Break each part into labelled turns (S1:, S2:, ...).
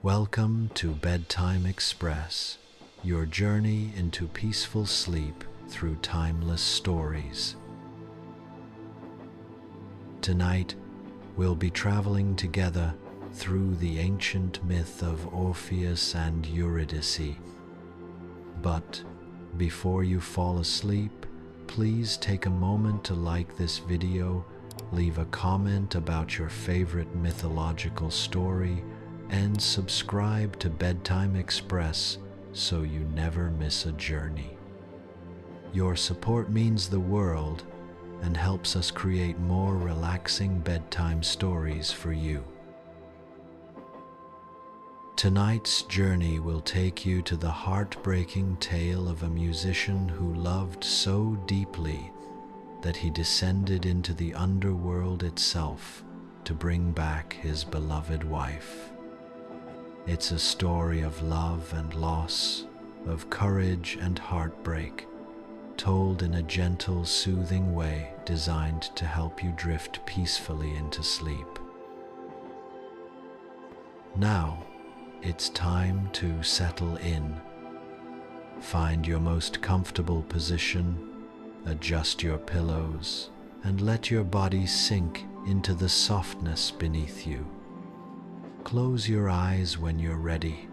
S1: Welcome to Bedtime Express, your journey into peaceful sleep through timeless stories. Tonight, we'll be traveling together through the ancient myth of Orpheus and Eurydice. But before you fall asleep, please take a moment to like this video, leave a comment about your favorite mythological story, and subscribe to Bedtime Express so you never miss a journey. Your support means the world and helps us create more relaxing bedtime stories for you. Tonight's journey will take you to the heartbreaking tale of a musician who loved so deeply that he descended into the underworld itself to bring back his beloved wife. It's a story of love and loss, of courage and heartbreak, told in a gentle, soothing way designed to help you drift peacefully into sleep. Now, it's time to settle in. Find your most comfortable position, adjust your pillows, and let your body sink into the softness beneath you. Close your eyes when you're ready.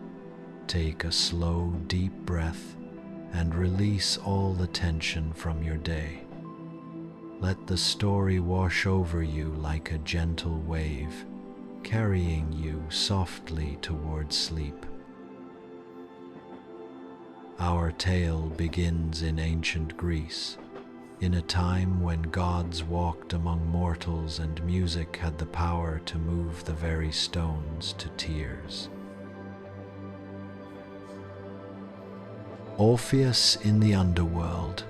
S1: Take a slow, deep breath and release all the tension from your day. Let the story wash over you like a gentle wave, carrying you softly towards sleep. Our tale begins in ancient Greece, in a time when gods walked among mortals and music had the power to move the very stones to tears. Orpheus in the Underworld,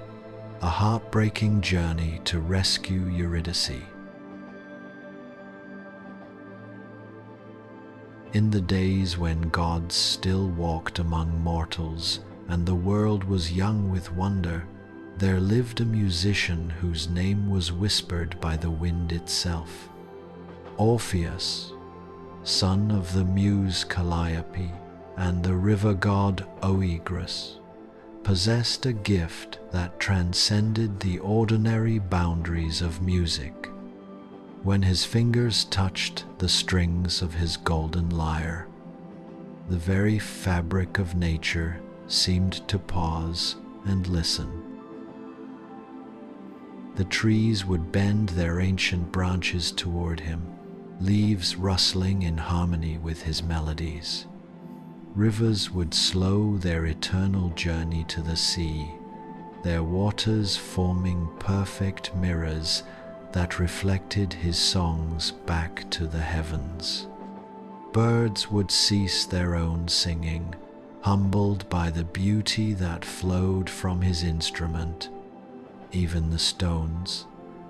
S1: a heartbreaking journey to rescue Eurydice. In the days when gods still walked among mortals and the world was young with wonder, there lived a musician whose name was whispered by the wind itself. Orpheus, son of the muse Calliope and the river god Eurydice, possessed a gift that transcended the ordinary boundaries of music. When his fingers touched the strings of his golden lyre, the very fabric of nature seemed to pause and listen. The trees would bend their ancient branches toward him, leaves rustling in harmony with his melodies. Rivers would slow their eternal journey to the sea, their waters forming perfect mirrors that reflected his songs back to the heavens. Birds would cease their own singing, humbled by the beauty that flowed from his instrument. Even the stones,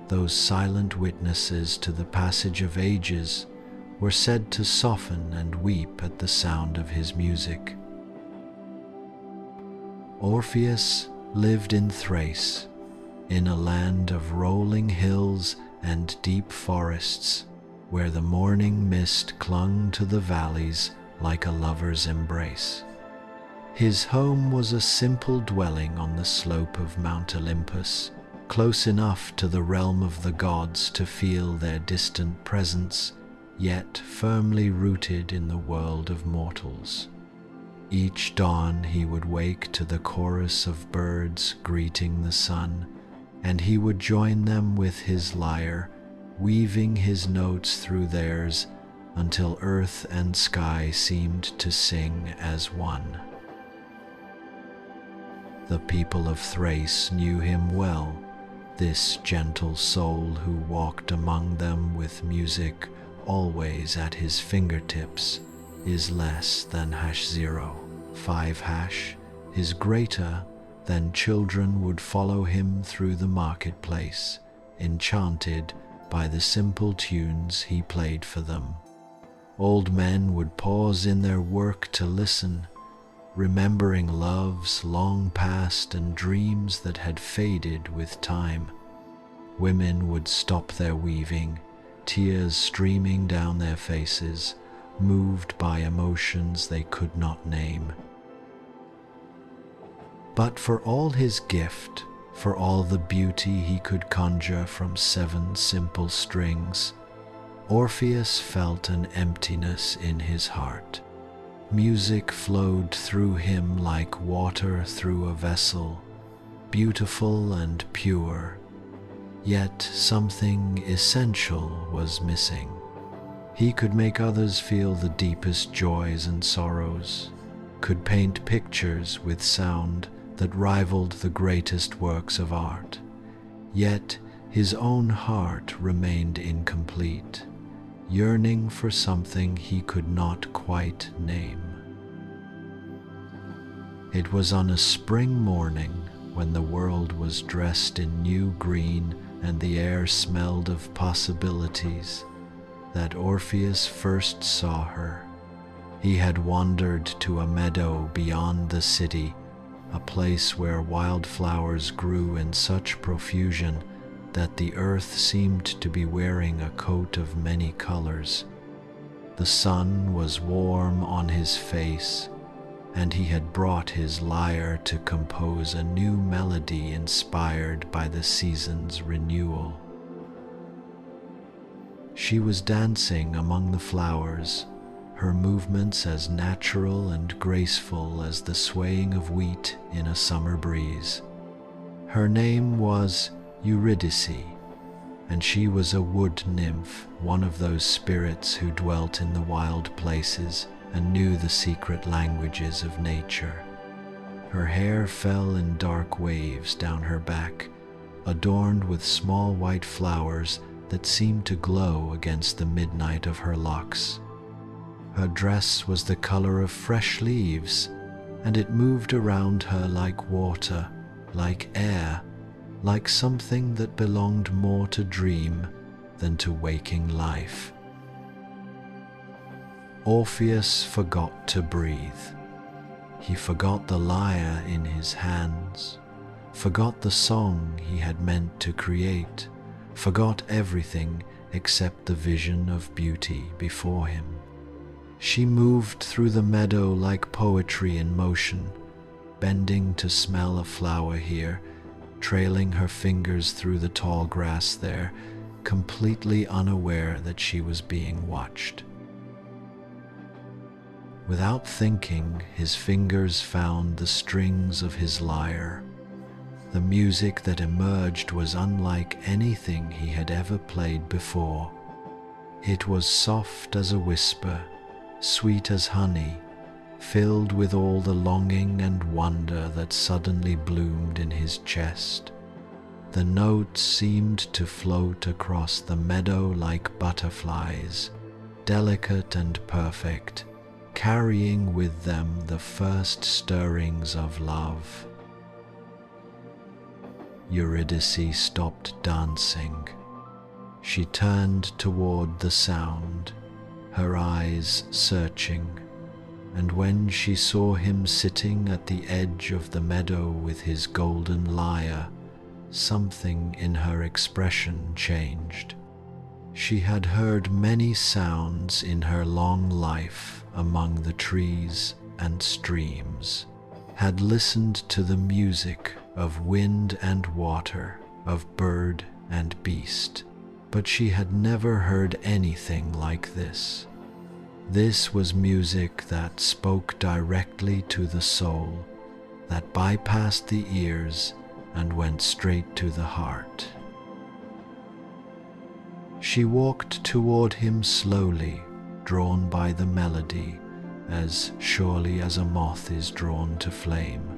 S1: those silent witnesses to the passage of ages, were said to soften and weep at the sound of his music. Orpheus lived in Thrace, in a land of rolling hills and deep forests, where the morning mist clung to the valleys like a lover's embrace. His home was a simple dwelling on the slope of Mount Olympus, close enough to the realm of the gods to feel their distant presence, yet firmly rooted in the world of mortals. Each dawn he would wake to the chorus of birds greeting the sun, and he would join them with his lyre, weaving his notes through theirs until earth and sky seemed to sing as one. The people of Thrace knew him well, this gentle soul who walked among them with music always at his fingertips. Is less than #0.5# is greater than children would follow him through the marketplace, enchanted by the simple tunes he played for them. Old men would pause in their work to listen, remembering loves long past and dreams that had faded with time. Women would stop their weaving, tears streaming down their faces, moved by emotions they could not name. But for all his gift, for all the beauty he could conjure from 7 simple strings, Orpheus felt an emptiness in his heart. Music flowed through him like water through a vessel, beautiful and pure, yet something essential was missing. He could make others feel the deepest joys and sorrows, could paint pictures with sound that rivaled the greatest works of art, yet his own heart remained incomplete, yearning for something he could not quite name. It was on a spring morning when the world was dressed in new green and the air smelled of possibilities that Orpheus first saw her. He had wandered to a meadow beyond the city, a place where wildflowers grew in such profusion that the earth seemed to be wearing a coat of many colors. The sun was warm on his face, and he had brought his lyre to compose a new melody inspired by the season's renewal. She was dancing among the flowers, her movements as natural and graceful as the swaying of wheat in a summer breeze. Her name was Eurydice, and she was a wood nymph, one of those spirits who dwelt in the wild places and knew the secret languages of nature. Her hair fell in dark waves down her back, adorned with small white flowers that seemed to glow against the midnight of her locks. Her dress was the color of fresh leaves, and it moved around her like water, like air, like something that belonged more to dream than to waking life. Orpheus forgot to breathe. He forgot the lyre in his hands, forgot the song he had meant to create, forgot everything except the vision of beauty before him. She moved through the meadow like poetry in motion, bending to smell a flower here, trailing her fingers through the tall grass there, completely unaware that she was being watched. Without thinking, his fingers found the strings of his lyre. The music that emerged was unlike anything he had ever played before. It was soft as a whisper, sweet as honey, filled with all the longing and wonder that suddenly bloomed in his chest. The notes seemed to float across the meadow like butterflies, delicate and perfect, carrying with them the first stirrings of love. Eurydice stopped dancing. She turned toward the sound, her eyes searching, and when she saw him sitting at the edge of the meadow with his golden lyre, something in her expression changed. She had heard many sounds in her long life among the trees and streams, had listened to the music of wind and water, of bird and beast, but she had never heard anything like this. This was music that spoke directly to the soul, that bypassed the ears and went straight to the heart. She walked toward him slowly, drawn by the melody, as surely as a moth is drawn to flame.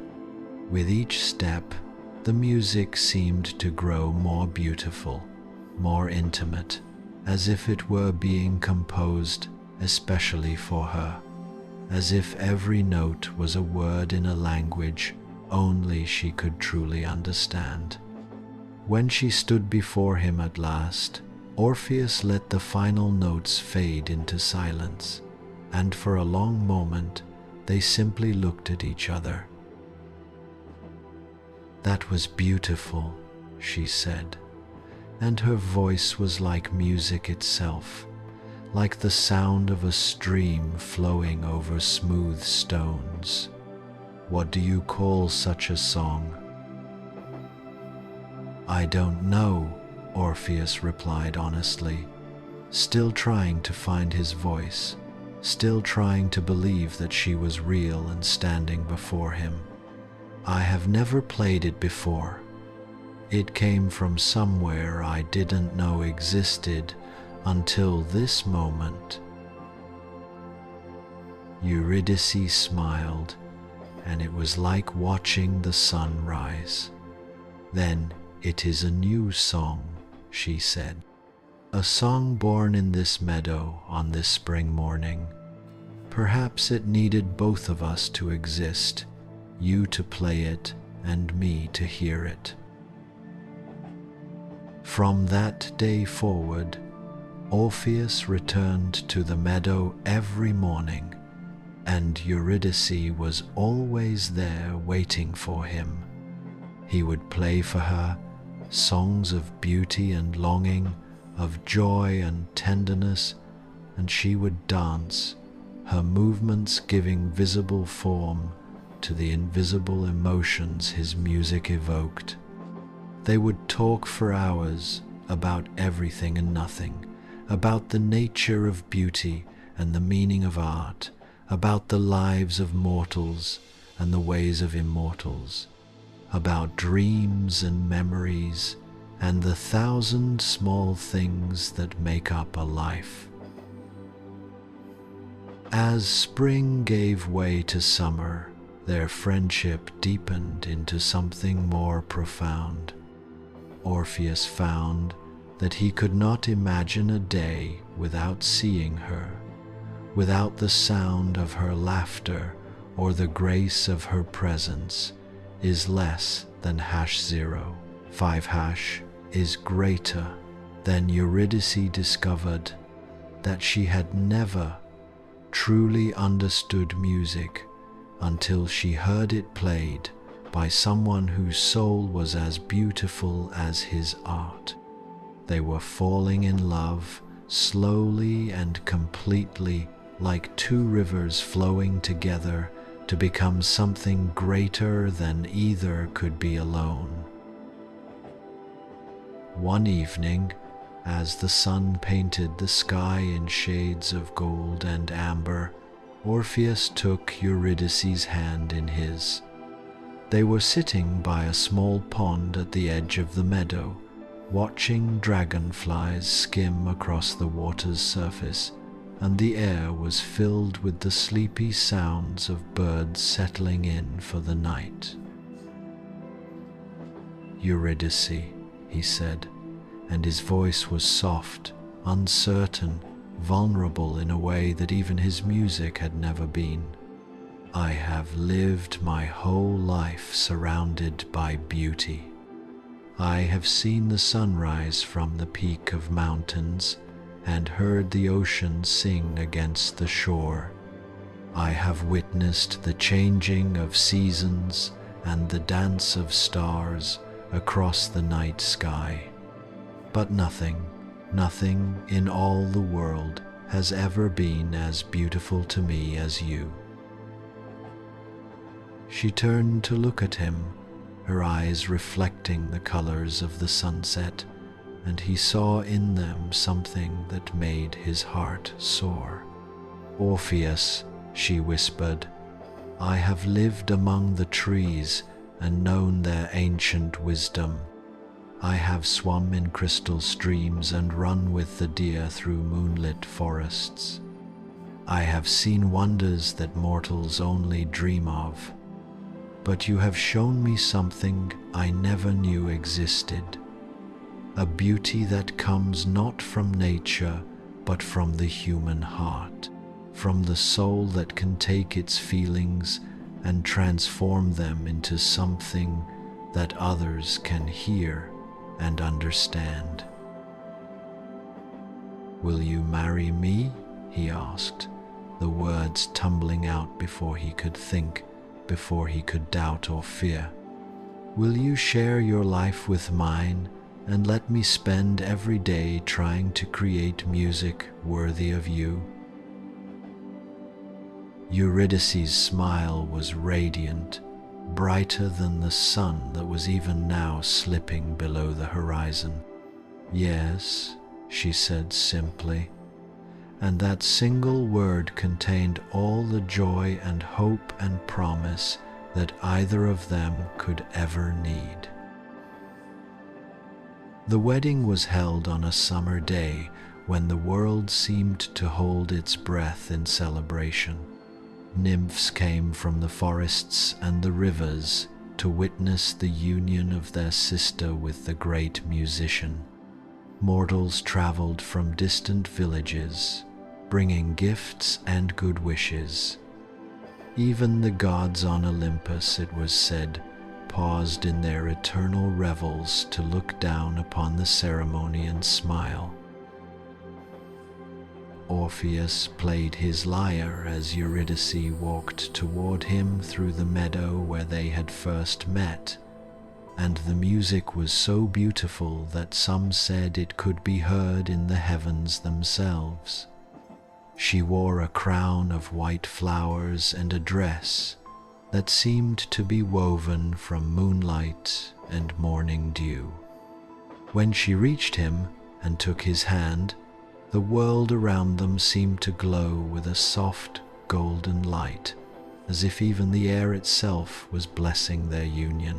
S1: With each step, the music seemed to grow more beautiful, more intimate, as if it were being composed especially for her, as if every note was a word in a language only she could truly understand. When she stood before him at last, Orpheus let the final notes fade into silence, and for a long moment they simply looked at each other. "That was beautiful," she said, and her voice was like music itself, like the sound of a stream flowing over smooth stones. What do you call such a song? I don't know, Orpheus replied honestly, still trying to find his voice, still trying to believe that she was real and standing before him. I have never played it before. It came from somewhere I didn't know existed until this moment. Eurydice smiled, and it was like watching the sun rise. Then it is a new song, she said. A song born in this meadow on this spring morning. Perhaps it needed both of us to exist, you to play it and me to hear it. From that day forward, Orpheus returned to the meadow every morning, and Eurydice was always there waiting for him. He would play for her songs of beauty and longing, of joy and tenderness, and she would dance, her movements giving visible form to the invisible emotions his music evoked. They would talk for hours about everything and nothing, about the nature of beauty and the meaning of art, about the lives of mortals and the ways of immortals, about dreams and memories and the thousand small things that make up a life. As spring gave way to summer, their friendship deepened into something more profound. Orpheus found that he could not imagine a day without seeing her, without the sound of her laughter or the grace of her presence is less than #0. 5# is greater. Then Eurydice discovered that she had never truly understood music until she heard it played by someone whose soul was as beautiful as his art. They were falling in love slowly and completely, like two rivers flowing together to become something greater than either could be alone. One evening, as the sun painted the sky in shades of gold and amber, Orpheus took Eurydice's hand in his. They were sitting by a small pond at the edge of the meadow, watching dragonflies skim across the water's surface, and the air was filled with the sleepy sounds of birds settling in for the night. Eurydice, he said, and his voice was soft, uncertain, vulnerable in a way that even his music had never been. I have lived my whole life surrounded by beauty. I have seen the sunrise from the peak of mountains and heard the ocean sing against the shore. I have witnessed the changing of seasons and the dance of stars across the night sky. But nothing in all the world has ever been as beautiful to me as you. She turned to look at him, her eyes reflecting the colors of the sunset, and he saw in them something that made his heart soar. Orpheus, she whispered, I have lived among the trees and known their ancient wisdom. I have swum in crystal streams and run with the deer through moonlit forests. I have seen wonders that mortals only dream of. But you have shown me something I never knew existed, a beauty that comes not from nature, but from the human heart, from the soul that can take its feelings and transform them into something that others can hear and understand. Will you marry me? He asked, the words tumbling out before he could think, before he could doubt or fear. Will you share your life with mine and let me spend every day trying to create music worthy of you." Eurydice's smile was radiant, brighter than the sun that was even now slipping below the horizon. "Yes," she said simply, and that single word contained all the joy and hope and promise that either of them could ever need. The wedding was held on a summer day when the world seemed to hold its breath in celebration. Nymphs came from the forests and the rivers to witness the union of their sister with the great musician. Mortals traveled from distant villages, bringing gifts and good wishes. Even the gods on Olympus, it was said, paused in their eternal revels to look down upon the ceremony and smile. Orpheus played his lyre as Eurydice walked toward him through the meadow where they had first met, and the music was so beautiful that some said it could be heard in the heavens themselves. She wore a crown of white flowers and a dress that seemed to be woven from moonlight and morning dew. When she reached him and took his hand, the world around them seemed to glow with a soft golden light, as if even the air itself was blessing their union.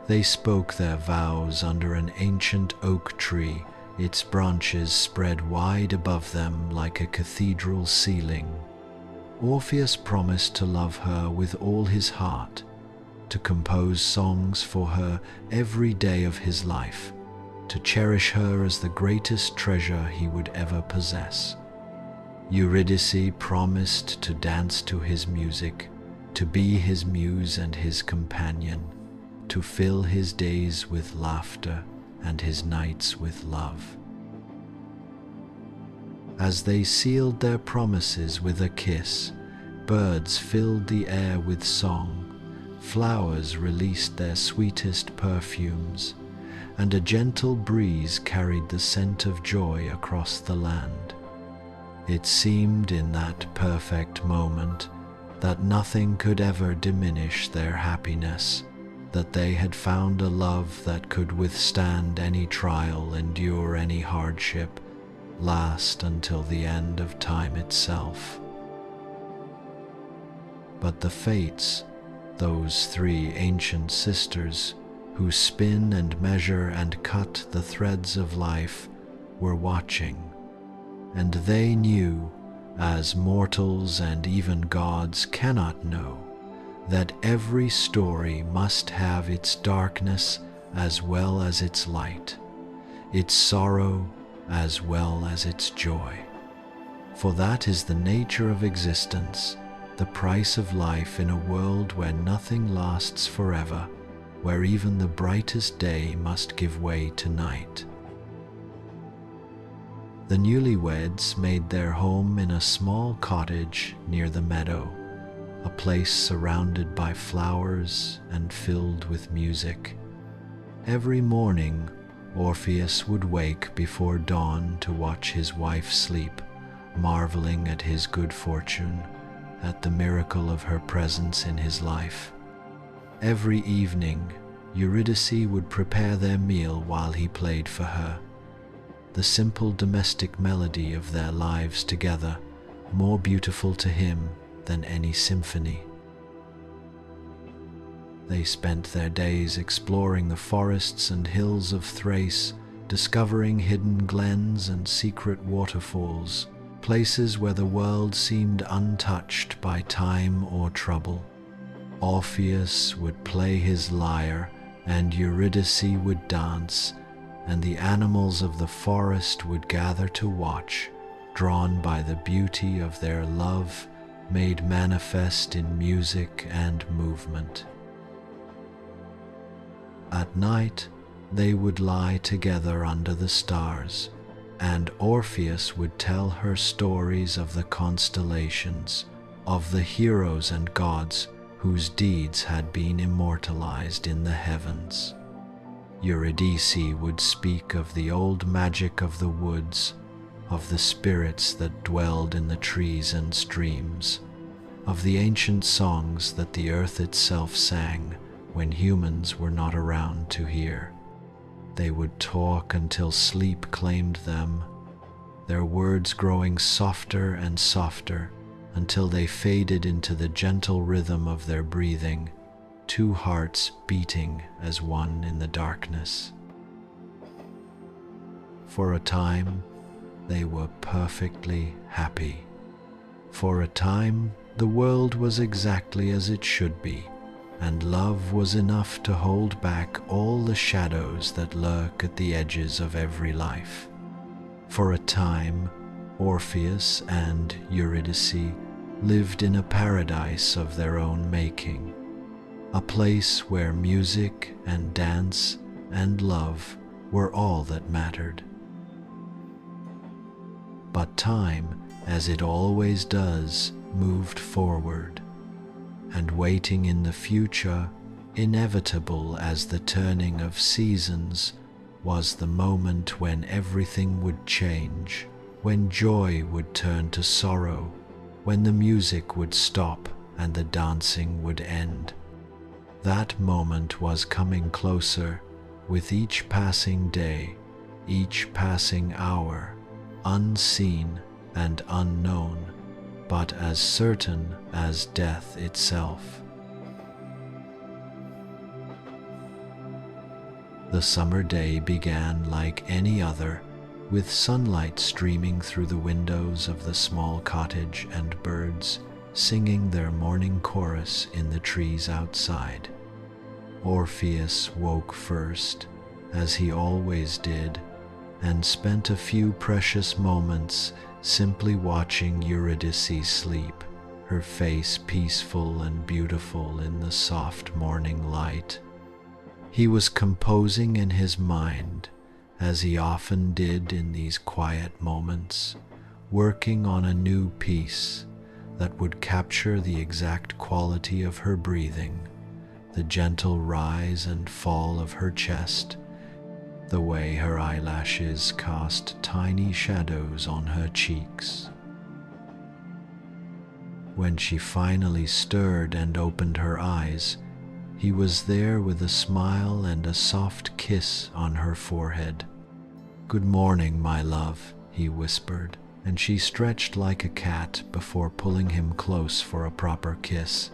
S1: They spoke their vows under an ancient oak tree, its branches spread wide above them like a cathedral ceiling. Orpheus promised to love her with all his heart, to compose songs for her every day of his life, to cherish her as the greatest treasure he would ever possess. Eurydice promised to dance to his music, to be his muse and his companion, to fill his days with laughter and his nights with love. As they sealed their promises with a kiss, birds filled the air with song, flowers released their sweetest perfumes, and a gentle breeze carried the scent of joy across the land. It seemed in that perfect moment that nothing could ever diminish their happiness, that they had found a love that could withstand any trial, endure any hardship, last until the end of time itself. But the fates, those three ancient sisters, who spin and measure and cut the threads of life, were watching, and they knew, as mortals and even gods cannot know, that every story must have its darkness as well as its light, its sorrow as well as its joy. For that is the nature of existence, the price of life in a world where nothing lasts forever, where even the brightest day must give way to night. The newlyweds made their home in a small cottage near the meadow, a place surrounded by flowers and filled with music. Every morning, Orpheus would wake before dawn to watch his wife sleep, marveling at his good fortune, at the miracle of her presence in his life. Every evening, Eurydice would prepare their meal while he played for her. The simple domestic melody of their lives together, more beautiful to him than any symphony. They spent their days exploring the forests and hills of Thrace, discovering hidden glens and secret waterfalls, places where the world seemed untouched by time or trouble. Orpheus would play his lyre, and Eurydice would dance, and the animals of the forest would gather to watch, drawn by the beauty of their love made manifest in music and movement. At night, they would lie together under the stars, and Orpheus would tell her stories of the constellations, of the heroes and gods whose deeds had been immortalized in the heavens. Eurydice would speak of the old magic of the woods, of the spirits that dwelled in the trees and streams, of the ancient songs that the earth itself sang when humans were not around to hear. They would talk until sleep claimed them, their words growing softer and softer until they faded into the gentle rhythm of their breathing, two hearts beating as one in the darkness. For a time, they were perfectly happy. For a time, the world was exactly as it should be, and love was enough to hold back all the shadows that lurk at the edges of every life. For a time, Orpheus and Eurydice lived in a paradise of their own making, a place where music and dance and love were all that mattered. But time, as it always does, moved forward, and waiting in the future, inevitable as the turning of seasons, was the moment when everything would change, when joy would turn to sorrow, when the music would stop and the dancing would end. That moment was coming closer with each passing day, each passing hour, unseen and unknown, but as certain as death itself. The summer day began like any other, with sunlight streaming through the windows of the small cottage and birds singing their morning chorus in the trees outside. Orpheus woke first, as he always did, and spent a few precious moments simply watching Eurydice sleep, her face peaceful and beautiful in the soft morning light. He was composing in his mind, as he often did in these quiet moments, working on a new piece that would capture the exact quality of her breathing, the gentle rise and fall of her chest, the way her eyelashes cast tiny shadows on her cheeks. When she finally stirred and opened her eyes, he was there with a smile and a soft kiss on her forehead. "Good morning, my love," he whispered, and she stretched like a cat before pulling him close for a proper kiss.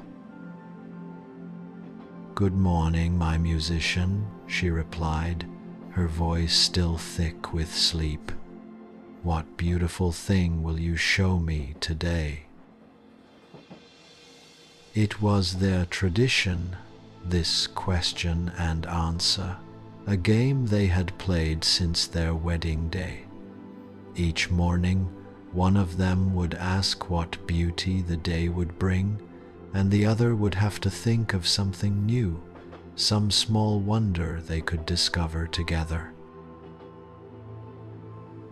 S1: "Good morning, my musician," she replied, her voice still thick with sleep. "What beautiful thing will you show me today?" It was their tradition, this question and answer, a game they had played since their wedding day. Each morning, one of them would ask what beauty the day would bring, and the other would have to think of something new, some small wonder they could discover together.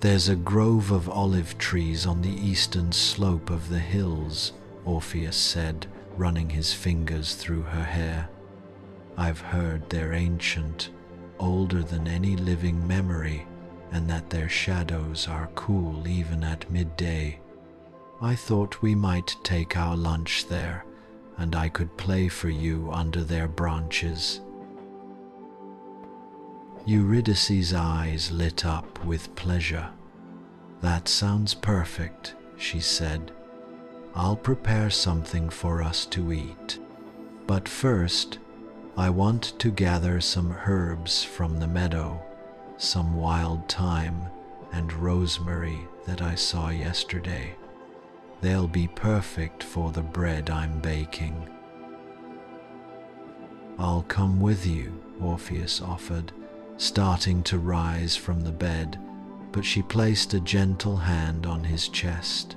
S1: "There's a grove of olive trees on the eastern slope of the hills," Orpheus said, running his fingers through her hair. "I've heard they're ancient, older than any living memory, and that their shadows are cool even at midday. I thought we might take our lunch there, and I could play for you under their branches." Eurydice's eyes lit up with pleasure. "That sounds perfect," she said. "I'll prepare something for us to eat. But first, I want to gather some herbs from the meadow, some wild thyme and rosemary that I saw yesterday. They'll be perfect for the bread I'm baking." "I'll come with you," Orpheus offered, starting to rise from the bed, but she placed a gentle hand on his chest.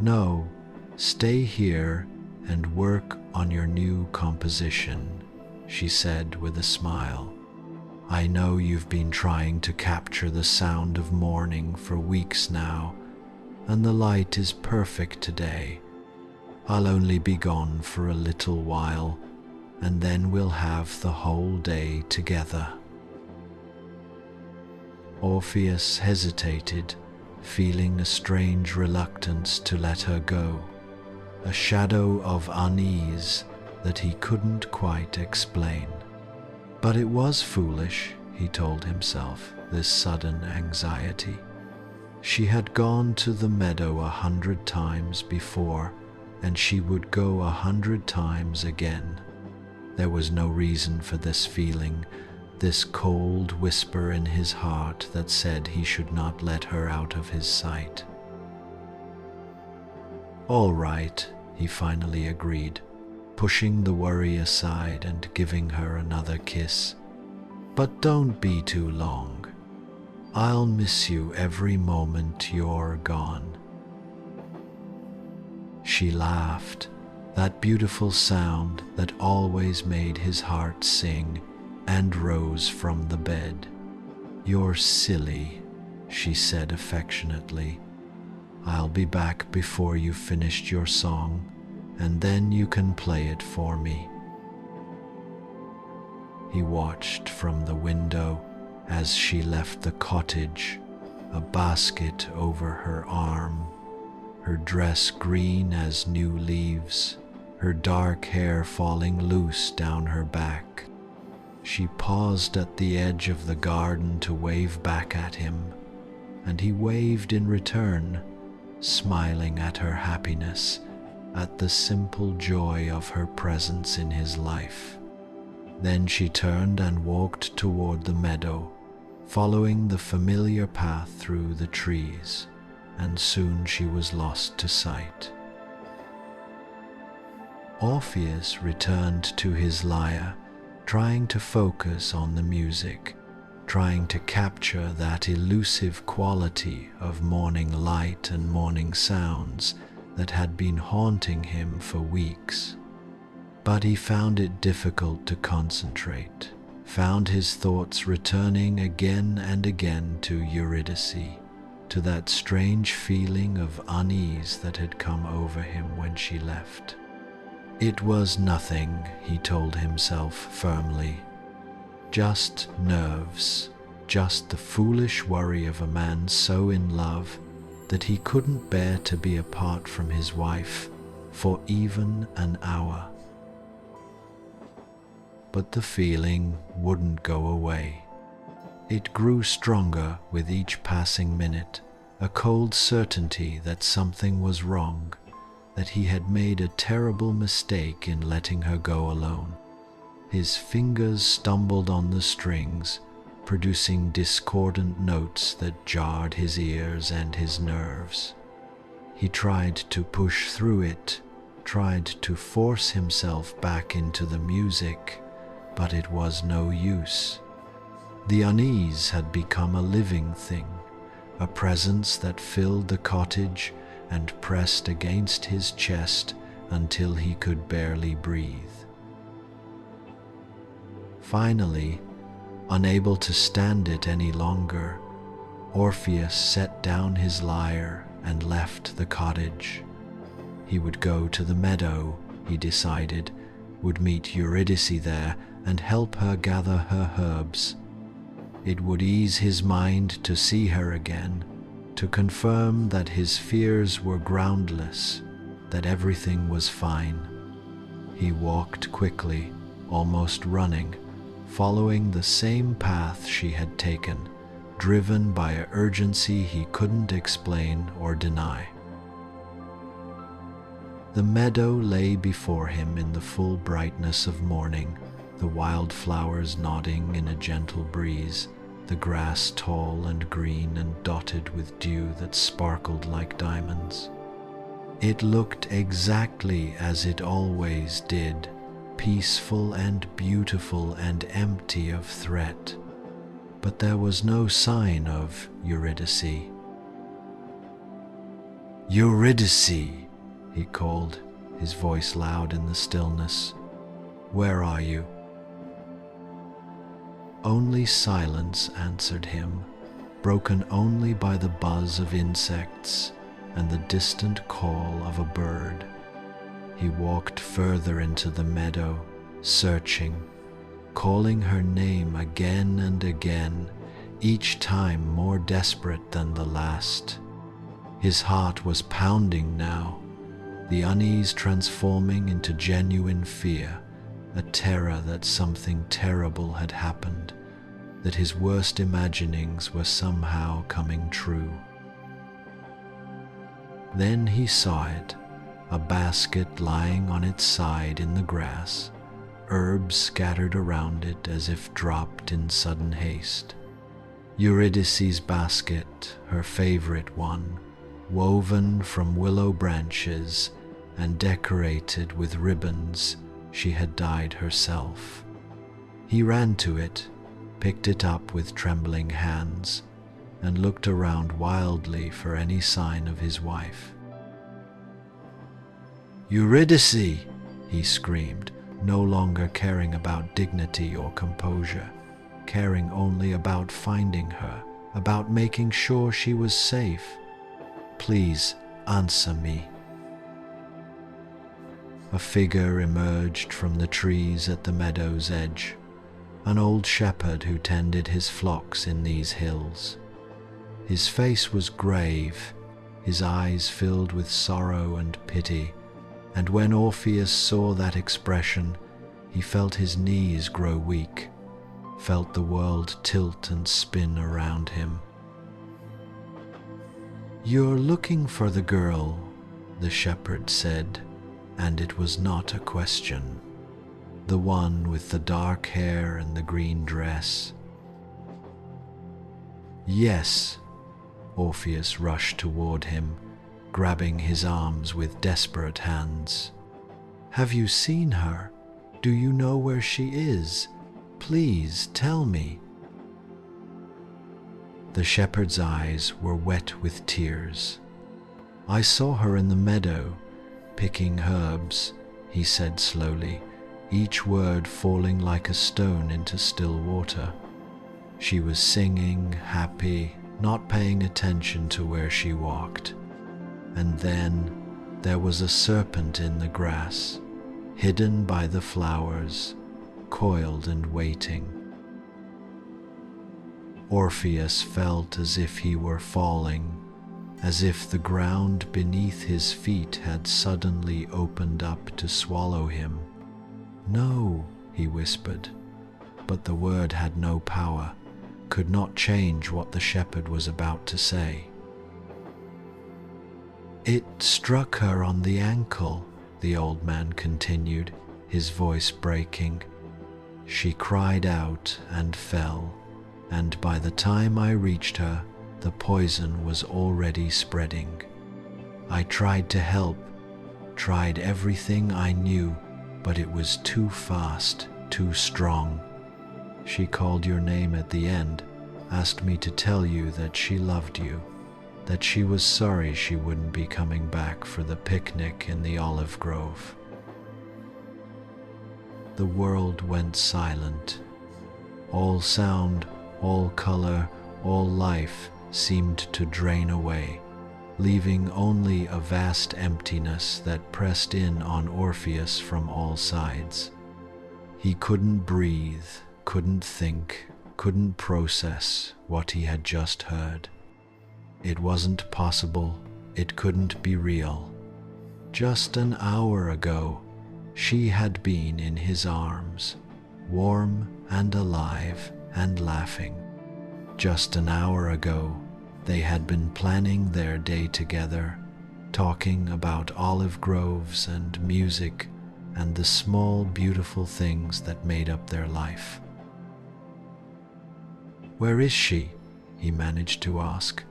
S1: "No, stay here and work on your new composition," she said with a smile. "I know you've been trying to capture the sound of morning for weeks now, and the light is perfect today. I'll only be gone for a little while, and then we'll have the whole day together." Orpheus hesitated, feeling a strange reluctance to let her go, a shadow of unease that he couldn't quite explain. But it was foolish, he told himself, this sudden anxiety. She had gone to the meadow 100 times before, and she would go 100 times again. There was no reason for this feeling, this cold whisper in his heart that said he should not let her out of his sight. "All right," he finally agreed, pushing the worry aside and giving her another kiss. "But don't be too long. I'll miss you every moment you're gone." She laughed, that beautiful sound that always made his heart sing, and rose from the bed. "You're silly," she said affectionately. "I'll be back before you've finished your song, and then you can play it for me." He watched from the window as she left the cottage, a basket over her arm, her dress green as new leaves, her dark hair falling loose down her back. She paused at the edge of the garden to wave back at him, and he waved in return, smiling at her happiness, at the simple joy of her presence in his life. Then she turned and walked toward the meadow, following the familiar path through the trees, and soon she was lost to sight. Orpheus returned to his lyre, trying to focus on the music, trying to capture that elusive quality of morning light and morning sounds that had been haunting him for weeks. But he found it difficult to concentrate, found his thoughts returning again and again to Eurydice, to that strange feeling of unease that had come over him when she left. It was nothing, he told himself firmly. Just nerves, just the foolish worry of a man so in love that he couldn't bear to be apart from his wife for even an hour. But the feeling wouldn't go away. It grew stronger with each passing minute, a cold certainty that something was wrong, that he had made a terrible mistake in letting her go alone. His fingers stumbled on the strings, producing discordant notes that jarred his ears and his nerves. He tried to push through it, tried to force himself back into the music, but it was no use. The unease had become a living thing, a presence that filled the cottage and pressed against his chest until he could barely breathe. Finally, unable to stand it any longer, Orpheus set down his lyre and left the cottage. He would go to the meadow, he decided, would meet Eurydice there and help her gather her herbs. It would ease his mind to see her again, to confirm that his fears were groundless, that everything was fine. He walked quickly, almost running, following the same path she had taken, driven by an urgency he couldn't explain or deny. The meadow lay before him in the full brightness of morning, the wildflowers nodding in a gentle breeze, the grass tall and green and dotted with dew that sparkled like diamonds. It looked exactly as it always did, peaceful and beautiful and empty of threat. But there was no sign of Eurydice. "Eurydice!" he called, his voice loud in the stillness. "Where are you?" Only silence answered him, broken only by the buzz of insects and the distant call of a bird. He walked further into the meadow, searching, calling her name again and again, each time more desperate than the last. His heart was pounding now, the unease transforming into genuine fear, a terror that something terrible had happened, that his worst imaginings were somehow coming true. Then he saw it, a basket lying on its side in the grass, herbs scattered around it as if dropped in sudden haste. Eurydice's basket, her favorite one, woven from willow branches and decorated with ribbons she had dyed herself. He ran to it, picked it up with trembling hands, and looked around wildly for any sign of his wife. "Eurydice!" he screamed, no longer caring about dignity or composure, caring only about finding her, about making sure she was safe. "Please answer me." A figure emerged from the trees at the meadow's edge, an old shepherd who tended his flocks in these hills. His face was grave, his eyes filled with sorrow and pity, and when Orpheus saw that expression, he felt his knees grow weak, felt the world tilt and spin around him. "You're looking for the girl," the shepherd said, and it was not a question. "The one with the dark hair and the green dress." "Yes." Orpheus rushed toward him, grabbing his arms with desperate hands. "Have you seen her? Do you know where she is? Please tell me." The shepherd's eyes were wet with tears. "I saw her in the meadow, picking herbs," he said slowly, each word falling like a stone into still water. "She was singing, happy, not paying attention to where she walked. And then there was a serpent in the grass, hidden by the flowers, coiled and waiting." Orpheus felt as if he were falling, as if the ground beneath his feet had suddenly opened up to swallow him. "No," he whispered, but the word had no power, could not change what the shepherd was about to say. "It struck her on the ankle," the old man continued, his voice breaking. "She cried out and fell, and by the time I reached her, the poison was already spreading. I tried to help, tried everything I knew, but it was too fast, too strong. She called your name at the end, asked me to tell you that she loved you, that she was sorry she wouldn't be coming back for the picnic in the olive grove." The world went silent. All sound, all color, all life seemed to drain away, leaving only a vast emptiness that pressed in on Orpheus from all sides. He couldn't breathe, couldn't think, couldn't process what he had just heard. It wasn't possible, it couldn't be real. Just an hour ago, she had been in his arms, warm and alive and laughing. Just an hour ago, they had been planning their day together, talking about olive groves and music and the small, beautiful things that made up their life. "Where is she?" he managed to ask,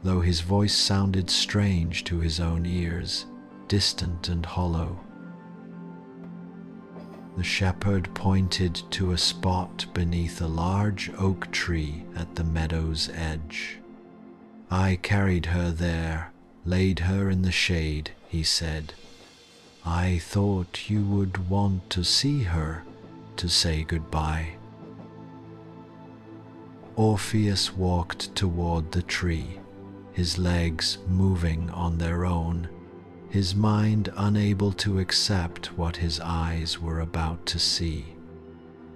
S1: though his voice sounded strange to his own ears, distant and hollow. The shepherd pointed to a spot beneath a large oak tree at the meadow's edge. "I carried her there, laid her in the shade," he said. "I thought you would want to see her, to say goodbye." Orpheus walked toward the tree, his legs moving on their own, his mind unable to accept what his eyes were about to see.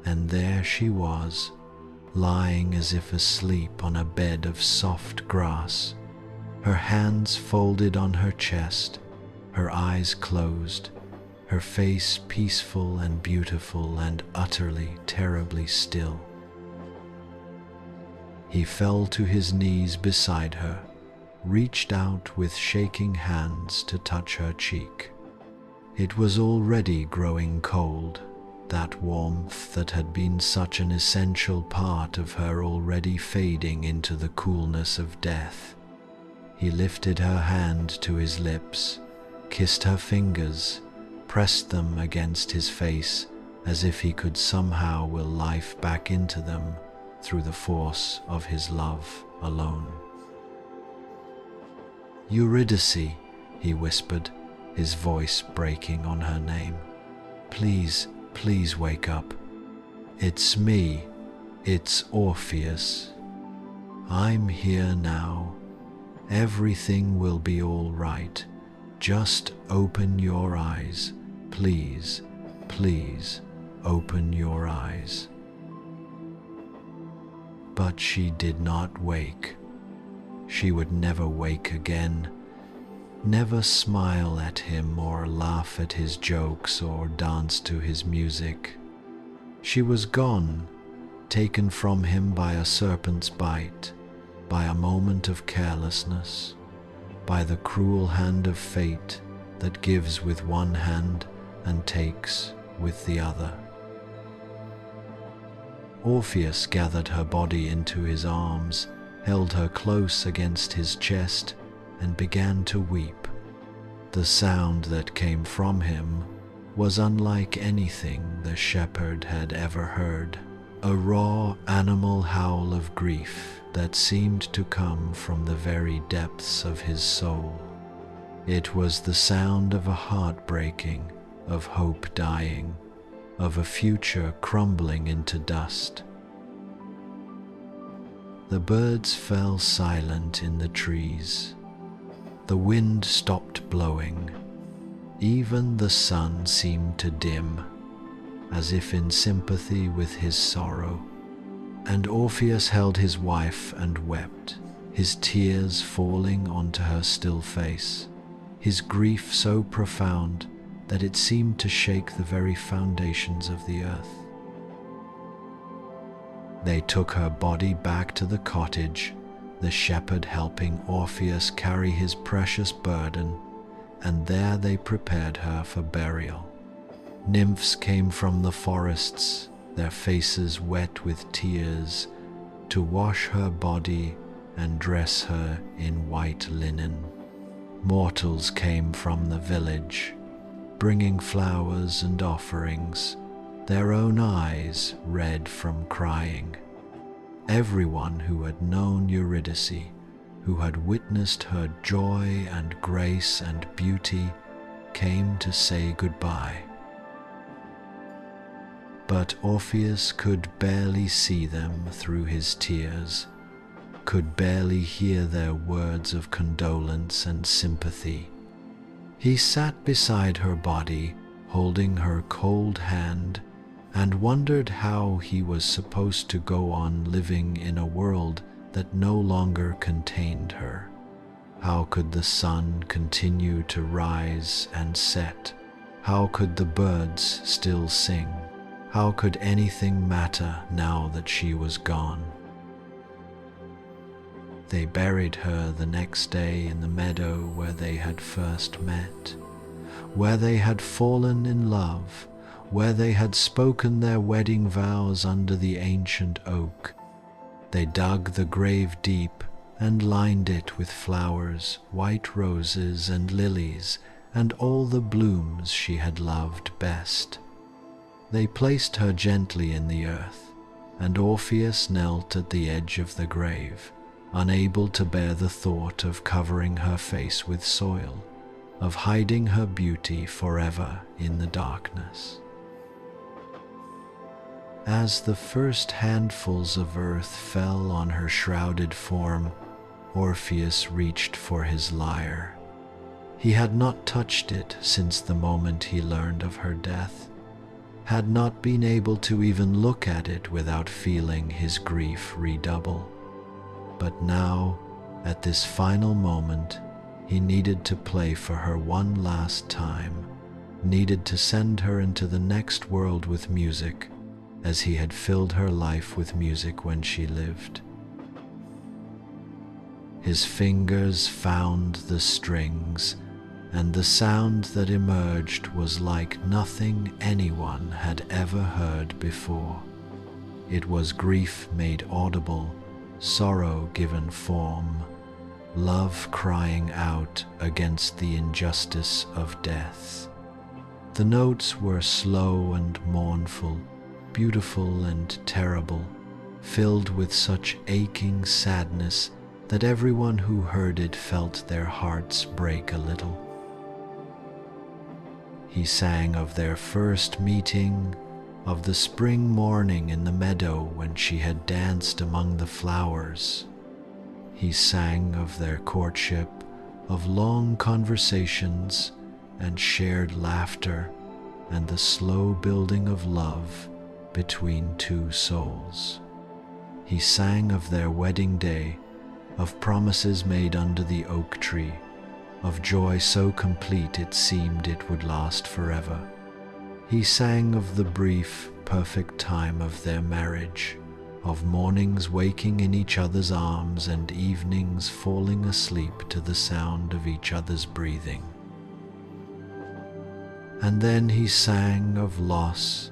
S1: And there she was, lying as if asleep on a bed of soft grass, her hands folded on her chest, her eyes closed, her face peaceful and beautiful and utterly, terribly still. He fell to his knees beside her, reached out with shaking hands to touch her cheek. It was already growing cold, that warmth that had been such an essential part of her already fading into the coolness of death. He lifted her hand to his lips, kissed her fingers, pressed them against his face as if he could somehow will life back into them through the force of his love alone. "Eurydice," he whispered, his voice breaking on her name. "Please, please wake up. It's me. It's Orpheus. I'm here now. Everything will be all right. Just open your eyes. Please, please, open your eyes." But she did not wake. She would never wake again, never smile at him or laugh at his jokes or dance to his music. She was gone, taken from him by a serpent's bite, by a moment of carelessness, by the cruel hand of fate that gives with one hand and takes with the other. Orpheus gathered her body into his arms, held her close against his chest, and began to weep. The sound that came from him was unlike anything the shepherd had ever heard, a raw animal howl of grief that seemed to come from the very depths of his soul. It was the sound of a heart breaking, of hope dying, of a future crumbling into dust. The birds fell silent in the trees. The wind stopped blowing. Even the sun seemed to dim, as if in sympathy with his sorrow. And Orpheus held his wife and wept, his tears falling onto her still face, his grief so profound that it seemed to shake the very foundations of the earth. They took her body back to the cottage, the shepherd helping Orpheus carry his precious burden, and there they prepared her for burial. Nymphs came from the forests, their faces wet with tears, to wash her body and dress her in white linen. Mortals came from the village, bringing flowers and offerings, their own eyes red from crying. Everyone who had known Eurydice, who had witnessed her joy and grace and beauty, came to say goodbye. But Orpheus could barely see them through his tears, could barely hear their words of condolence and sympathy. He sat beside her body, holding her cold hand, and wondered how he was supposed to go on living in a world that no longer contained her. How could the sun continue to rise and set? How could the birds still sing? How could anything matter now that she was gone? They buried her the next day in the meadow where they had first met, where they had fallen in love, where they had spoken their wedding vows under the ancient oak. They dug the grave deep and lined it with flowers, white roses and lilies, and all the blooms she had loved best. They placed her gently in the earth, and Orpheus knelt at the edge of the grave, unable to bear the thought of covering her face with soil, of hiding her beauty forever in the darkness. As the first handfuls of earth fell on her shrouded form, Orpheus reached for his lyre. He had not touched it since the moment he learned of her death, had not been able to even look at it without feeling his grief redouble. But now, at this final moment, he needed to play for her one last time, needed to send her into the next world with music, as he had filled her life with music when she lived. His fingers found the strings, and the sound that emerged was like nothing anyone had ever heard before. It was grief made audible, sorrow given form, love crying out against the injustice of death. The notes were slow and mournful, beautiful and terrible, filled with such aching sadness that everyone who heard it felt their hearts break a little. He sang of their first meeting, of the spring morning in the meadow when she had danced among the flowers. He sang of their courtship, of long conversations and shared laughter, and the slow building of love between two souls. He sang of their wedding day, of promises made under the oak tree, of joy so complete it seemed it would last forever. He sang of the brief, perfect time of their marriage, of mornings waking in each other's arms and evenings falling asleep to the sound of each other's breathing. And then he sang of loss,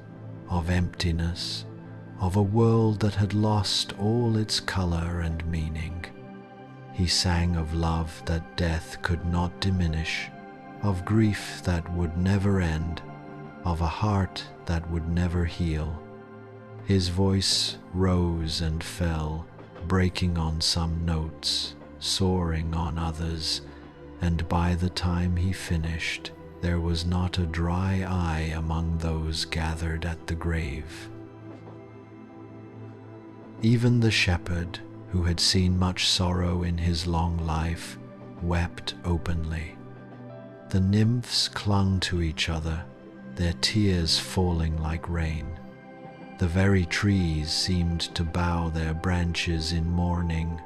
S1: of emptiness, of a world that had lost all its color and meaning. He sang of love that death could not diminish, of grief that would never end, of a heart that would never heal. His voice rose and fell, breaking on some notes, soaring on others, and by the time he finished, there was not a dry eye among those gathered at the grave. Even the shepherd, who had seen much sorrow in his long life, wept openly. The nymphs clung to each other, their tears falling like rain. The very trees seemed to bow their branches in mourning,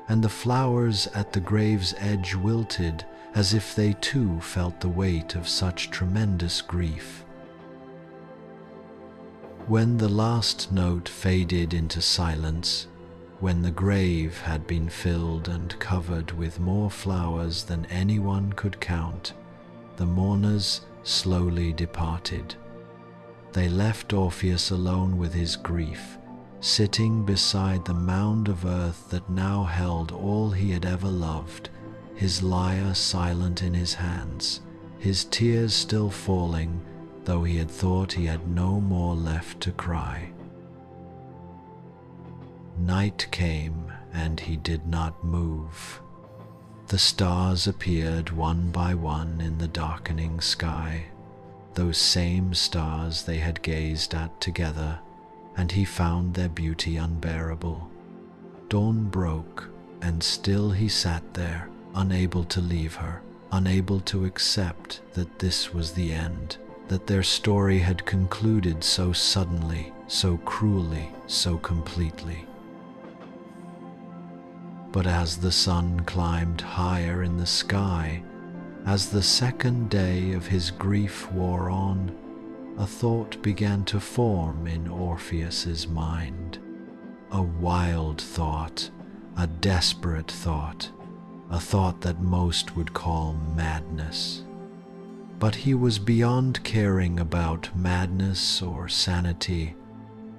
S1: and the flowers at the grave's edge wilted as if they too felt the weight of such tremendous grief. When the last note faded into silence, when the grave had been filled and covered with more flowers than anyone could count, the mourners slowly departed. They left Orpheus alone with his grief, sitting beside the mound of earth that now held all he had ever loved, his lyre silent in his hands, his tears still falling, though he had thought he had no more left to cry. Night came, and he did not move. The stars appeared one by one in the darkening sky, those same stars they had gazed at together, and he found their beauty unbearable. Dawn broke, and still he sat there, unable to leave her, unable to accept that this was the end, that their story had concluded so suddenly, so cruelly, so completely. But as the sun climbed higher in the sky, as the second day of his grief wore on, a thought began to form in Orpheus's mind. A wild thought, a desperate thought, a thought that most would call madness. But he was beyond caring about madness or sanity,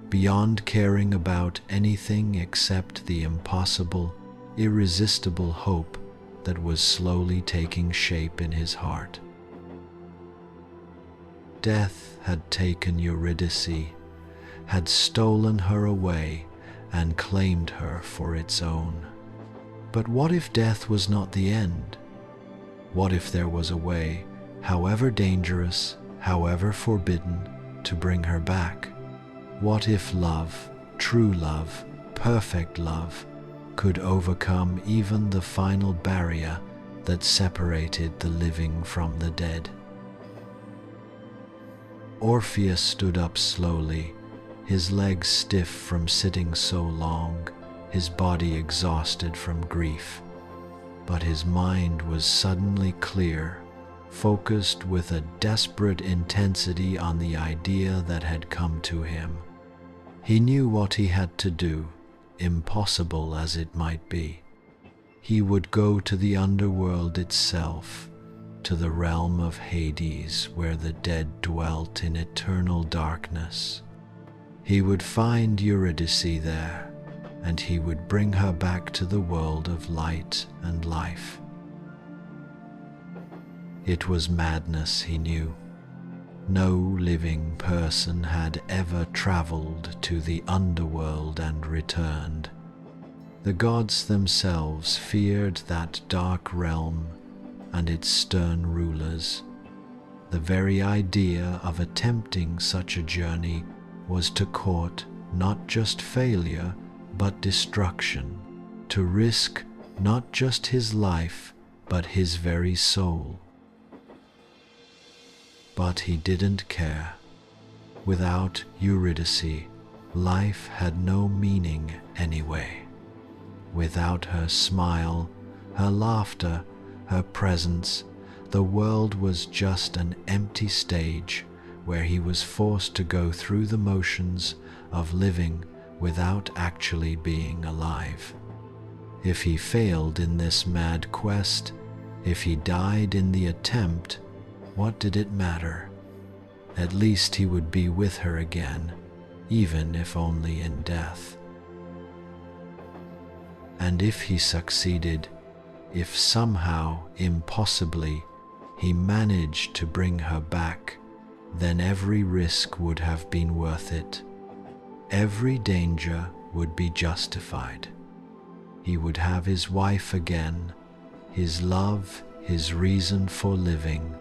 S1: beyond caring about anything except the impossible, irresistible hope that was slowly taking shape in his heart. Death had taken Eurydice, had stolen her away and claimed her for its own. But what if death was not the end? What if there was a way, however dangerous, however forbidden, to bring her back? What if love, true love, perfect love, could overcome even the final barrier that separated the living from the dead. Orpheus stood up slowly, his legs stiff from sitting so long, his body exhausted from grief. But his mind was suddenly clear, focused with a desperate intensity on the idea that had come to him. He knew what he had to do, impossible as it might be. He would go to the underworld itself, to the realm of Hades, where the dead dwelt in eternal darkness. He would find Eurydice there, and he would bring her back to the world of light and life. It was madness, he knew. No living person had ever traveled to the underworld and returned. The gods themselves feared that dark realm and its stern rulers. The very idea of attempting such a journey was to court not just failure, but destruction, to risk not just his life, but his very soul. But he didn't care. Without Eurydice, life had no meaning anyway. Without her smile, her laughter, her presence, the world was just an empty stage where he was forced to go through the motions of living without actually being alive. If he failed in this mad quest, if he died in the attempt, what did it matter? At least he would be with her again, even if only in death. And if he succeeded, if somehow, impossibly, he managed to bring her back, then every risk would have been worth it. Every danger would be justified. He would have his wife again, his love, his reason for living.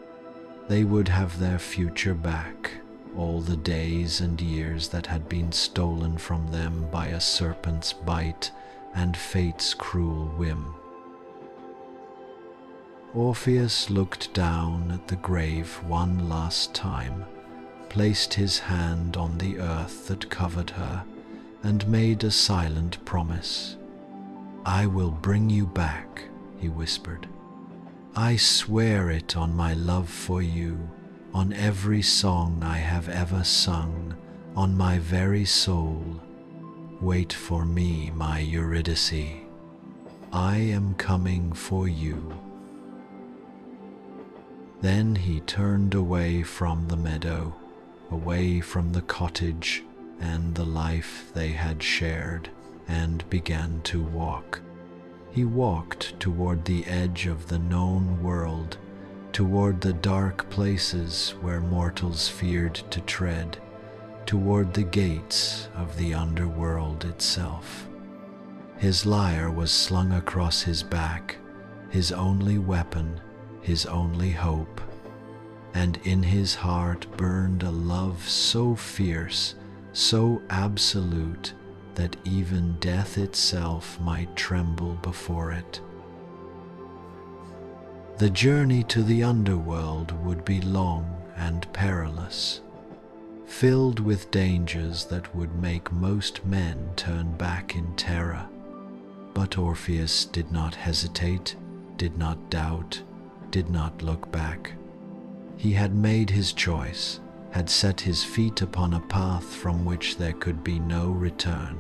S1: They would have their future back, all the days and years that had been stolen from them by a serpent's bite and fate's cruel whim. Orpheus looked down at the grave one last time, placed his hand on the earth that covered her, and made a silent promise. "I will bring you back," he whispered. "I swear it on my love for you, on every song I have ever sung, on my very soul. Wait for me, my Eurydice. I am coming for you." Then he turned away from the meadow, away from the cottage and the life they had shared, and began to walk. He walked toward the edge of the known world, toward the dark places where mortals feared to tread, toward the gates of the underworld itself. His lyre was slung across his back, his only weapon, his only hope, and in his heart burned a love so fierce, so absolute, that even death itself might tremble before it. The journey to the underworld would be long and perilous, filled with dangers that would make most men turn back in terror. But Orpheus did not hesitate, did not doubt, did not look back. He had made his choice, had set his feet upon a path from which there could be no return.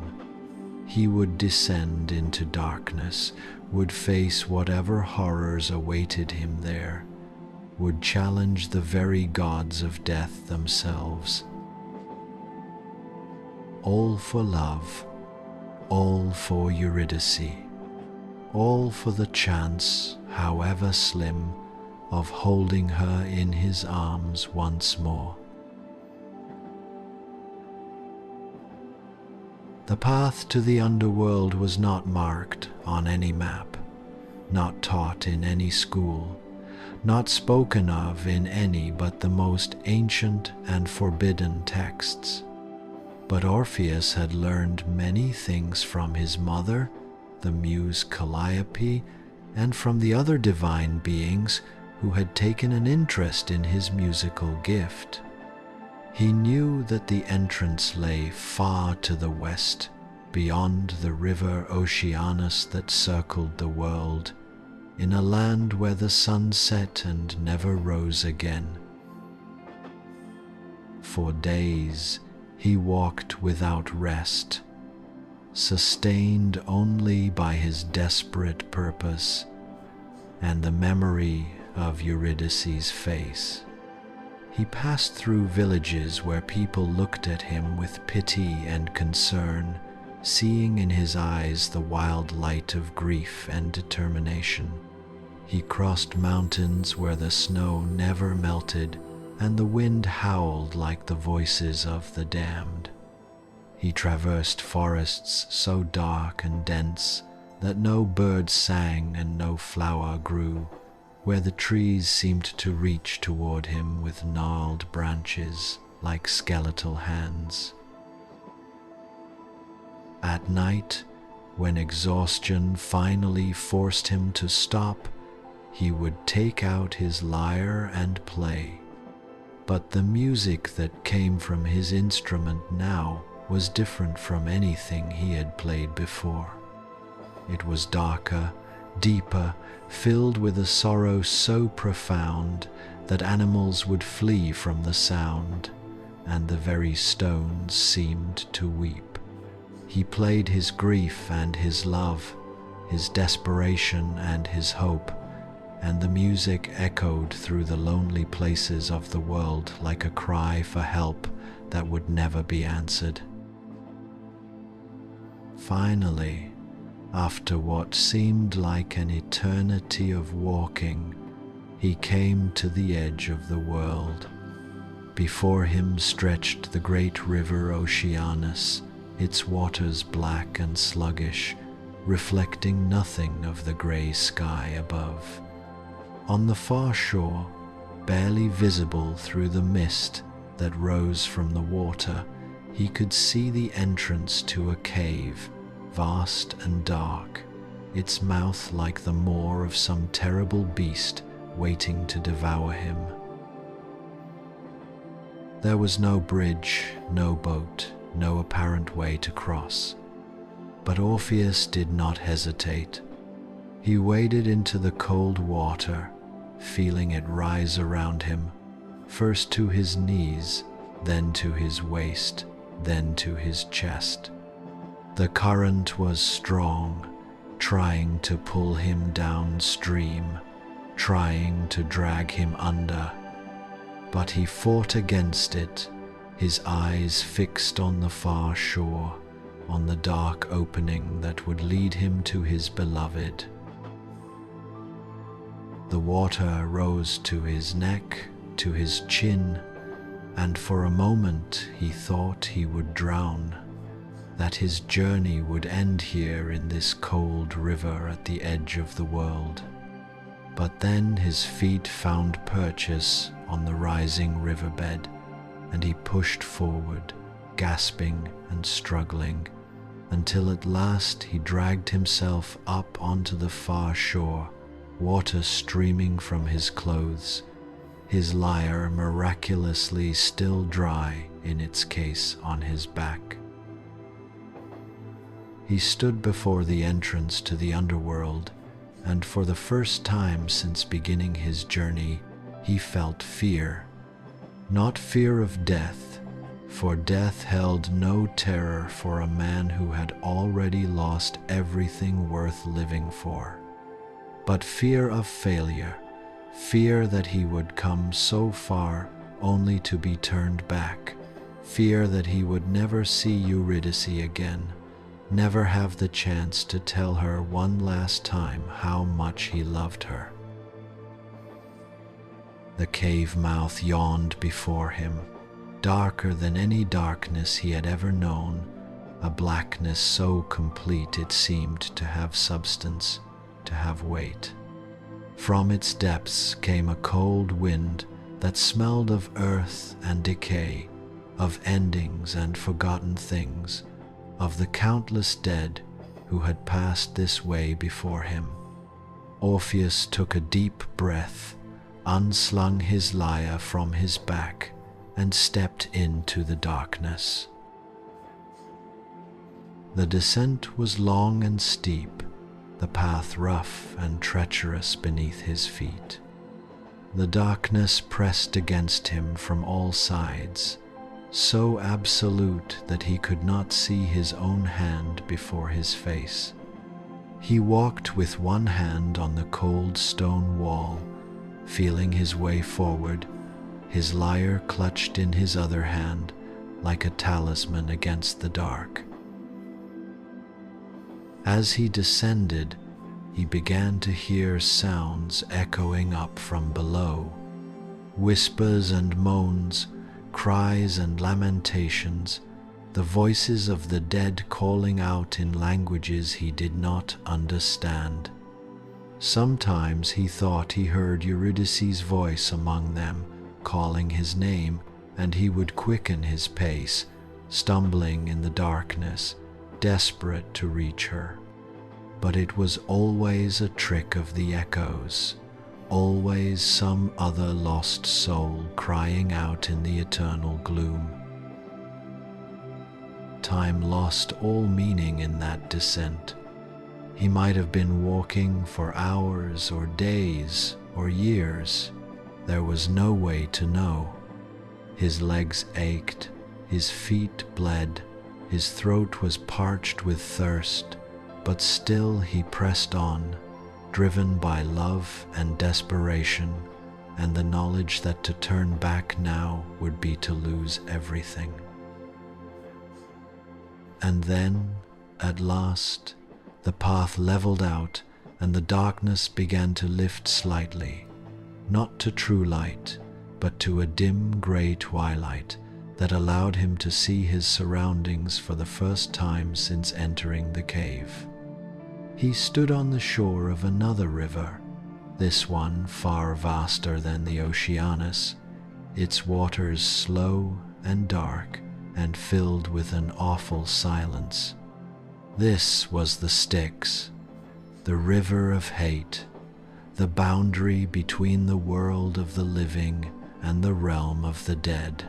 S1: He would descend into darkness, would face whatever horrors awaited him there, would challenge the very gods of death themselves. All for love, all for Eurydice, all for the chance, however slim, of holding her in his arms once more. The path to the underworld was not marked on any map, not taught in any school, not spoken of in any but the most ancient and forbidden texts. But Orpheus had learned many things from his mother, the muse Calliope, and from the other divine beings who had taken an interest in his musical gift. He knew that the entrance lay far to the west, beyond the river Oceanus that circled the world, in a land where the sun set and never rose again. For days he walked without rest, sustained only by his desperate purpose and the memory of Eurydice's face. He passed through villages where people looked at him with pity and concern, seeing in his eyes the wild light of grief and determination. He crossed mountains where the snow never melted and the wind howled like the voices of the damned. He traversed forests so dark and dense that no bird sang and no flower grew, where the trees seemed to reach toward him with gnarled branches like skeletal hands. At night, when exhaustion finally forced him to stop, he would take out his lyre and play. But the music that came from his instrument now was different from anything he had played before. It was darker, deeper, filled with a sorrow so profound that animals would flee from the sound, and the very stones seemed to weep. He played his grief and his love, his desperation and his hope, and the music echoed through the lonely places of the world like a cry for help that would never be answered. Finally, after what seemed like an eternity of walking, he came to the edge of the world. Before him stretched the great river Oceanus, its waters black and sluggish, reflecting nothing of the grey sky above. On the far shore, barely visible through the mist that rose from the water, he could see the entrance to a cave, vast and dark, its mouth like the maw of some terrible beast waiting to devour him. There was no bridge, no boat, no apparent way to cross. But Orpheus did not hesitate. He waded into the cold water, feeling it rise around him, first to his knees, then to his waist, then to his chest. The current was strong, trying to pull him downstream, trying to drag him under. But he fought against it, his eyes fixed on the far shore, on the dark opening that would lead him to his beloved. The water rose to his neck, to his chin, and for a moment he thought he would drown, that his journey would end here in this cold river at the edge of the world. But then his feet found purchase on the rising riverbed, and he pushed forward, gasping and struggling, until at last he dragged himself up onto the far shore, water streaming from his clothes, his lyre miraculously still dry in its case on his back. He stood before the entrance to the Underworld, and for the first time since beginning his journey, he felt fear. Not fear of death, for death held no terror for a man who had already lost everything worth living for, but fear of failure, fear that he would come so far only to be turned back, fear that he would never see Eurydice again, never have the chance to tell her one last time how much he loved her. The cave mouth yawned before him, darker than any darkness he had ever known, a blackness so complete it seemed to have substance, to have weight. From its depths came a cold wind that smelled of earth and decay, of endings and forgotten things, of the countless dead who had passed this way before him. Orpheus took a deep breath, unslung his lyre from his back, and stepped into the darkness. The descent was long and steep, the path rough and treacherous beneath his feet. The darkness pressed against him from all sides, so absolute that he could not see his own hand before his face. He walked with one hand on the cold stone wall, feeling his way forward, his lyre clutched in his other hand like a talisman against the dark. As he descended, he began to hear sounds echoing up from below, whispers and moans, cries and lamentations, the voices of the dead calling out in languages he did not understand. Sometimes he thought he heard Eurydice's voice among them, calling his name, and he would quicken his pace, stumbling in the darkness, desperate to reach her. But it was always a trick of the echoes, always some other lost soul crying out in the eternal gloom. Time lost all meaning in that descent. He might have been walking for hours or days or years. There was no way to know. His legs ached, his feet bled, his throat was parched with thirst, but still he pressed on, driven by love and desperation, and the knowledge that to turn back now would be to lose everything. And then, at last, the path leveled out and the darkness began to lift slightly, not to true light, but to a dim gray twilight that allowed him to see his surroundings for the first time since entering the cave. He stood on the shore of another river, this one far vaster than the Oceanus, its waters slow and dark and filled with an awful silence. This was the Styx, the river of hate, the boundary between the world of the living and the realm of the dead.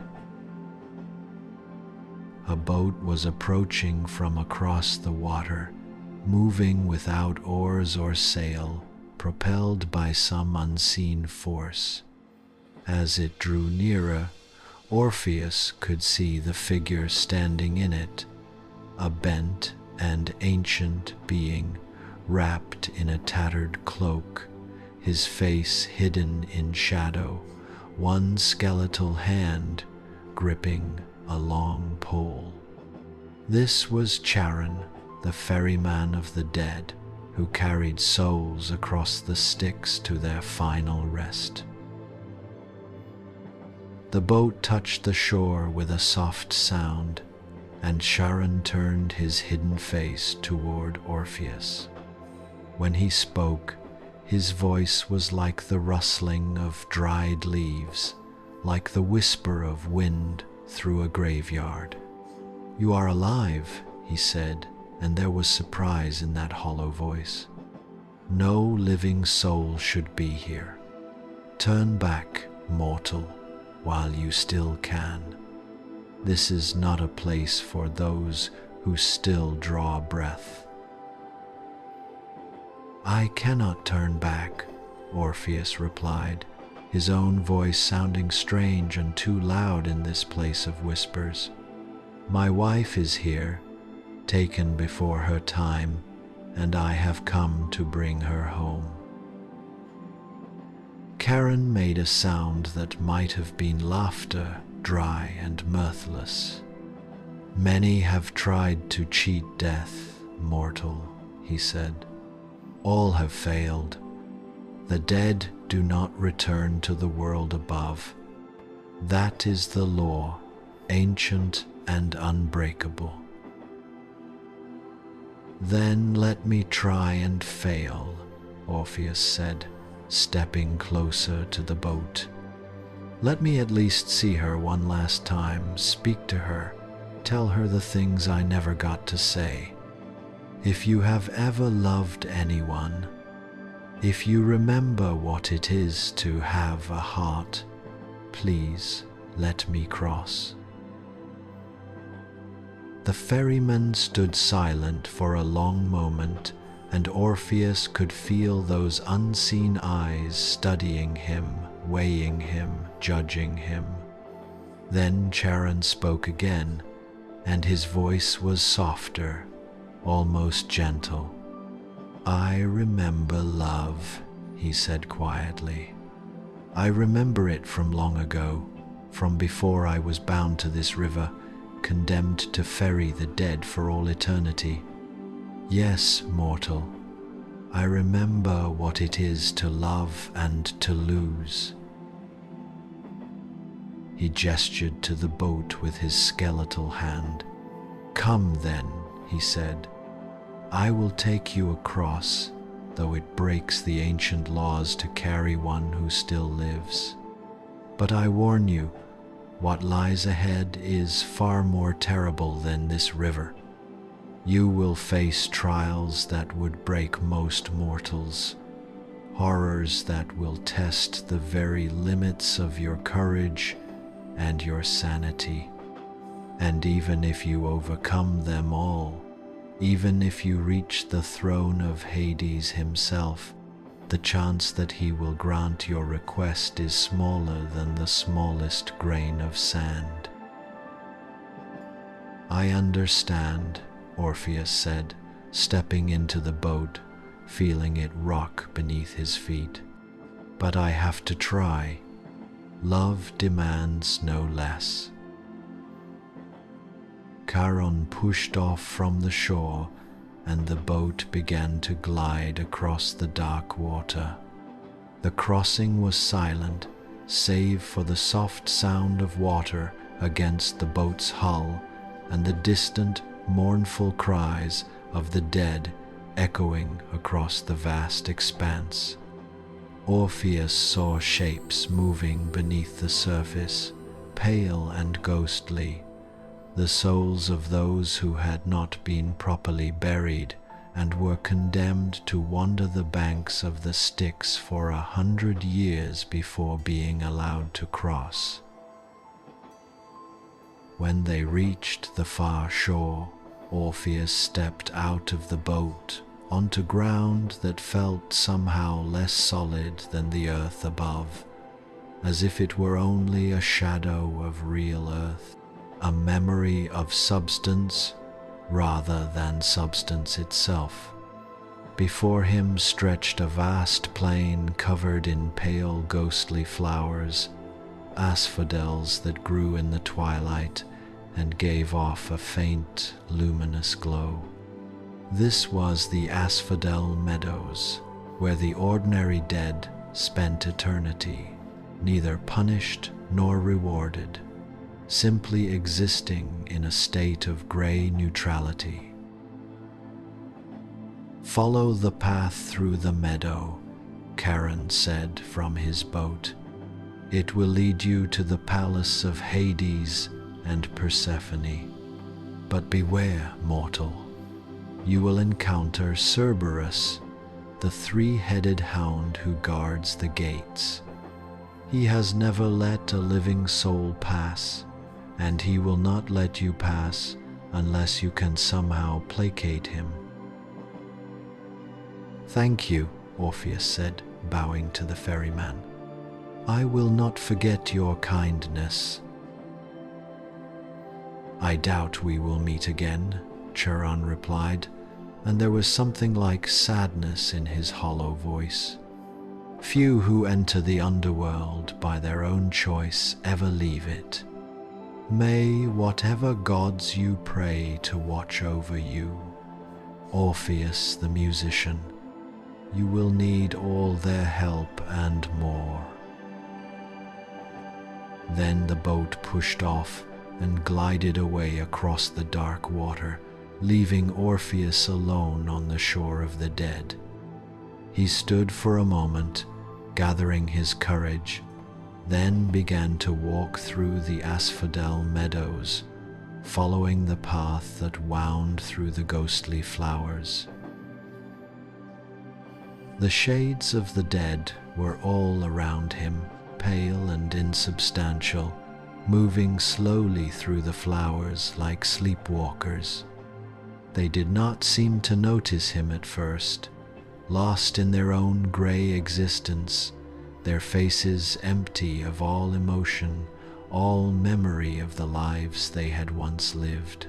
S1: A boat was approaching from across the water, moving without oars or sail, propelled by some unseen force. As it drew nearer, Orpheus could see the figure standing in it, a bent and ancient being wrapped in a tattered cloak, his face hidden in shadow, one skeletal hand gripping a long pole. This was Charon, the ferryman of the dead, who carried souls across the Styx to their final rest. The boat touched the shore with a soft sound, and Charon turned his hidden face toward Orpheus. When he spoke, his voice was like the rustling of dried leaves, like the whisper of wind through a graveyard. "You are alive," he said, and there was surprise in that hollow voice. "No living soul should be here. Turn back, mortal, while you still can. This is not a place for those who still draw breath." "I cannot turn back," Orpheus replied, his own voice sounding strange and too loud in this place of whispers. "My wife is here, taken before her time, and I have come to bring her home." Charon made a sound that might have been laughter, dry and mirthless. "Many have tried to cheat death, mortal," he said. "All have failed. The dead do not return to the world above. That is the law, ancient and unbreakable." "Then let me try and fail," Orpheus said, stepping closer to the boat. "Let me at least see her one last time, speak to her, tell her the things I never got to say. If you have ever loved anyone, If you remember what it is to have a heart, please let me cross." The ferryman stood silent for a long moment, and Orpheus could feel those unseen eyes studying him, weighing him, judging him. Then Charon spoke again, and his voice was softer, almost gentle. "I remember love," he said quietly. "I remember it from long ago, from before I was bound to this river, condemned to ferry the dead for all eternity. Yes, mortal, I remember what it is to love and to lose." He gestured to the boat with his skeletal hand. "Come then," he said. "I will take you across, though it breaks the ancient laws to carry one who still lives. But I warn you, what lies ahead is far more terrible than this river. You will face trials that would break most mortals, horrors that will test the very limits of your courage and your sanity. And even if you overcome them all, even if you reach the throne of Hades himself, the chance that he will grant your request is smaller than the smallest grain of sand." "I understand," Orpheus said, stepping into the boat, feeling it rock beneath his feet. "But I have to try. Love demands no less." Charon pushed off from the shore, and the boat began to glide across the dark water. The crossing was silent, save for the soft sound of water against the boat's hull and the distant, mournful cries of the dead echoing across the vast expanse. Orpheus saw shapes moving beneath the surface, pale and ghostly, the souls of those who had not been properly buried and were condemned to wander the banks of the Styx for 100 years before being allowed to cross. When they reached the far shore, Orpheus stepped out of the boat onto ground that felt somehow less solid than the earth above, as if it were only a shadow of real earth, a memory of substance rather than substance itself. Before him stretched a vast plain covered in pale ghostly flowers, asphodels that grew in the twilight and gave off a faint, luminous glow. This was the asphodel meadows, where the ordinary dead spent eternity, neither punished nor rewarded, simply existing in a state of gray neutrality. "Follow the path through the meadow," Charon said from his boat. "It will lead you to the palace of Hades and Persephone. But beware, mortal. You will encounter Cerberus, the three-headed hound who guards the gates. He has never let a living soul pass, and he will not let you pass unless you can somehow placate him." "Thank you," Orpheus said, bowing to the ferryman. "I will not forget your kindness." "I doubt we will meet again," Charon replied, and there was something like sadness in his hollow voice. "Few who enter the underworld by their own choice ever leave it. May whatever gods you pray to watch over you, Orpheus the musician, you will need all their help and more." Then the boat pushed off and glided away across the dark water, leaving Orpheus alone on the shore of the dead. He stood for a moment, gathering his courage, then began to walk through the asphodel meadows, following the path that wound through the ghostly flowers. The shades of the dead were all around him, pale and insubstantial, moving slowly through the flowers like sleepwalkers. They did not seem to notice him at first, lost in their own grey existence, their faces empty of all emotion, all memory of the lives they had once lived.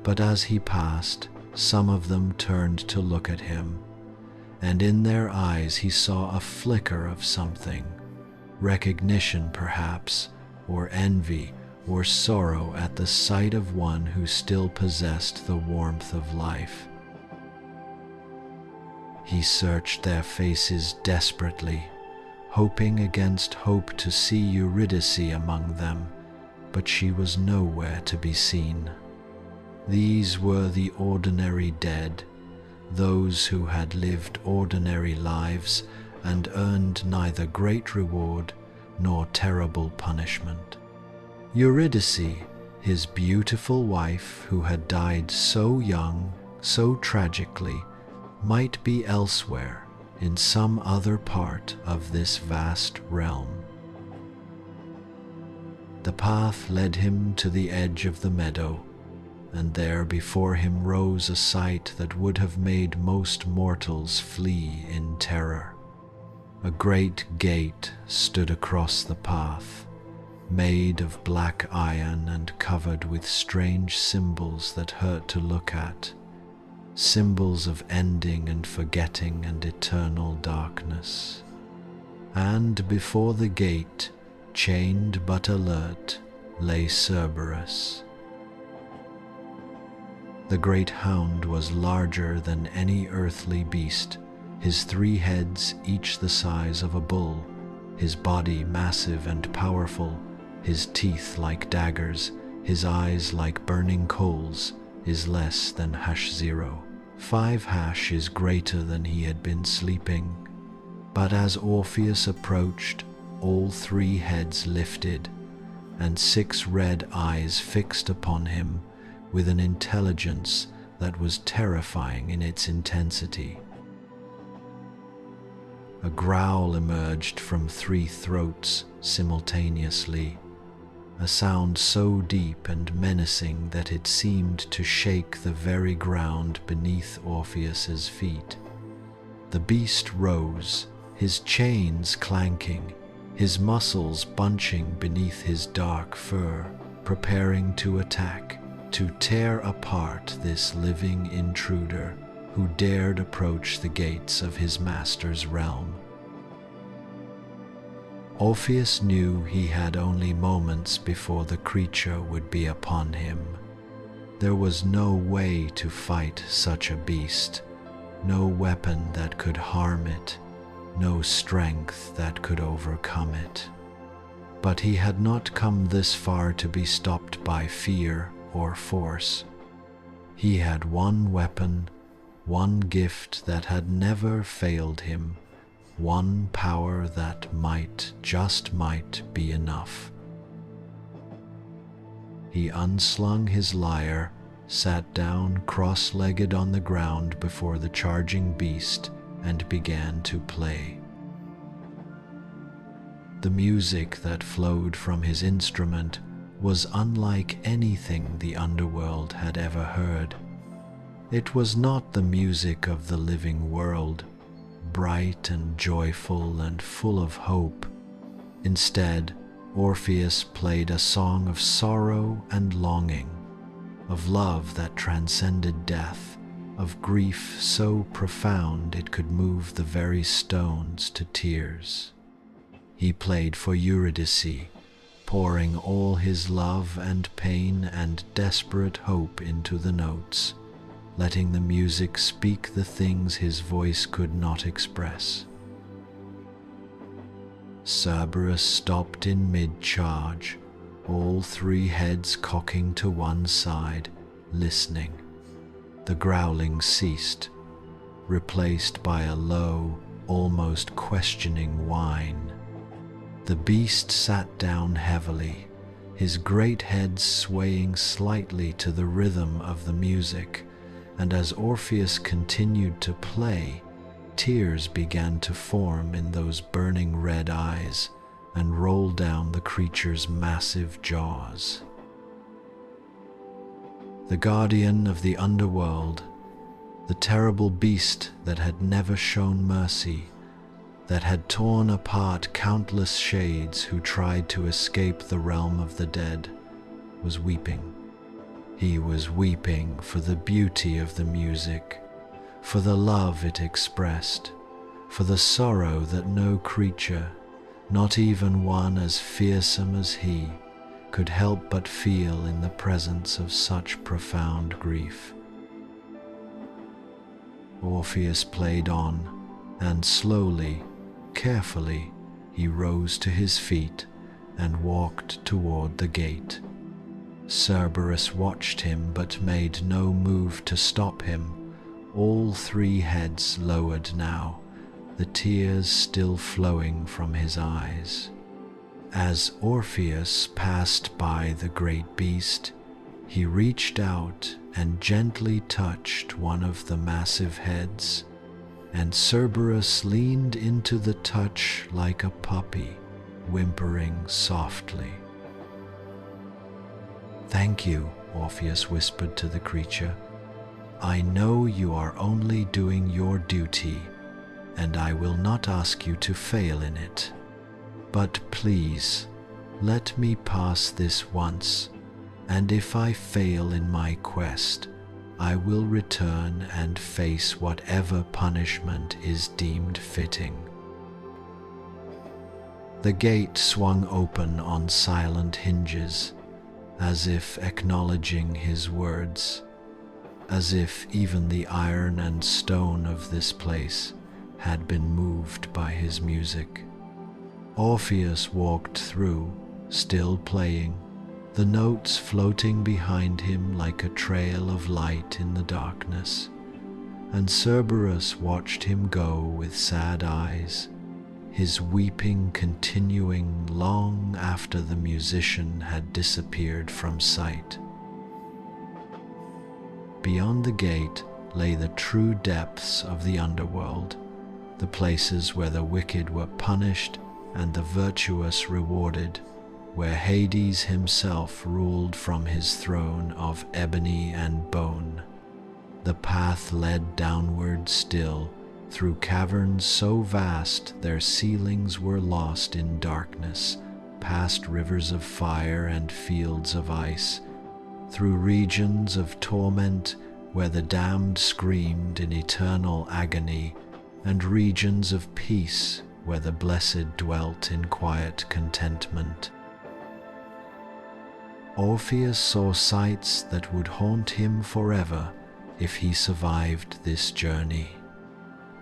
S1: But as he passed, some of them turned to look at him, and in their eyes he saw a flicker of something, recognition perhaps, or envy, or sorrow at the sight of one who still possessed the warmth of life. He searched their faces desperately, hoping against hope to see Eurydice among them, but she was nowhere to be seen. These were the ordinary dead, those who had lived ordinary lives and earned neither great reward nor terrible punishment. Eurydice, his beautiful wife who had died so young, so tragically, might be elsewhere in some other part of this vast realm. The path led him to the edge of the meadow, and there before him rose a sight that would have made most mortals flee in terror. A great gate stood across the path, made of black iron and covered with strange symbols that hurt to look at, symbols of ending and forgetting and eternal darkness. And before the gate, chained but alert, lay Cerberus. The great hound was larger than any earthly beast, his 3 heads each the size of a bull, his body massive and powerful, his teeth like daggers, his eyes like burning coals, is less than #0. 5 is greater than he had been sleeping. But as Orpheus approached, all 3 heads lifted, and 6 red eyes fixed upon him with an intelligence that was terrifying in its intensity. A growl emerged from 3 throats simultaneously, a sound so deep and menacing that it seemed to shake the very ground beneath Orpheus's feet. The beast rose, his chains clanking, his muscles bunching beneath his dark fur, preparing to attack, to tear apart this living intruder who dared approach the gates of his master's realm. Orpheus knew he had only moments before the creature would be upon him. There was no way to fight such a beast, no weapon that could harm it, no strength that could overcome it. But he had not come this far to be stopped by fear or force. He had one weapon, one gift that had never failed him, one power that might, just might, be enough. He unslung his lyre, sat down cross-legged on the ground before the charging beast, and began to play. The music that flowed from his instrument was unlike anything the Underworld had ever heard. It was not the music of the living world, bright and joyful and full of hope. Instead, Orpheus played a song of sorrow and longing, of love that transcended death, of grief so profound it could move the very stones to tears. He played for Eurydice, pouring all his love and pain and desperate hope into the notes, letting the music speak the things his voice could not express. Cerberus stopped in mid-charge, all 3 heads cocking to one side, listening. The growling ceased, replaced by a low, almost questioning whine. The beast sat down heavily, his great head swaying slightly to the rhythm of the music, and as Orpheus continued to play, tears began to form in those burning red eyes and roll down the creature's massive jaws. The guardian of the underworld, the terrible beast that had never shown mercy, that had torn apart countless shades who tried to escape the realm of the dead, was weeping. He was weeping for the beauty of the music, for the love it expressed, for the sorrow that no creature, not even one as fearsome as he, could help but feel in the presence of such profound grief. Orpheus played on, and slowly, carefully, he rose to his feet and walked toward the gate. Cerberus watched him but made no move to stop him, all three heads lowered now, the tears still flowing from his eyes. As Orpheus passed by the great beast, he reached out and gently touched one of the massive heads, and Cerberus leaned into the touch like a puppy, whimpering softly. "Thank you," Orpheus whispered to the creature. "I know you are only doing your duty, and I will not ask you to fail in it. But please, let me pass this once, and if I fail in my quest, I will return and face whatever punishment is deemed fitting." The gate swung open on silent hinges, as if acknowledging his words, as if even the iron and stone of this place had been moved by his music. Orpheus walked through, still playing, the notes floating behind him like a trail of light in the darkness, and Cerberus watched him go with sad eyes, his weeping continuing long after the musician had disappeared from sight. Beyond the gate lay the true depths of the underworld, the places where the wicked were punished and the virtuous rewarded, where Hades himself ruled from his throne of ebony and bone. The path led downward still, through caverns so vast their ceilings were lost in darkness, past rivers of fire and fields of ice, through regions of torment where the damned screamed in eternal agony, and regions of peace where the blessed dwelt in quiet contentment. Orpheus saw sights that would haunt him forever if he survived this journey.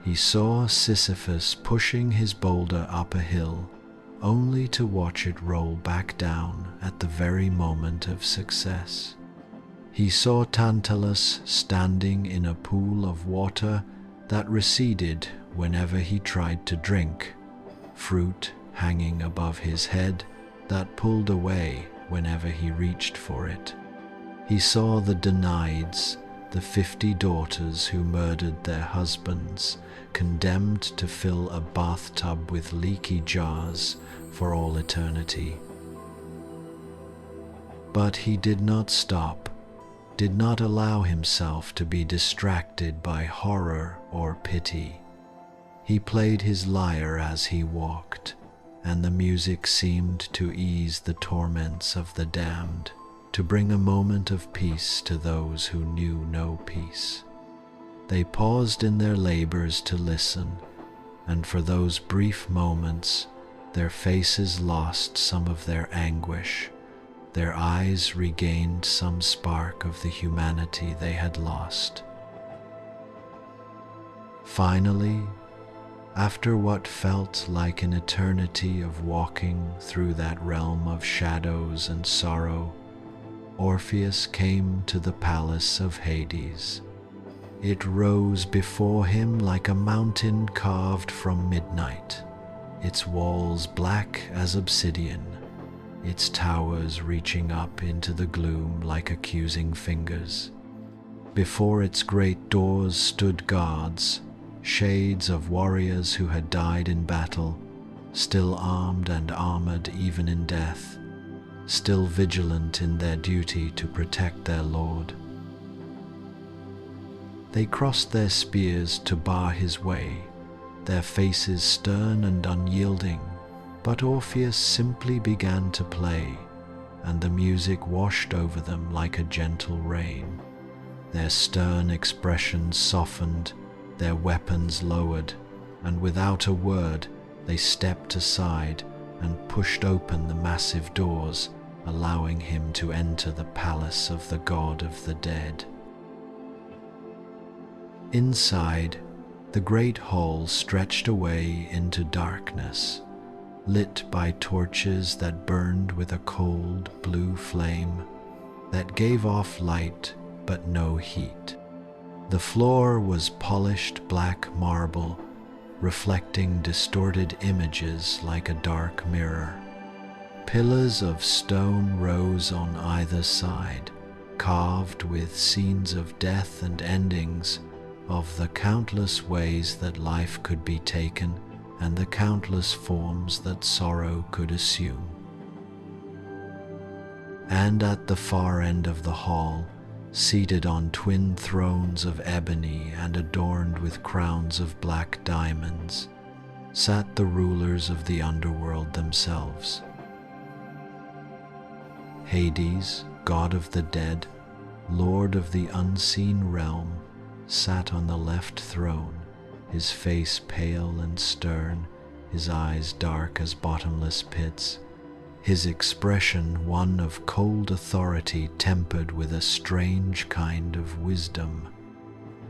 S1: He saw Sisyphus pushing his boulder up a hill, only to watch it roll back down at the very moment of success. He saw Tantalus standing in a pool of water that receded whenever he tried to drink, fruit hanging above his head that pulled away whenever he reached for it. He saw the Danaids, the 50 daughters who murdered their husbands, condemned to fill a bathtub with leaky jars for all eternity. But he did not stop, did not allow himself to be distracted by horror or pity. He played his lyre as he walked, and the music seemed to ease the torments of the damned, to bring a moment of peace to those who knew no peace. They paused in their labors to listen, and for those brief moments, their faces lost some of their anguish, their eyes regained some spark of the humanity they had lost. Finally, after what felt like an eternity of walking through that realm of shadows and sorrow, Orpheus came to the palace of Hades. It rose before him like a mountain carved from midnight, its walls black as obsidian, its towers reaching up into the gloom like accusing fingers. Before its great doors stood guards, shades of warriors who had died in battle, still armed and armored even in death, still vigilant in their duty to protect their lord. They crossed their spears to bar his way, their faces stern and unyielding, but Orpheus simply began to play, and the music washed over them like a gentle rain. Their stern expressions softened, their weapons lowered, and without a word they stepped aside and pushed open the massive doors, allowing him to enter the palace of the god of the dead. Inside, the great hall stretched away into darkness, lit by torches that burned with a cold blue flame that gave off light but no heat. The floor was polished black marble, reflecting distorted images like a dark mirror. Pillars of stone rose on either side, carved with scenes of death and endings, of the countless ways that life could be taken and the countless forms that sorrow could assume. And at the far end of the hall, seated on twin thrones of ebony and adorned with crowns of black diamonds, sat the rulers of the underworld themselves. Hades, god of the dead, lord of the unseen realm, sat on the left throne, his face pale and stern, his eyes dark as bottomless pits, his expression one of cold authority tempered with a strange kind of wisdom.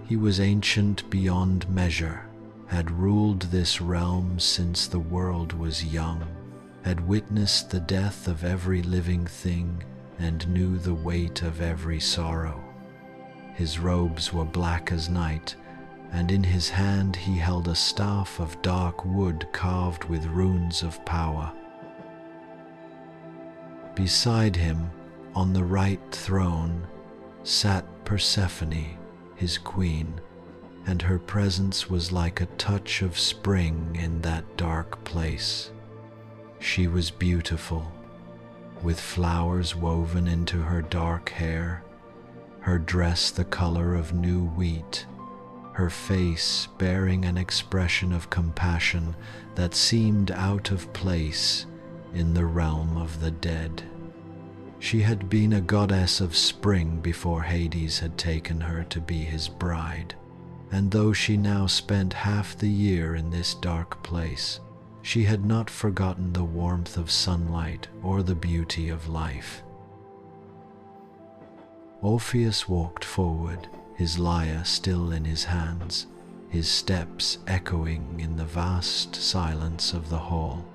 S1: He was ancient beyond measure, had ruled this realm since the world was young, had witnessed the death of every living thing, and knew the weight of every sorrow. His robes were black as night, and in his hand he held a staff of dark wood carved with runes of power. Beside him, on the right throne, sat Persephone, his queen, and her presence was like a touch of spring in that dark place. She was beautiful, with flowers woven into her dark hair, her dress the color of new wheat, her face bearing an expression of compassion that seemed out of place in the realm of the dead. She had been a goddess of spring before Hades had taken her to be his bride, and though she now spent half the year in this dark place, she had not forgotten the warmth of sunlight or the beauty of life. Orpheus walked forward, his lyre still in his hands, his steps echoing in the vast silence of the hall.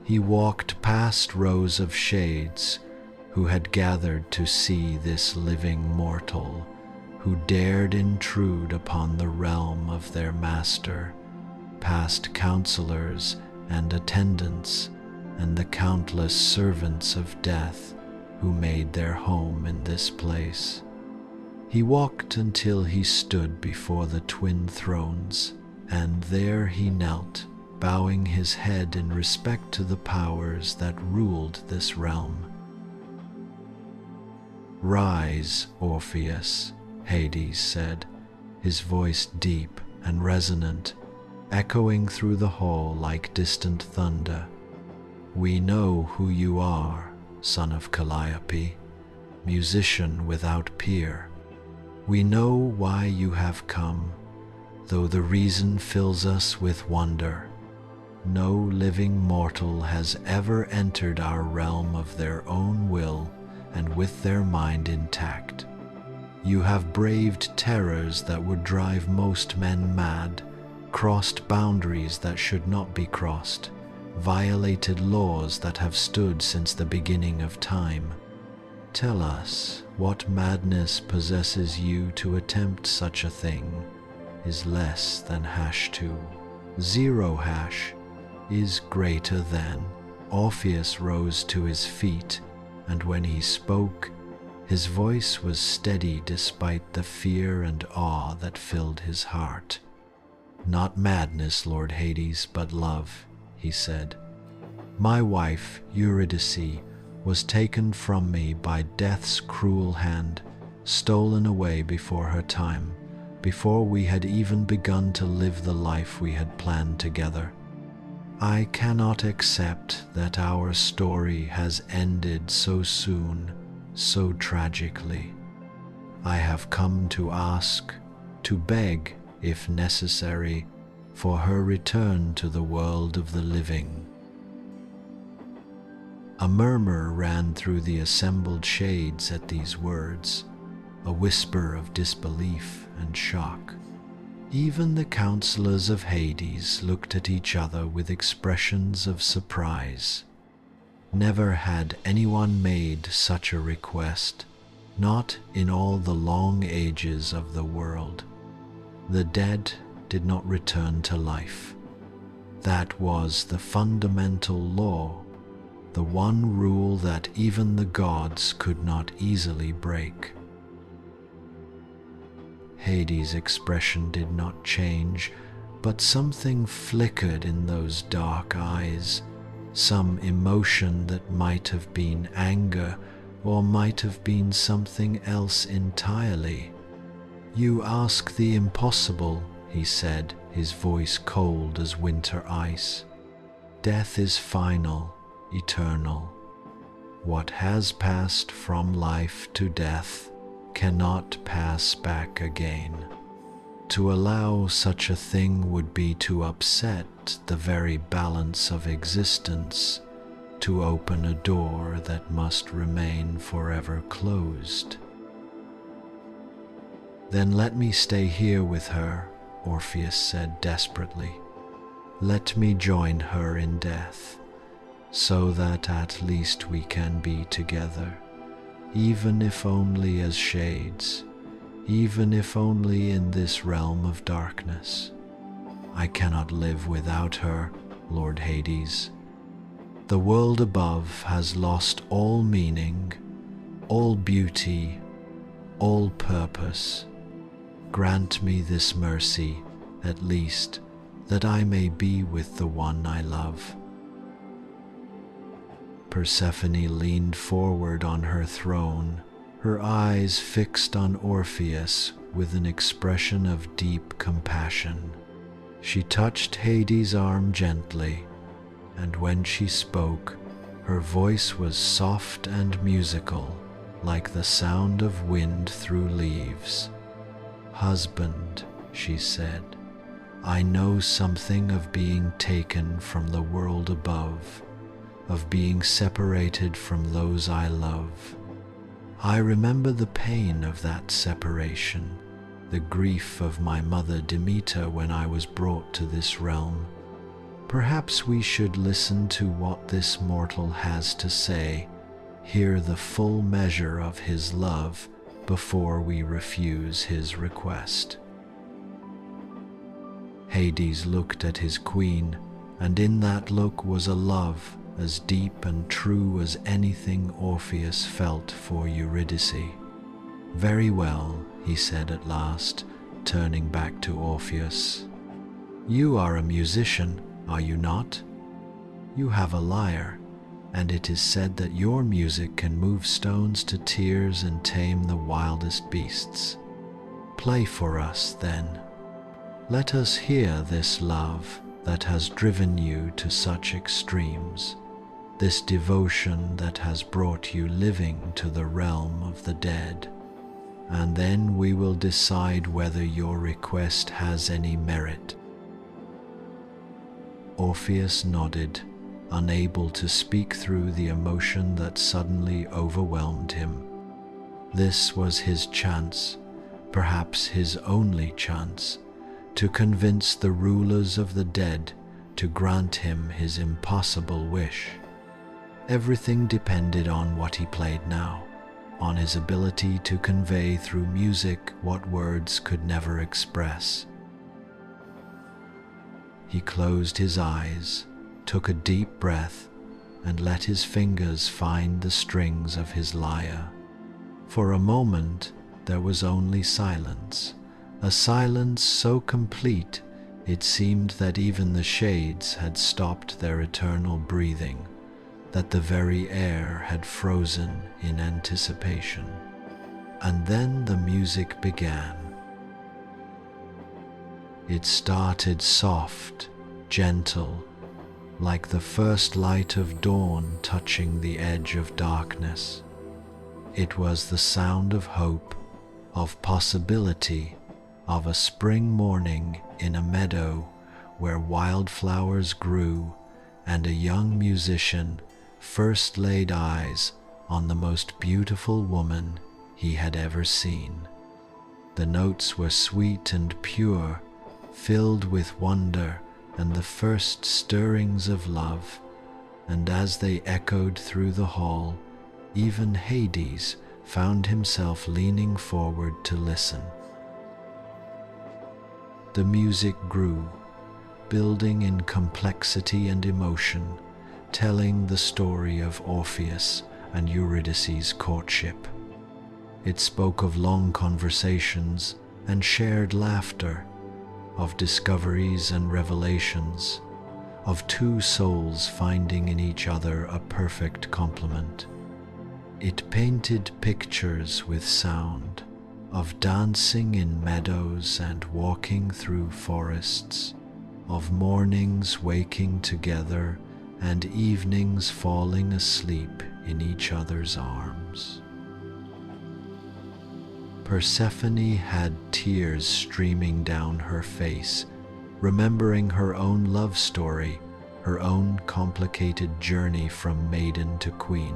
S1: He walked past rows of shades who had gathered to see this living mortal, who dared intrude upon the realm of their master, past counselors and attendants, and the countless servants of death who made their home in this place. He walked until he stood before the twin thrones, and there he knelt, bowing his head in respect to the powers that ruled this realm. "Rise, Orpheus," Hades said, his voice deep and resonant, echoing through the hall like distant thunder. "We know who you are, son of Calliope, musician without peer. We know why you have come, though the reason fills us with wonder. No living mortal has ever entered our realm of their own will and with their mind intact. You have braved terrors that would drive most men mad, crossed boundaries that should not be crossed, violated laws that have stood since the beginning of time. Tell us, what madness possesses you to attempt such a thing? Is less than #2. 0 hash is greater than." Orpheus rose to his feet, and when he spoke, his voice was steady despite the fear and awe that filled his heart. "Not madness, Lord Hades, but love," he said. "My wife, Eurydice, was taken from me by death's cruel hand, stolen away before her time, before we had even begun to live the life we had planned together. I cannot accept that our story has ended so soon, so tragically. I have come to ask, to beg, if necessary, for her return to the world of the living." A murmur ran through the assembled shades at these words, a whisper of disbelief and shock. Even the counselors of Hades looked at each other with expressions of surprise. Never had anyone made such a request, not in all the long ages of the world. The dead did not return to life. That was the fundamental law, the one rule that even the gods could not easily break. Hades' expression did not change, but something flickered in those dark eyes, some emotion that might have been anger or might have been something else entirely. "You ask the impossible," he said, his voice cold as winter ice. "Death is final, eternal. What has passed from life to death cannot pass back again. To allow such a thing would be to upset the very balance of existence, to open a door that must remain forever closed." "Then let me stay here with her," Orpheus said desperately. "Let me join her in death, so that at least we can be together, even if only as shades, even if only in this realm of darkness. I cannot live without her, Lord Hades. The world above has lost all meaning, all beauty, all purpose. Grant me this mercy, at least, that I may be with the one I love." Persephone leaned forward on her throne, her eyes fixed on Orpheus with an expression of deep compassion. She touched Hades' arm gently, and when she spoke, her voice was soft and musical, like the sound of wind through leaves. "Husband," she said, "I know something of being taken from the world above, of being separated from those I love. I remember the pain of that separation, the grief of my mother Demeter when I was brought to this realm. Perhaps we should listen to what this mortal has to say, hear the full measure of his love before we refuse his request." Hades looked at his queen, and in that look was a love as deep and true as anything Orpheus felt for Eurydice. "Very well," he said at last, turning back to Orpheus. "You are a musician, are you not? You have a lyre, and it is said that your music can move stones to tears and tame the wildest beasts. Play for us, then. Let us hear this love that has driven you to such extremes, this devotion that has brought you living to the realm of the dead, and then we will decide whether your request has any merit." Orpheus nodded, unable to speak through the emotion that suddenly overwhelmed him. This was his chance, perhaps his only chance, to convince the rulers of the dead to grant him his impossible wish. Everything depended on what he played now, on his ability to convey through music what words could never express. He closed his eyes, took a deep breath, and let his fingers find the strings of his lyre. For a moment there was only silence, a silence so complete It seemed that even the shades had stopped their eternal breathing, that the very air had frozen in anticipation. And then the music began. It started soft, gentle, like the first light of dawn touching the edge of darkness. It was the sound of hope, of possibility, of a spring morning in a meadow where wildflowers grew and a young musician first laid eyes on the most beautiful woman he had ever seen. The notes were sweet and pure, filled with wonder and the first stirrings of love, and as they echoed through the hall, even Hades found himself leaning forward to listen. The music grew, building in complexity and emotion, telling the story of Orpheus and Eurydice's courtship. It spoke of long conversations and shared laughter, of discoveries and revelations, of two souls finding in each other a perfect complement. It painted pictures with sound, of dancing in meadows and walking through forests, of mornings waking together and evenings falling asleep in each other's arms. Persephone had tears streaming down her face, remembering her own love story, her own complicated journey from maiden to queen.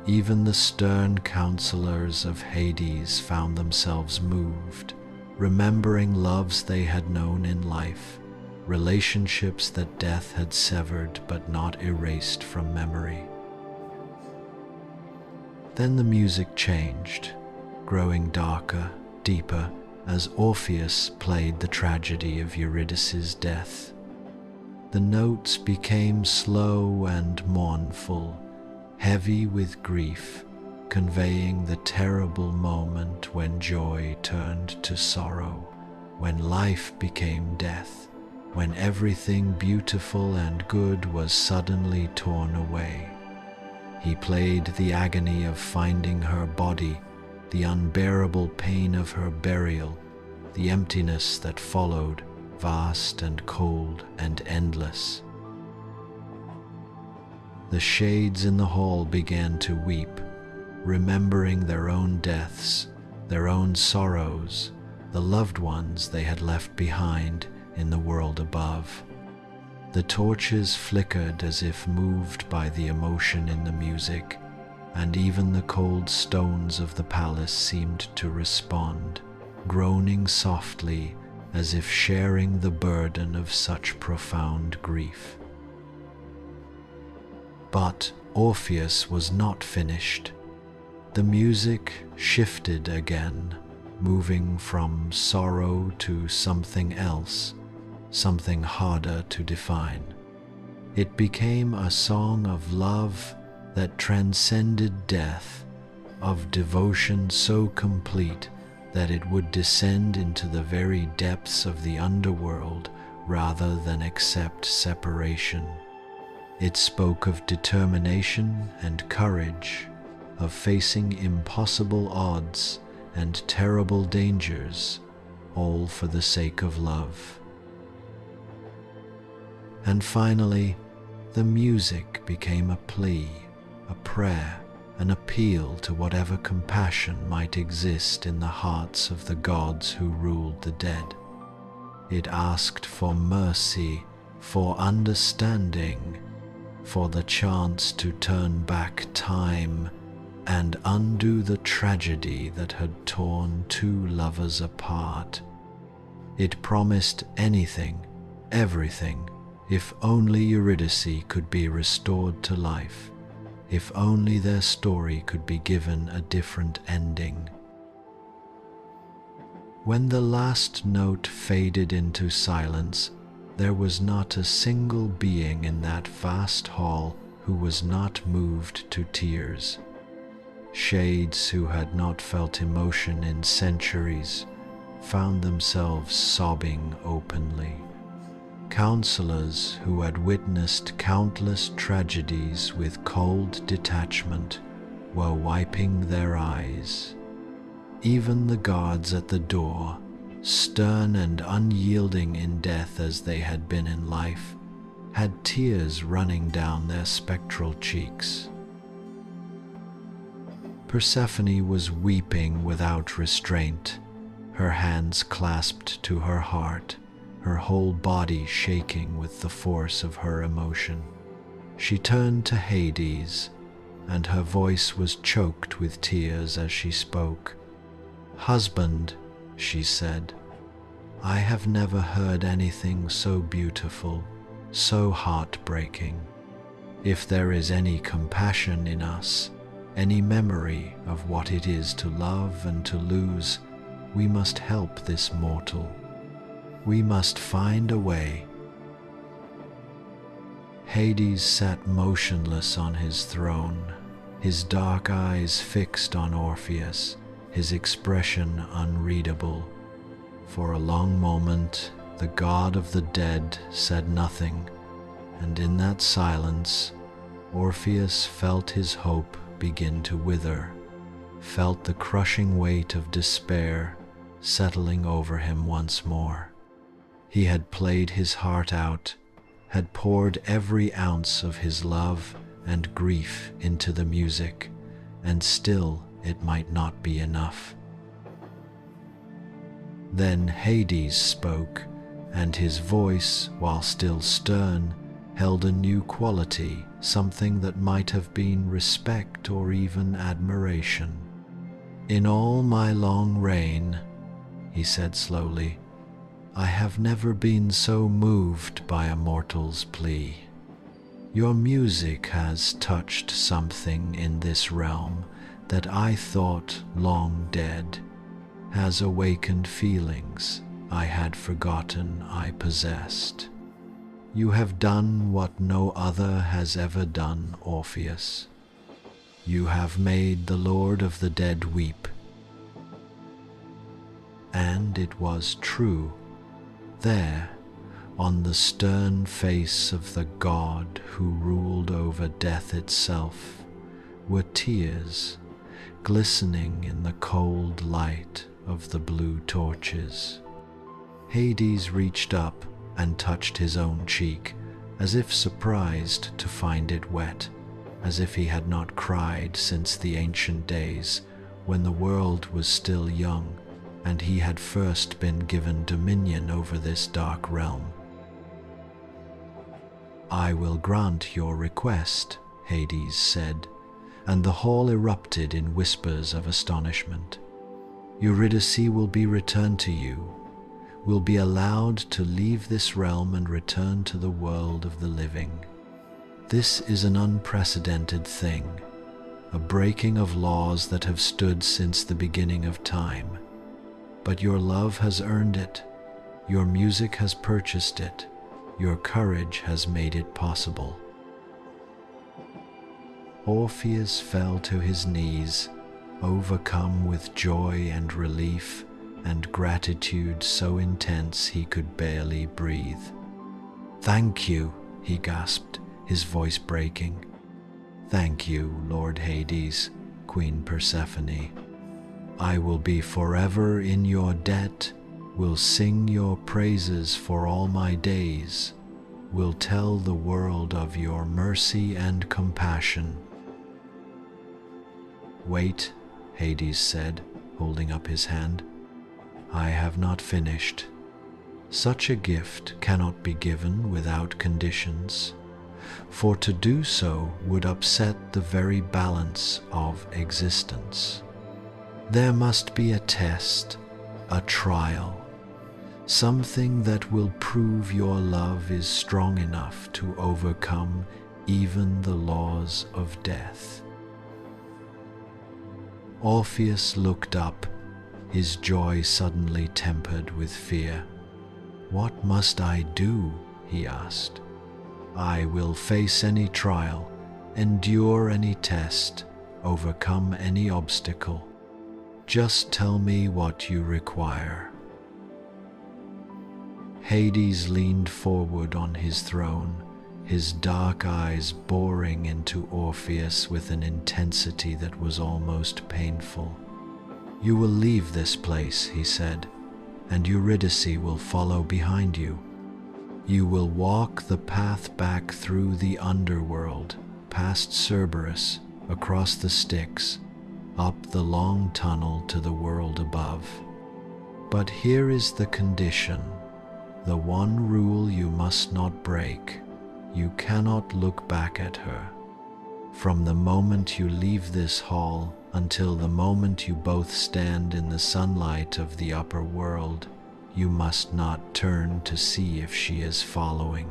S1: Even the stern counselors of Hades found themselves moved, remembering loves they had known in life, relationships that death had severed but not erased from memory. Then the music changed, growing darker, deeper, as Orpheus played the tragedy of Eurydice's death. The notes became slow and mournful, heavy with grief, conveying the terrible moment when joy turned to sorrow, when life became death, when everything beautiful and good was suddenly torn away. He played the agony of finding her body, the unbearable pain of her burial, the emptiness that followed, vast and cold and endless. The shades in the hall began to weep, remembering their own deaths, their own sorrows, the loved ones they had left behind in the world above. The torches flickered as if moved by the emotion in the music, and even the cold stones of the palace seemed to respond, groaning softly as if sharing the burden of such profound grief. But Orpheus was not finished. The music shifted again, moving from sorrow to something else, something harder to define. It became a song of love that transcended death, of devotion so complete that it would descend into the very depths of the underworld rather than accept separation. It spoke of determination and courage, of facing impossible odds and terrible dangers, all for the sake of love. And finally, the music became a plea, a prayer, an appeal to whatever compassion might exist in the hearts of the gods who ruled the dead. It asked for mercy, for understanding, for the chance to turn back time and undo the tragedy that had torn two lovers apart. It promised anything, everything, if only Eurydice could be restored to life, if only their story could be given a different ending. When the last note faded into silence, there was not a single being in that vast hall who was not moved to tears. Shades who had not felt emotion in centuries found themselves sobbing openly, Counselors who had witnessed countless tragedies with cold detachment were wiping their eyes. Even the guards at the door, stern and unyielding in death as they had been in life, had tears running down their spectral cheeks. Persephone was weeping without restraint, her hands clasped to her heart, her whole body shaking with the force of her emotion. She turned to Hades, and her voice was choked with tears as she spoke. "Husband," she said, "I have never heard anything so beautiful, so heartbreaking. If there is any compassion in us, any memory of what it is to love and to lose, we must help this mortal. We must find a way." Hades sat motionless on his throne, his dark eyes fixed on Orpheus, his expression unreadable. For a long moment, the god of the dead said nothing, and in that silence, Orpheus felt his hope begin to wither, felt the crushing weight of despair settling over him once more. He had played his heart out, had poured every ounce of his love and grief into the music, and still it might not be enough. Then Hades spoke, and his voice, while still stern, held a new quality, something that might have been respect or even admiration. "In all my long reign," he said slowly, "I have never been so moved by a mortal's plea. Your music has touched something in this realm that I thought long dead, has awakened feelings I had forgotten I possessed. You have done what no other has ever done, Orpheus. You have made the Lord of the Dead weep." And it was true. There, on the stern face of the god who ruled over death itself, were tears, glistening in the cold light of the blue torches. Hades reached up and touched his own cheek, as if surprised to find it wet, as if he had not cried since the ancient days when the world was still young and he had first been given dominion over this dark realm. "I will grant your request," Hades said, and the hall erupted in whispers of astonishment. "Eurydice will be returned to you, will be allowed to leave this realm and return to the world of the living. This is an unprecedented thing, a breaking of laws that have stood since the beginning of time. But your love has earned it, your music has purchased it, your courage has made it possible." Orpheus fell to his knees, overcome with joy and relief and gratitude so intense he could barely breathe. "Thank you," he gasped, his voice breaking. "Thank you, Lord Hades, Queen Persephone. I will be forever in your debt, will sing your praises for all my days, will tell the world of your mercy and compassion." "Wait," Hades said, holding up his hand. "I have not finished. Such a gift cannot be given without conditions, for to do so would upset the very balance of existence. There must be a test, a trial, something that will prove your love is strong enough to overcome even the laws of death." Orpheus looked up, his joy suddenly tempered with fear. "What must I do?" he asked. "I will face any trial, endure any test, overcome any obstacle. Just tell me what you require." Hades leaned forward on his throne, his dark eyes boring into Orpheus with an intensity that was almost painful. "You will leave this place," he said, "and Eurydice will follow behind you. You will walk the path back through the Underworld, past Cerberus, across the Styx, up the long tunnel to the world above. But here is the condition, the one rule you must not break. You cannot look back at her. From the moment you leave this hall until the moment you both stand in the sunlight of the upper world, you must not turn to see if she is following.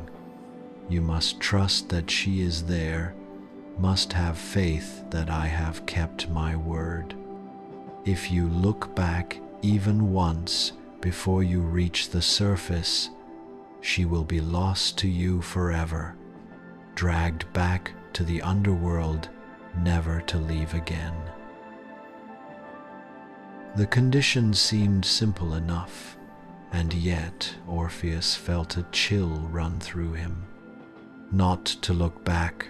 S1: You must trust that she is there, must have faith that I have kept my word. If you look back even once before you reach the surface, she will be lost to you forever, dragged back to the underworld, never to leave again." The condition seemed simple enough, and yet Orpheus felt a chill run through him. Not to look back,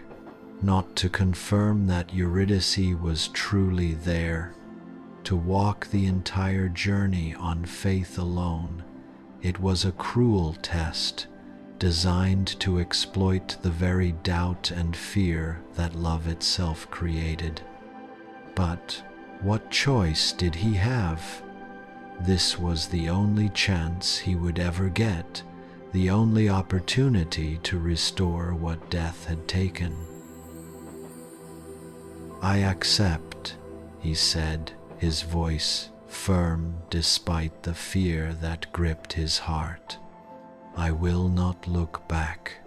S1: not to confirm that Eurydice was truly there, to walk the entire journey on faith alone. It was a cruel test, designed to exploit the very doubt and fear that love itself created. But what choice did he have? This was the only chance he would ever get, the only opportunity to restore what death had taken. "I accept," he said, his voice firm despite the fear that gripped his heart. "I will not look back.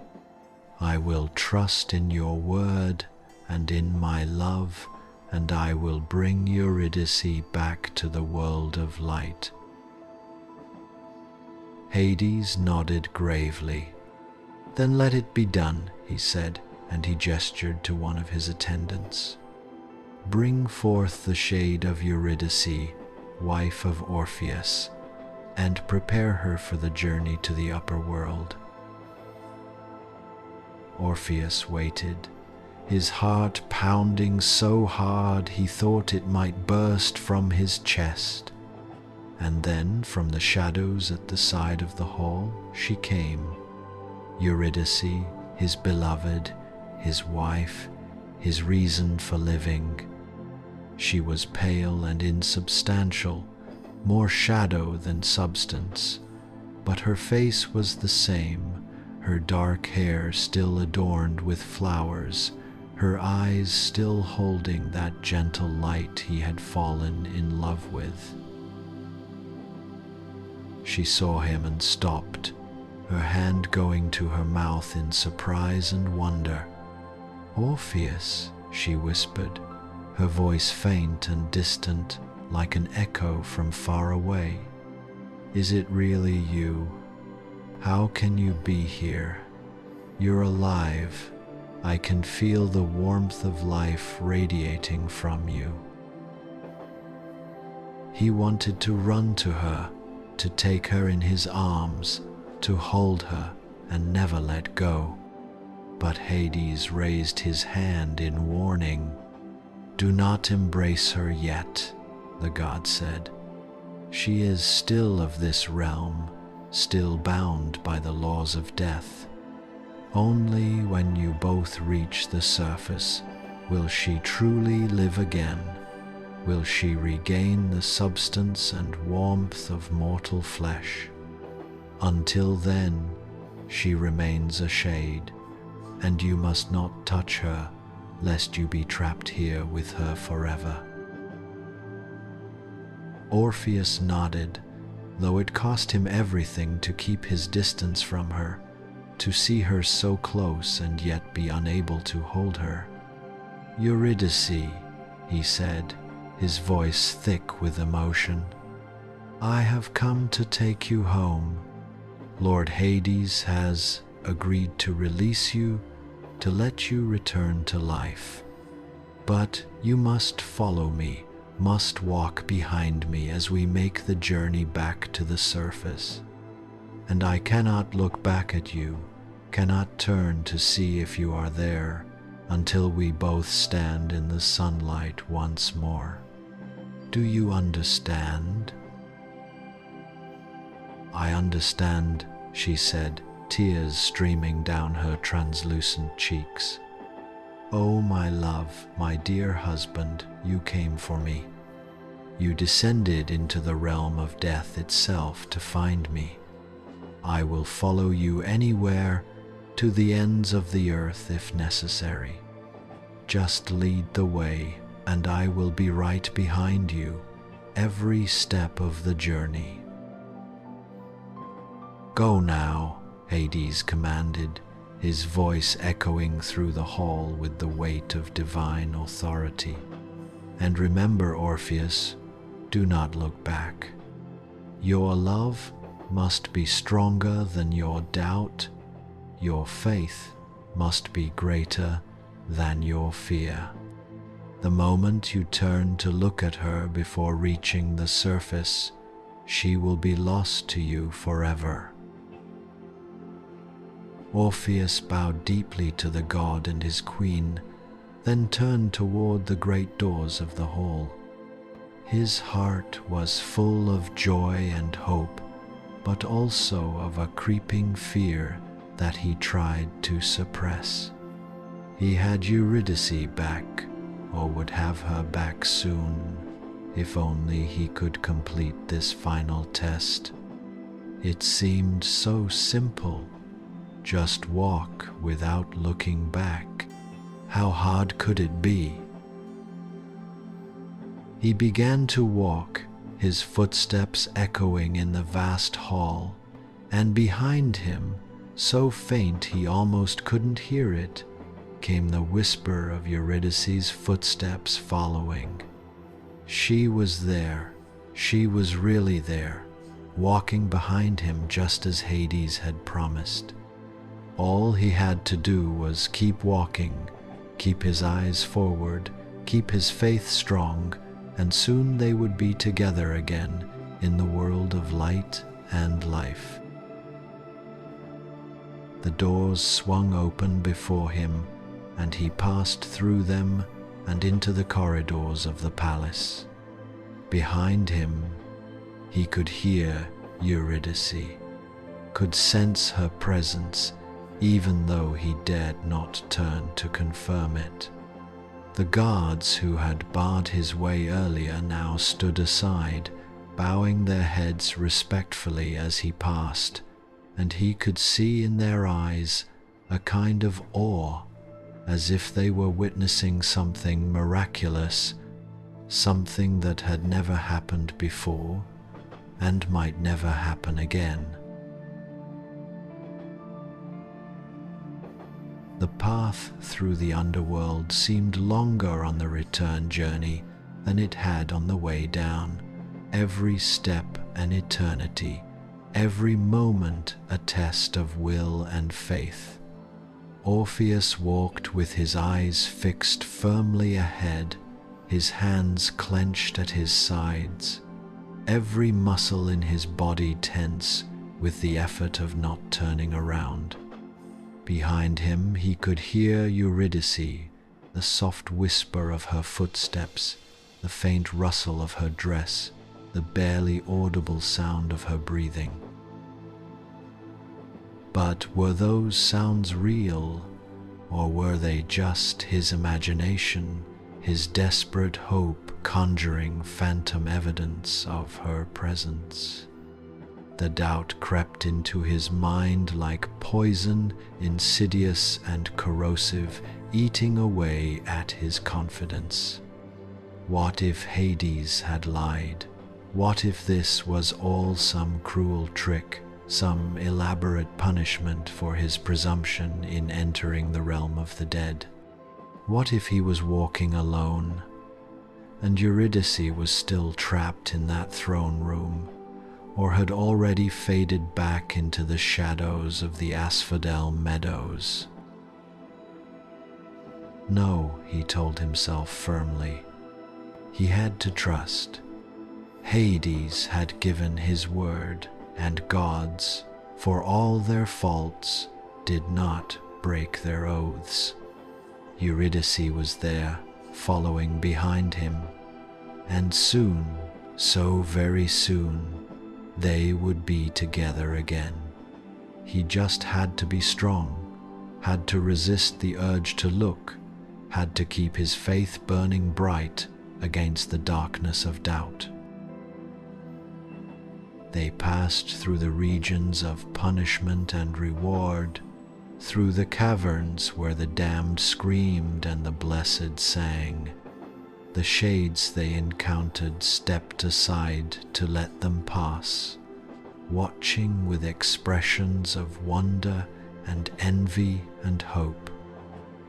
S1: I will trust in your word and in my love, and I will bring Eurydice back to the world of light." Hades nodded gravely. "Then let it be done," he said, and he gestured to one of his attendants. "Bring forth the shade of Eurydice, wife of Orpheus, and prepare her for the journey to the upper world." Orpheus waited, his heart pounding so hard he thought it might burst from his chest. And then from the shadows at the side of the hall she came, Eurydice, his beloved, his wife, his reason for living. She was pale and insubstantial, more shadow than substance, but her face was the same, her dark hair still adorned with flowers, her eyes still holding that gentle light he had fallen in love with. She saw him and stopped, her hand going to her mouth in surprise and wonder. "Orpheus," she whispered, her voice faint and distant, like an echo from far away. "Is it really you? How can you be here? You're alive. I can feel the warmth of life radiating from you." He wanted to run to her, to take her in his arms, to hold her and never let go. But Hades raised his hand in warning. "Do not embrace her yet," the god said. "She is still of this realm, still bound by the laws of death. Only when you both reach the surface will she truly live again, will she regain the substance and warmth of mortal flesh. Until then, she remains a shade, and you must not touch her, lest you be trapped here with her forever." Orpheus nodded, though it cost him everything to keep his distance from her, to see her so close and yet be unable to hold her. "Eurydice," he said, his voice thick with emotion, "I have come to take you home. Lord Hades has agreed to release you, to let you return to life. But you must follow me, must walk behind me as we make the journey back to the surface. and I cannot look back at you, cannot turn to see if you are there, until we both stand in the sunlight once more. Do you understand?" "I understand," she said, tears streaming down her translucent cheeks. "Oh, my love, my dear husband, you came for me. You descended into the realm of death itself to find me. I will follow you anywhere, to the ends of the earth if necessary. Just lead the way, and I will be right behind you, every step of the journey." "Go now," Hades commanded, his voice echoing through the hall with the weight of divine authority. "And remember, Orpheus, do not look back. Your love must be stronger than your doubt. Your faith must be greater than your fear. The moment you turn to look at her before reaching the surface, she will be lost to you forever." Orpheus bowed deeply to the god and his queen, then turned toward the great doors of the hall. His heart was full of joy and hope, but also of a creeping fear that he tried to suppress. He had Eurydice back, or would have her back soon, if only he could complete this final test. It seemed so simple. Just walk without looking back. How hard could it be? He began to walk, his footsteps echoing in the vast hall, and behind him, so faint he almost couldn't hear it, came the whisper of Eurydice's footsteps following. She was there, she was really there, walking behind him just as Hades had promised. All he had to do was keep walking, keep his eyes forward, keep his faith strong, and soon they would be together again in the world of light and life. The doors swung open before him, and he passed through them and into the corridors of the palace. Behind him, he could hear Eurydice, could sense her presence, even though he dared not turn to confirm it. The guards who had barred his way earlier now stood aside, bowing their heads respectfully as he passed, and he could see in their eyes a kind of awe, as if they were witnessing something miraculous, something that had never happened before and might never happen again. The path through the underworld seemed longer on the return journey than it had on the way down, every step an eternity, every moment a test of will and faith. Orpheus walked with his eyes fixed firmly ahead, his hands clenched at his sides, every muscle in his body tense with the effort of not turning around. Behind him he could hear Eurydice, the soft whisper of her footsteps, the faint rustle of her dress, the barely audible sound of her breathing. But were those sounds real, or were they just his imagination, his desperate hope conjuring phantom evidence of her presence? The doubt crept into his mind like poison, insidious and corrosive, eating away at his confidence. What if Hades had lied? What if this was all some cruel trick, some elaborate punishment for his presumption in entering the realm of the dead? What if he was walking alone, and Eurydice was still trapped in that throne room, or had already faded back into the shadows of the asphodel meadows? No, he told himself firmly. He had to trust. Hades had given his word, and gods, for all their faults did not break their oaths. Eurydice was there, following behind him, and soon, so very soon, they would be together again. He just had to be strong, had to resist the urge to look, had to keep his faith burning bright against the darkness of doubt. They passed through the regions of punishment and reward, through the caverns where the damned screamed and the blessed sang. The shades they encountered stepped aside to let them pass, watching with expressions of wonder and envy and hope.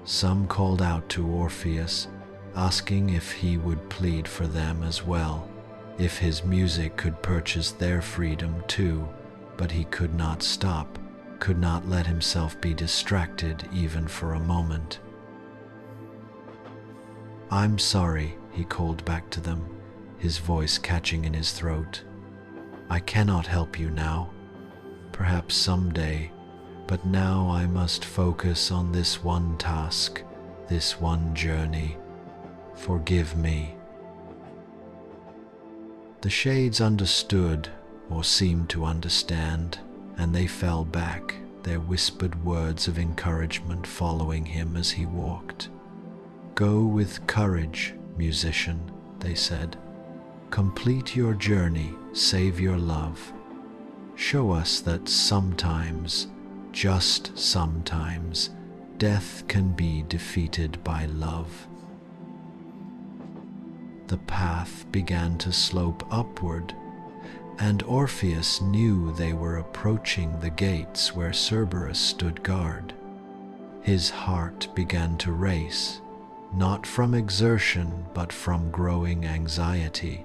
S1: Some called out to Orpheus, asking if he would plead for them as well, if his music could purchase their freedom too, but he could not stop, could not let himself be distracted even for a moment. "I'm sorry," he called back to them, his voice catching in his throat. "I cannot help you now. Perhaps someday, but now I must focus on this one task, this one journey. Forgive me." The shades understood, or seemed to understand, and they fell back, their whispered words of encouragement following him as he walked. "Go with courage, musician," they said. "Complete your journey, save your love. Show us that sometimes, just sometimes, death can be defeated by love." The path began to slope upward, and Orpheus knew they were approaching the gates where Cerberus stood guard. His heart began to race, not from exertion but from growing anxiety.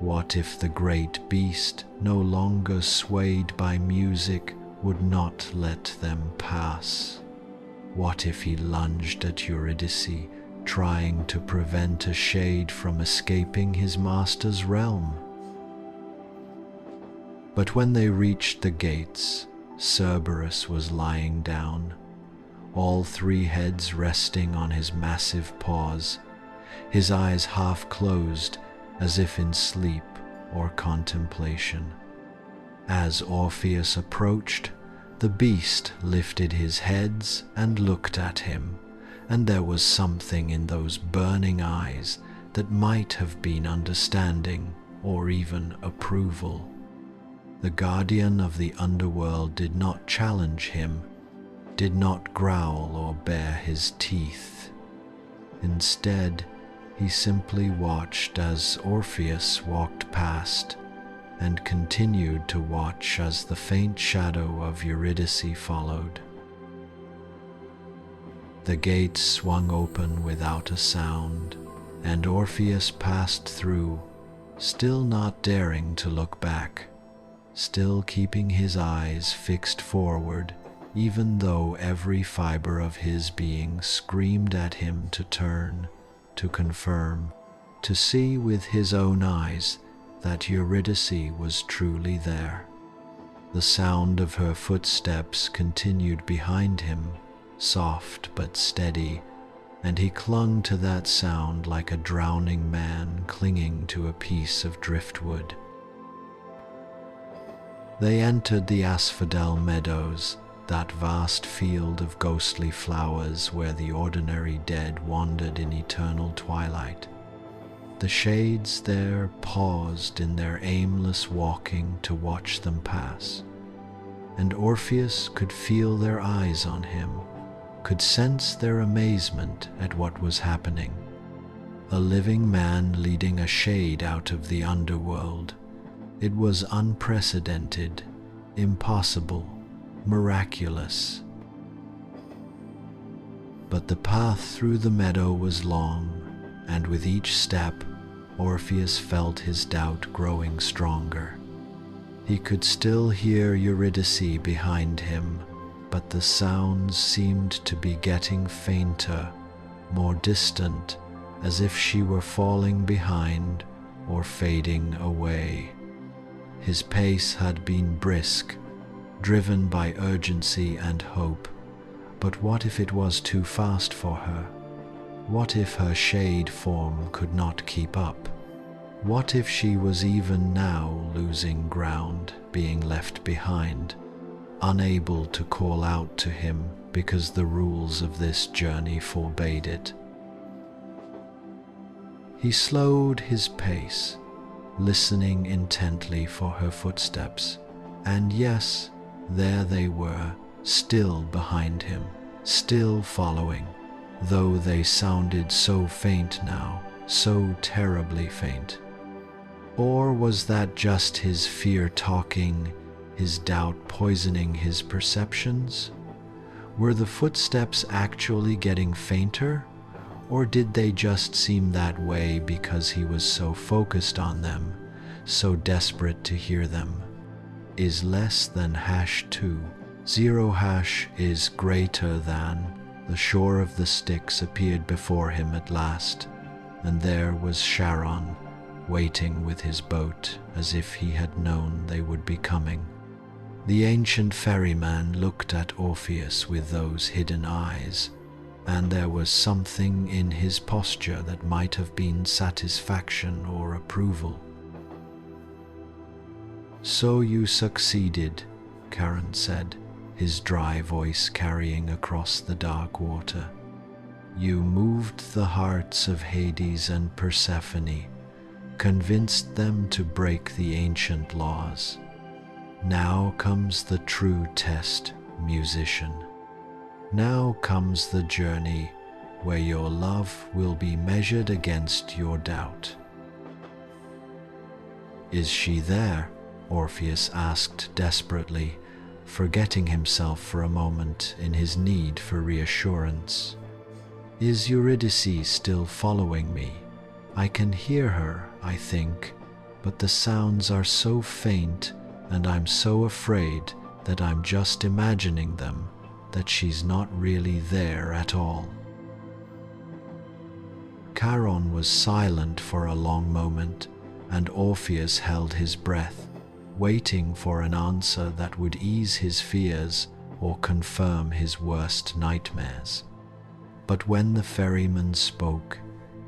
S1: What if the great beast, no longer swayed by music, would not let them pass? What if he lunged at Eurydice, trying to prevent a shade from escaping his master's realm? But when they reached the gates, Cerberus was lying down, all three heads resting on his massive paws, his eyes half closed as if in sleep or contemplation. As Orpheus approached, the beast lifted his heads and looked at him, and there was something in those burning eyes that might have been understanding or even approval. The guardian of the underworld did not challenge him, did not growl or bare his teeth. Instead, he simply watched as Orpheus walked past, and continued to watch as the faint shadow of Eurydice followed. The gates swung open without a sound, and Orpheus passed through, still not daring to look back, still keeping his eyes fixed forward, even though every fiber of his being screamed at him to turn, to confirm, to see with his own eyes that Eurydice was truly there. The sound of her footsteps continued behind him, soft but steady, and he clung to that sound like a drowning man clinging to a piece of driftwood. They entered the asphodel meadows, that vast field of ghostly flowers where the ordinary dead wandered in eternal twilight. The shades there paused in their aimless walking to watch them pass, and Orpheus could feel their eyes on him, could sense their amazement at what was happening. A living man leading a shade out of the underworld. It was unprecedented, impossible, miraculous. But the path through the meadow was long, and with each step, Orpheus felt his doubt growing stronger. He could still hear Eurydice behind him, but the sounds seemed to be getting fainter, more distant, as if she were falling behind or fading away. His pace had been brisk, driven by urgency and hope. But what if it was too fast for her? What if her shade form could not keep up? What if she was even now losing ground, being left behind, unable to call out to him because the rules of this journey forbade it? He slowed his pace, listening intently for her footsteps, and yes, there they were, still behind him, still following, though they sounded so faint now, so terribly faint. Or was that just his fear talking, his doubt poisoning his perceptions? Were the footsteps actually getting fainter, or did they just seem that way because he was so focused on them, so desperate to hear them? Is less than #2. 0 is greater than. The shore of the Styx appeared before him at last, and there was Charon, waiting with his boat as if he had known they would be coming. The ancient ferryman looked at Orpheus with those hidden eyes, and there was something in his posture that might have been satisfaction or approval. "So you succeeded," Charon said, his dry voice carrying across the dark water. "You moved the hearts of Hades and Persephone, convinced them to break the ancient laws. Now comes the true test, musician. Now comes the journey where your love will be measured against your doubt." "Is she there?" Orpheus asked desperately, forgetting himself for a moment in his need for reassurance. "Is Eurydice still following me? I can hear her, I think, but the sounds are so faint and I'm so afraid that I'm just imagining them, that she's not really there at all." Charon was silent for a long moment, and Orpheus held his breath, waiting for an answer that would ease his fears or confirm his worst nightmares. But when the ferryman spoke,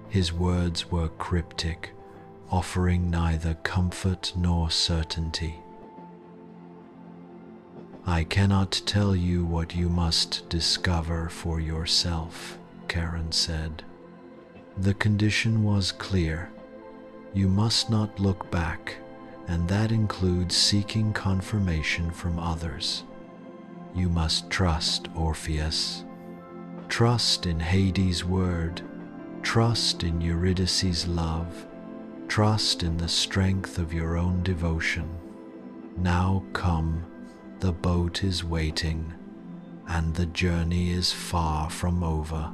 S1: his words were cryptic, offering neither comfort nor certainty. "I cannot tell you what you must discover for yourself," Charon said. "The condition was clear. You must not look back, and that includes seeking confirmation from others. You must trust Orpheus. Trust in Hades' word. Trust in Eurydice's love. Trust in the strength of your own devotion. Now come, the boat is waiting, and the journey is far from over."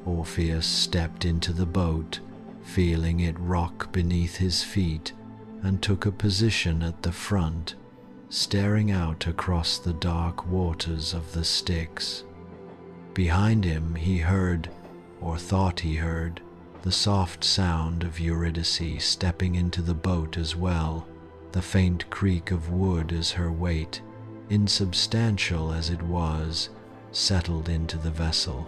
S1: Orpheus stepped into the boat, feeling it rock beneath his feet, and took a position at the front, staring out across the dark waters of the Styx. Behind him he heard, or thought he heard, the soft sound of Eurydice stepping into the boat as well, the faint creak of wood as her weight, insubstantial as it was, settled into the vessel.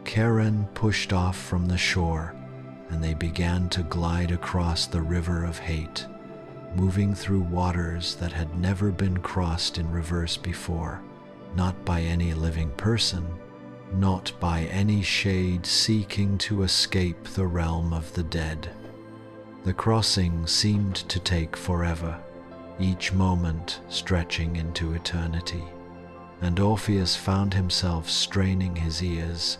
S1: Charon pushed off from the shore, and they began to glide across the river of hate, moving through waters that had never been crossed in reverse before, not by any living person, not by any shade seeking to escape the realm of the dead. The crossing seemed to take forever, each moment stretching into eternity, and Orpheus found himself straining his ears,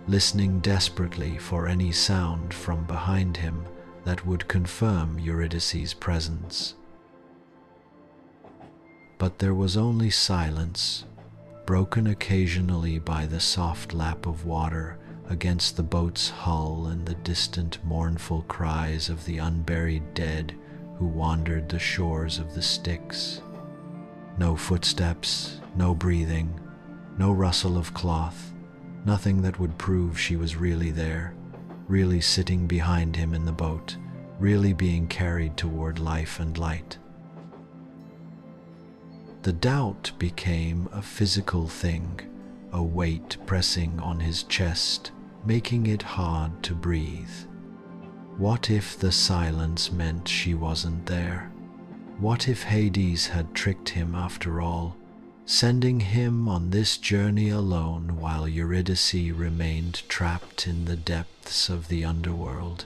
S1: listening desperately for any sound from behind him that would confirm Eurydice's presence. But there was only silence, broken occasionally by the soft lap of water against the boat's hull and the distant mournful cries of the unburied dead who wandered the shores of the Styx. No footsteps, no breathing, no rustle of cloth, nothing that would prove she was really there, really sitting behind him in the boat, really being carried toward life and light. The doubt became a physical thing, a weight pressing on his chest, making it hard to breathe. What if the silence meant she wasn't there? What if Hades had tricked him after all, sending him on this journey alone while Eurydice remained trapped in the depths of the underworld?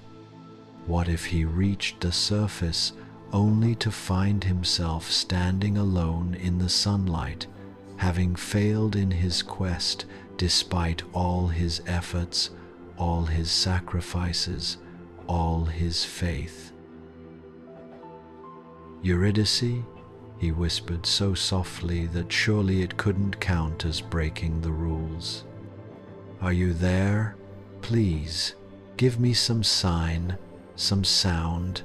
S1: What if he reached the surface only to find himself standing alone in the sunlight, having failed in his quest despite all his efforts, all his sacrifices, all his faith? Eurydice, he whispered so softly that surely it couldn't count as breaking the rules. Are you there? Please, give me some sign, some sound,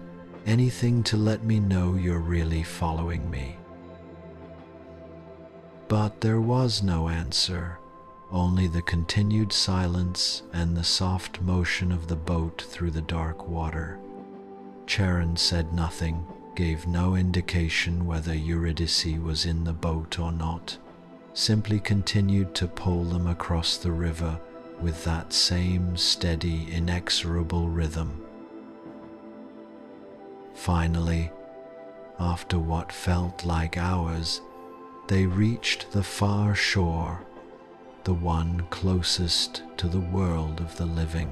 S1: anything to let me know you're really following me. But there was no answer, only the continued silence and the soft motion of the boat through the dark water. Charon said nothing, gave no indication whether Eurydice was in the boat or not, simply continued to pull them across the river with that same steady, inexorable rhythm. Finally, after what felt like hours, they reached the far shore, the one closest to the world of the living.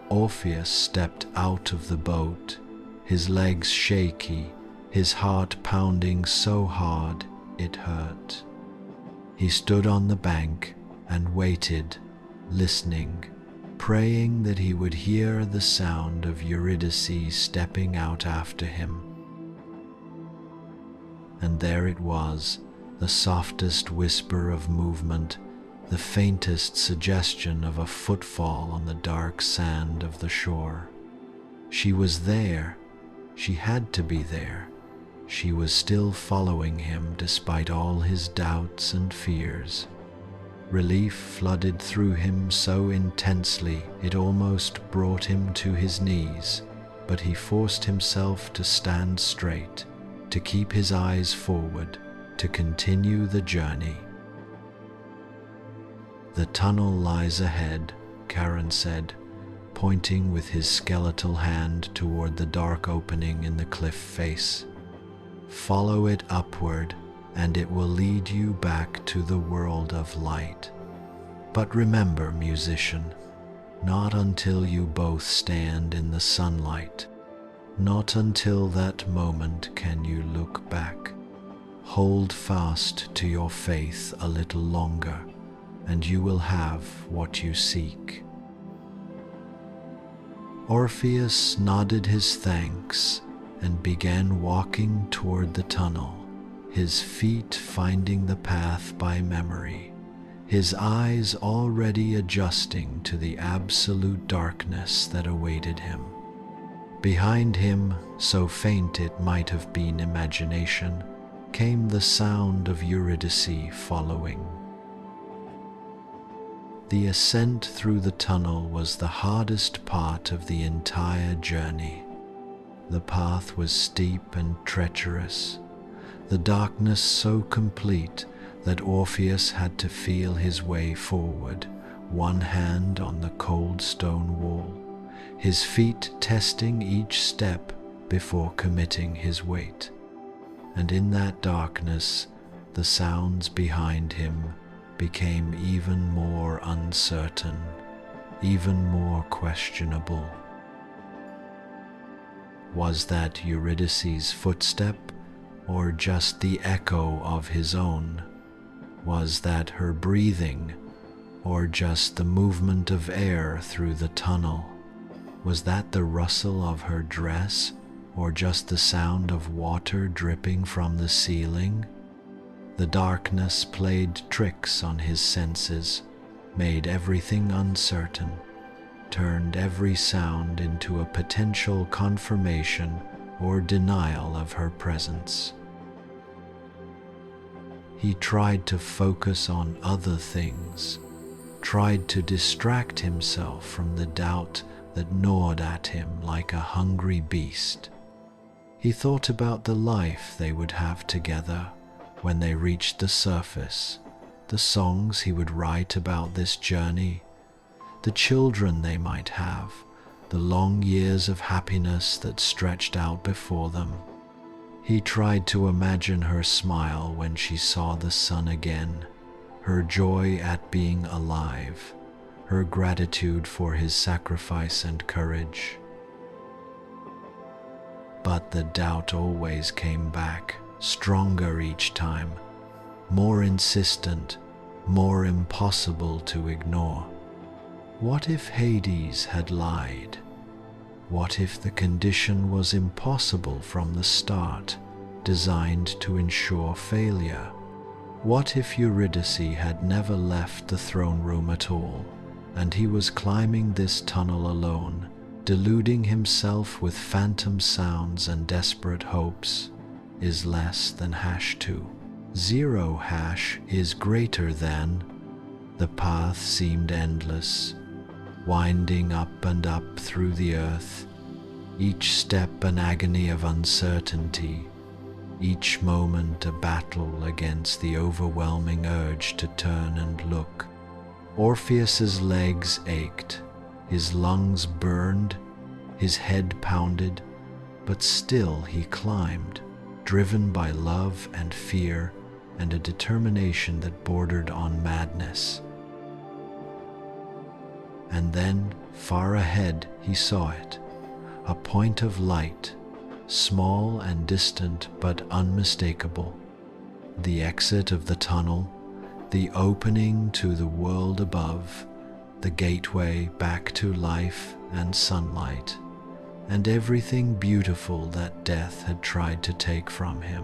S1: Orpheus stepped out of the boat, his legs shaky, his heart pounding so hard it hurt. He stood on the bank and waited, listening, praying that he would hear the sound of Eurydice stepping out after him. And there it was, the softest whisper of movement, the faintest suggestion of a footfall on the dark sand of the shore. She was there. She had to be there. She was still following him despite all his doubts and fears. Relief flooded through him so intensely it almost brought him to his knees, but he forced himself to stand straight, to keep his eyes forward, to continue the journey. The tunnel lies ahead, Charon said, pointing with his skeletal hand toward the dark opening in the cliff face. Follow it upward, and it will lead you back to the world of light. But remember, musician, not until you both stand in the sunlight. Not until that moment can you look back. Hold fast to your faith a little longer, and you will have what you seek. Orpheus nodded his thanks and began walking toward the tunnel, his feet finding the path by memory, his eyes already adjusting to the absolute darkness that awaited him. Behind him, so faint it might have been imagination, came the sound of Eurydice following. The ascent through the tunnel was the hardest part of the entire journey. The path was steep and treacherous, the darkness so complete that Orpheus had to feel his way forward, one hand on the cold stone wall, his feet testing each step before committing his weight. And in that darkness, the sounds behind him became even more uncertain, even more questionable. Was that Eurydice's footstep, or just the echo of his own? Was that her breathing, or just the movement of air through the tunnel? Was that the rustle of her dress, or just the sound of water dripping from the ceiling? The darkness played tricks on his senses, made everything uncertain, turned every sound into a potential confirmation or denial of her presence. He tried to focus on other things, tried to distract himself from the doubt that gnawed at him like a hungry beast. He thought about the life they would have together, when they reached the surface, the songs he would write about this journey, the children they might have, the long years of happiness that stretched out before them. He tried to imagine her smile when she saw the sun again, her joy at being alive, her gratitude for his sacrifice and courage. But the doubt always came back, stronger each time, more insistent, more impossible to ignore. What if Hades had lied? What if the condition was impossible from the start, designed to ensure failure? What if Eurydice had never left the throne room at all, and he was climbing this tunnel alone, deluding himself with phantom sounds and desperate hopes? Is less than #2. 0 hash is greater than. The path seemed endless, winding up and up through the earth, each step an agony of uncertainty, each moment a battle against the overwhelming urge to turn and look. Orpheus's legs ached, his lungs burned, his head pounded, but still he climbed, driven by love and fear and a determination that bordered on madness. And then, far ahead, he saw it, a point of light, small and distant but unmistakable. The exit of the tunnel, the opening to the world above, the gateway back to life and sunlight, and everything beautiful that death had tried to take from him.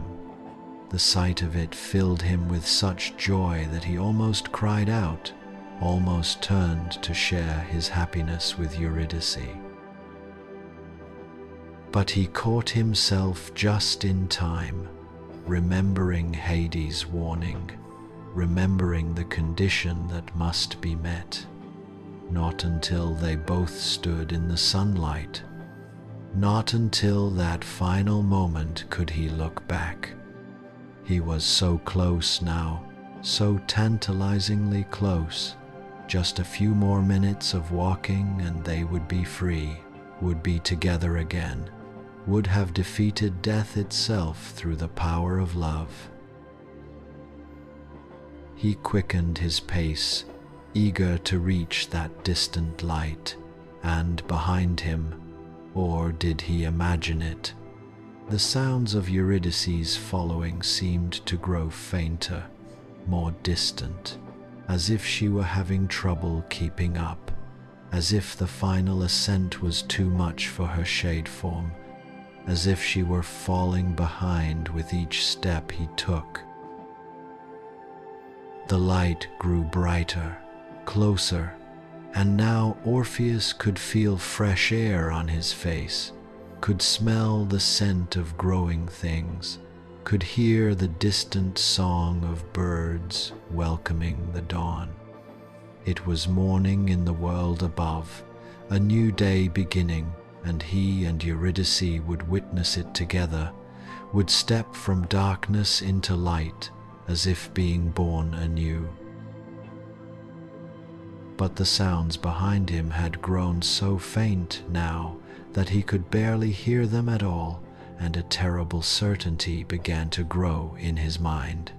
S1: The sight of it filled him with such joy that he almost cried out, almost turned to share his happiness with Eurydice. But he caught himself just in time, remembering Hades' warning, remembering the condition that must be met. Not until they both stood in the sunlight, not until that final moment could he look back. He was so close now, so tantalizingly close. Just a few more minutes of walking and they would be free, would be together again, would have defeated death itself through the power of love. He quickened his pace, eager to reach that distant light, and behind him, or did he imagine it? The sounds of Eurydice's following seemed to grow fainter, more distant, as if she were having trouble keeping up, as if the final ascent was too much for her shade form, as if she were falling behind with each step he took. The light grew brighter, closer, and now Orpheus could feel fresh air on his face, could smell the scent of growing things, could hear the distant song of birds welcoming the dawn. It was morning in the world above, a new day beginning, and he and Eurydice would witness it together, would step from darkness into light as if being born anew. But the sounds behind him had grown so faint now that he could barely hear them at all, and a terrible certainty began to grow in his mind.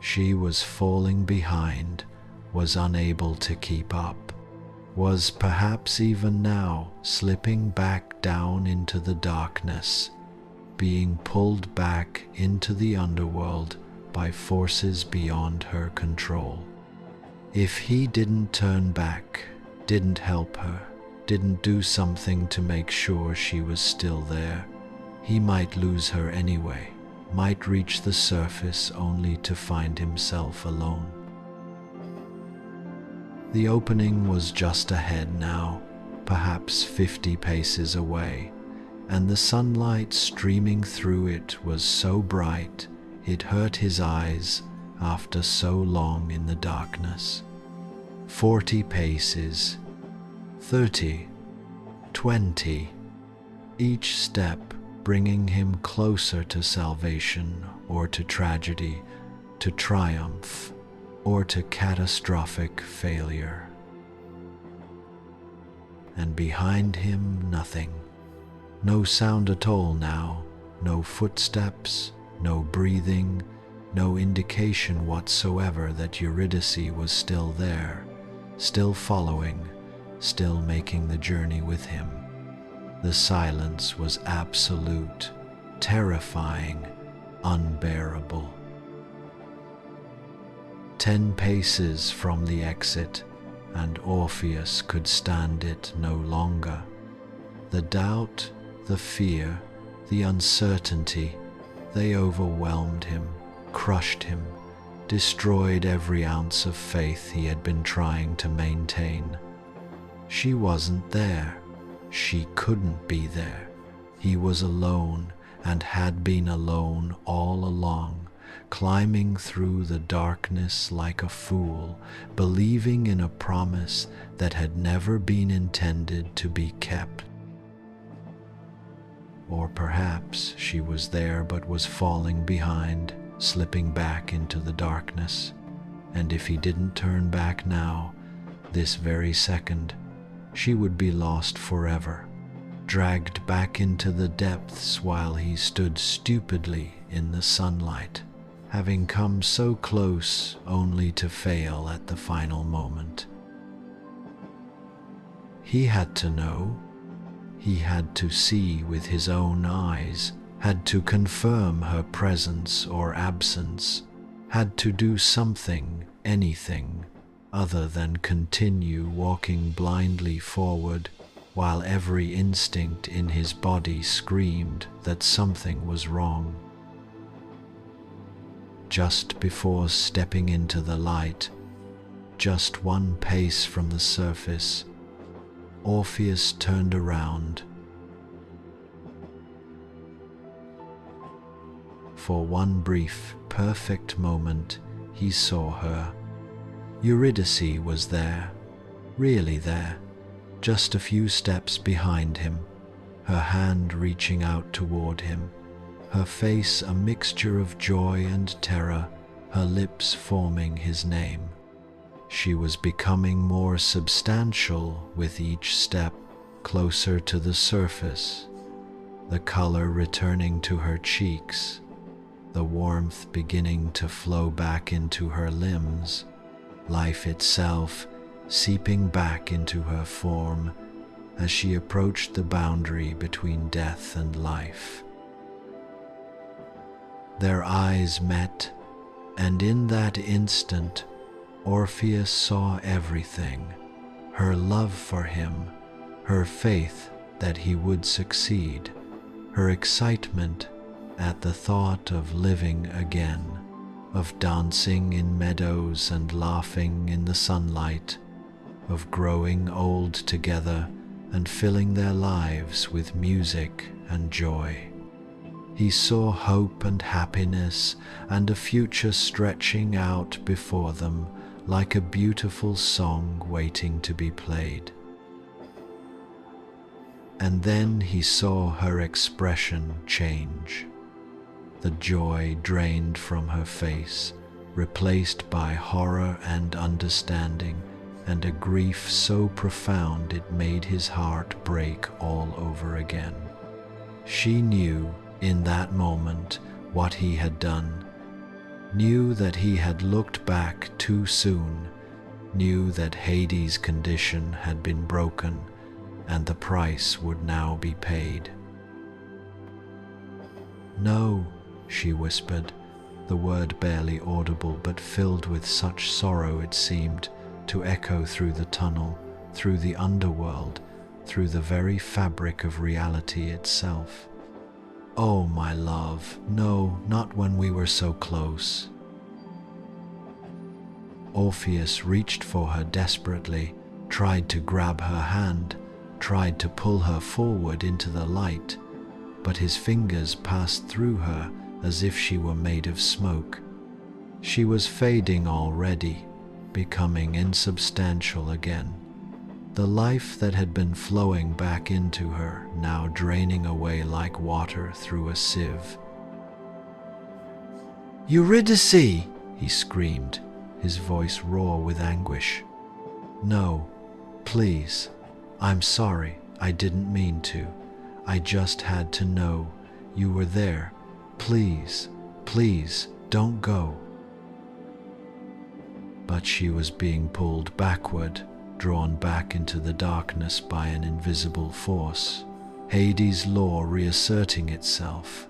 S1: She was falling behind, was unable to keep up, was perhaps even now slipping back down into the darkness, being pulled back into the underworld by forces beyond her control. If he didn't turn back, didn't help her, didn't do something to make sure she was still there, he might lose her anyway, might reach the surface only to find himself alone. The opening was just ahead now, perhaps 50 paces away, and the sunlight streaming through it was so bright it hurt his eyes after so long in the darkness. 40 paces, 30, 20, each step bringing him closer to salvation or to tragedy, to triumph or to catastrophic failure. And behind him, nothing. No sound at all now, no footsteps, no breathing, no indication whatsoever that Eurydice was still there, still following, still making the journey with him. The silence was absolute, terrifying, unbearable. 10 paces from the exit, and Orpheus could stand it no longer. The doubt, the fear, the uncertainty, they overwhelmed him, crushed him, destroyed every ounce of faith he had been trying to maintain. She wasn't there. She couldn't be there. He was alone and had been alone all along, climbing through the darkness like a fool, believing in a promise that had never been intended to be kept. Or perhaps she was there but was falling behind, slipping back into the darkness, and if he didn't turn back now, this very second, she would be lost forever, dragged back into the depths while he stood stupidly in the sunlight, having come so close only to fail at the final moment. He had to know. He had to see with his own eyes, had to confirm her presence or absence, had to do something, anything, other than continue walking blindly forward while every instinct in his body screamed that something was wrong. Just before stepping into the light, just 1 pace from the surface, Orpheus turned around. For one brief, perfect moment, he saw her. Eurydice was there, really there, just a few steps behind him, her hand reaching out toward him, her face a mixture of joy and terror, her lips forming his name. She was becoming more substantial with each step, closer to the surface, the color returning to her cheeks, the warmth beginning to flow back into her limbs, life itself seeping back into her form as she approached the boundary between death and life. Their eyes met, and in that instant, Orpheus saw everything, her love for him, her faith that he would succeed, her excitement at the thought of living again, of dancing in meadows and laughing in the sunlight, of growing old together and filling their lives with music and joy. He saw hope and happiness and a future stretching out before them like a beautiful song waiting to be played. And then he saw her expression change. The joy drained from her face, replaced by horror and understanding, and a grief so profound it made his heart break all over again. She knew in that moment what he had done, knew that he had looked back too soon, knew that Hades' condition had been broken, and the price would now be paid. "No," she whispered, the word barely audible but filled with such sorrow it seemed to echo through the tunnel, through the underworld, through the very fabric of reality itself. "Oh, my love, no, not when we were so close." Orpheus reached for her desperately, tried to grab her hand, tried to pull her forward into the light, but his fingers passed through her as if she were made of smoke. She was fading already, becoming insubstantial again. the life that had been flowing back into her now draining away like water through a sieve. "Eurydice!" he screamed, his voice raw with anguish. "No, please. I'm sorry. I didn't mean to. I just had to know you were there. Please, please, don't go." But she was being pulled backward, drawn back into the darkness by an invisible force, Hades' law reasserting itself,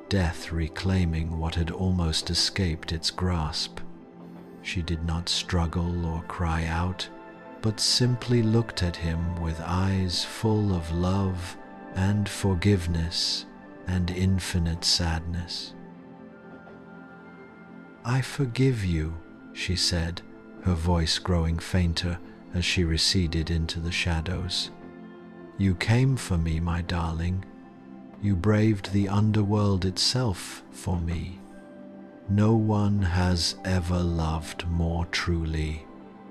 S1: death reclaiming what had almost escaped its grasp. She did not struggle or cry out, but simply looked at him with eyes full of love and forgiveness and infinite sadness. "I forgive you," she said, her voice growing fainter as she receded into the shadows. "You came for me, my darling. You braved the underworld itself for me. No one has ever loved more truly,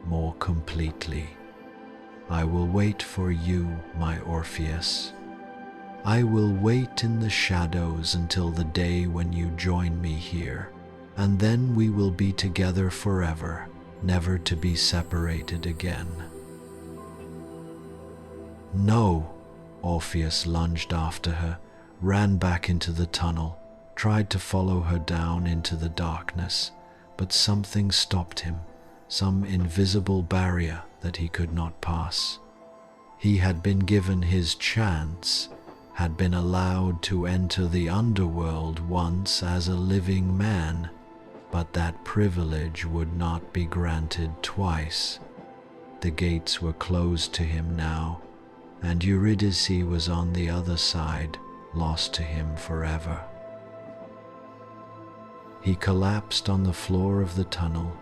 S1: more completely. I will wait for you, my Orpheus. I will wait in the shadows until the day when you join me here, and then we will be together forever, never to be separated again." "No!" Orpheus lunged after her, ran back into the tunnel, tried to follow her down into the darkness, but something stopped him, some invisible barrier that he could not pass. He had been given his chance, had been allowed to enter the underworld once as a living man, but that privilege would not be granted twice. The gates were closed to him now, and Eurydice was on the other side, lost to him forever. He collapsed on the floor of the tunnel,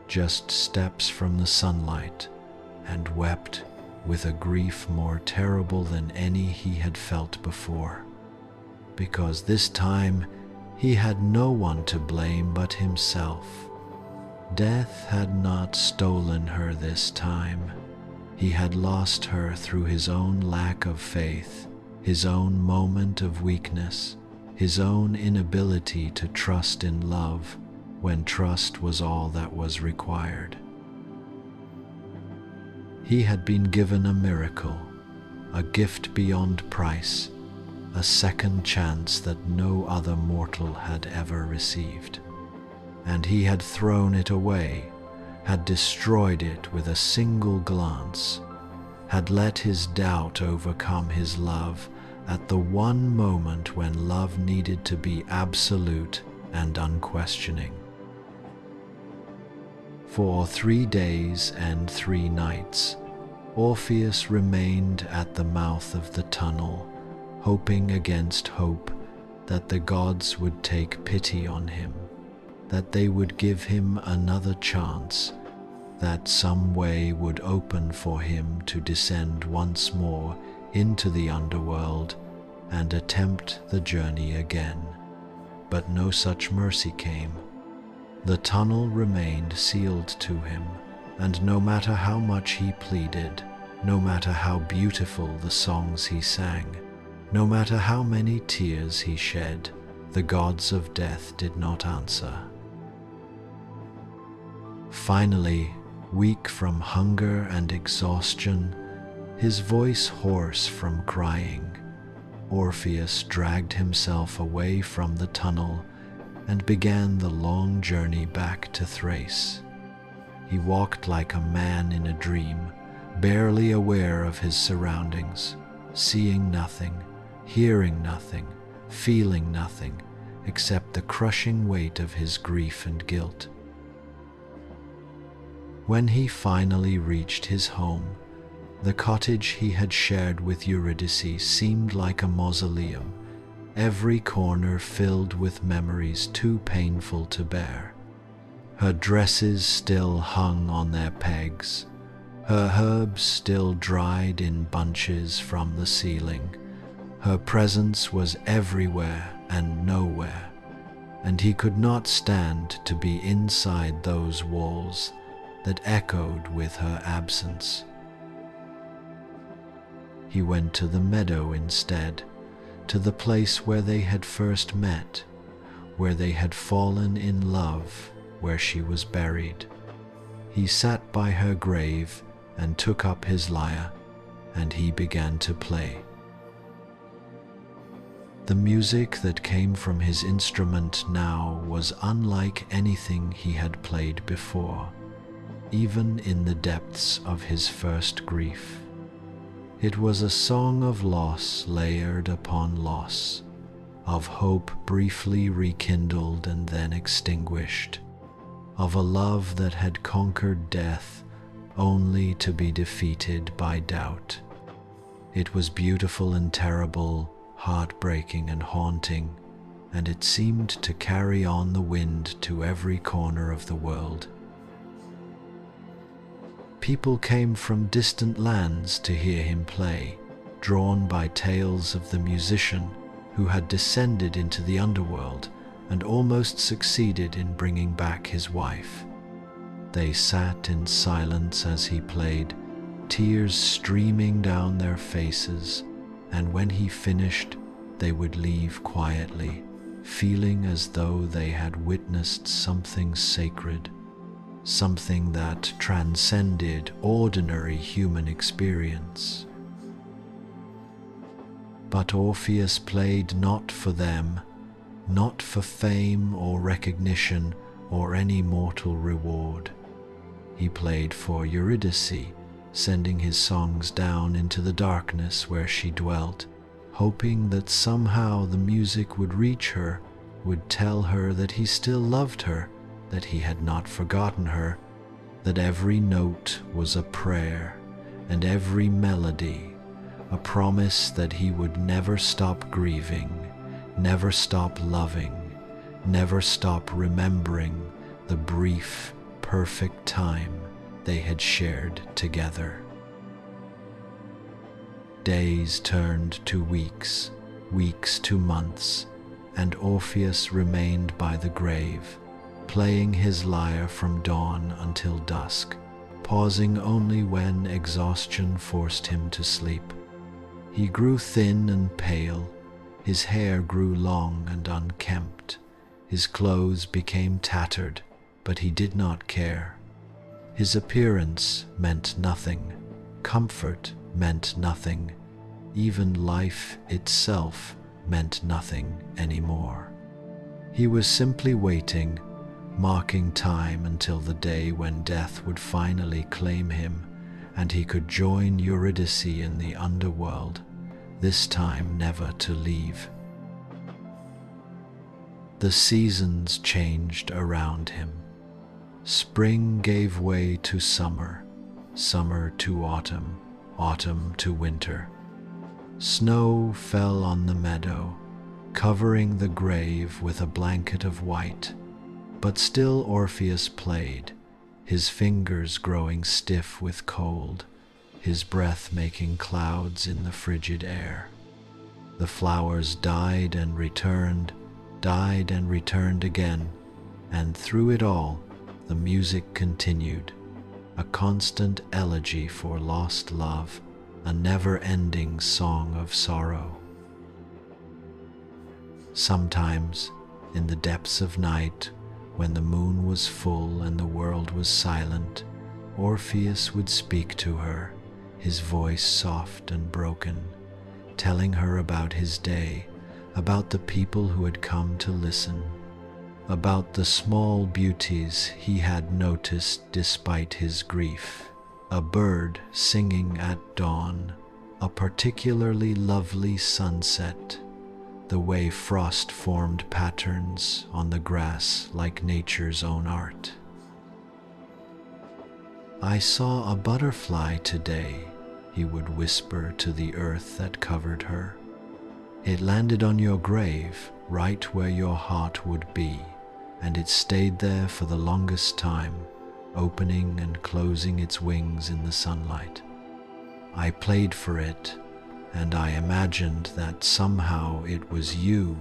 S1: just steps from the sunlight, and wept with a grief more terrible than any he had felt before, because this time he had no one to blame but himself. Death had not stolen her this time. He had lost her through his own lack of faith, his own moment of weakness, his own inability to trust in love when trust was all that was required. He had been given a miracle, a gift beyond price, a second chance that no other mortal had ever received. And he had thrown it away, had destroyed it with a single glance, had let his doubt overcome his love at the one moment when love needed to be absolute and unquestioning. For 3 days and 3 nights, Orpheus remained at the mouth of the tunnel, hoping against hope that the gods would take pity on him, that they would give him another chance, that some way would open for him to descend once more into the underworld and attempt the journey again. But no such mercy came. The tunnel remained sealed to him, and no matter how much he pleaded, no matter how beautiful the songs he sang, no matter how many tears he shed, the gods of death did not answer. Finally, weak from hunger and exhaustion, his voice hoarse from crying, Orpheus dragged himself away from the tunnel and began the long journey back to Thrace. He walked like a man in a dream, barely aware of his surroundings, seeing nothing, hearing nothing, feeling nothing, except the crushing weight of his grief and guilt. When he finally reached his home, the cottage he had shared with Eurydice seemed like a mausoleum, every corner filled with memories too painful to bear. Her dresses still hung on their pegs, her herbs still dried in bunches from the ceiling. Her presence was everywhere and nowhere, and he could not stand to be inside those walls that echoed with her absence. He went to the meadow instead, to the place where they had first met, where they had fallen in love, where she was buried. He sat by her grave and took up his lyre, and he began to play. The music that came from his instrument now was unlike anything he had played before, even in the depths of his first grief. It was a song of loss layered upon loss, of hope briefly rekindled and then extinguished, of a love that had conquered death only to be defeated by doubt. It was beautiful and terrible, heartbreaking and haunting, and it seemed to carry on the wind to every corner of the world. People came from distant lands to hear him play, drawn by tales of the musician who had descended into the underworld and almost succeeded in bringing back his wife. They sat in silence as he played, tears streaming down their faces, and when he finished, they would leave quietly, feeling as though they had witnessed something sacred, something that transcended ordinary human experience. But Orpheus played not for them, not for fame or recognition or any mortal reward. He played for Eurydice, sending his songs down into the darkness where she dwelt, hoping that somehow the music would reach her, would tell her that he still loved her, that he had not forgotten her, that every note was a prayer and every melody a promise that he would never stop grieving, never stop loving, never stop remembering the brief, perfect time they had shared together. Days turned to weeks, weeks to months, and Orpheus remained by the grave, playing his lyre from dawn until dusk, pausing only when exhaustion forced him to sleep. He grew thin and pale, his hair grew long and unkempt, his clothes became tattered, but he did not care. His appearance meant nothing, comfort meant nothing, even life itself meant nothing anymore. He was simply waiting, marking time until the day when death would finally claim him and he could join Eurydice in the underworld, this time never to leave. The seasons changed around him. Spring gave way to summer, summer to autumn, autumn to winter. Snow fell on the meadow, covering the grave with a blanket of white, but still Orpheus played, his fingers growing stiff with cold, his breath making clouds in the frigid air. The flowers died and returned again, and through it all, the music continued, a constant elegy for lost love, a never-ending song of sorrow. Sometimes, in the depths of night, when the moon was full and the world was silent, Orpheus would speak to her, his voice soft and broken, telling her about his day, about the people who had come to listen, about the small beauties he had noticed despite his grief. A bird singing at dawn, a particularly lovely sunset, the way frost formed patterns on the grass like nature's own art. "I saw a butterfly today," he would whisper to the earth that covered her. "It landed on your grave, right where your heart would be, and it stayed there for the longest time, opening and closing its wings in the sunlight. I played for it, and I imagined that somehow it was you,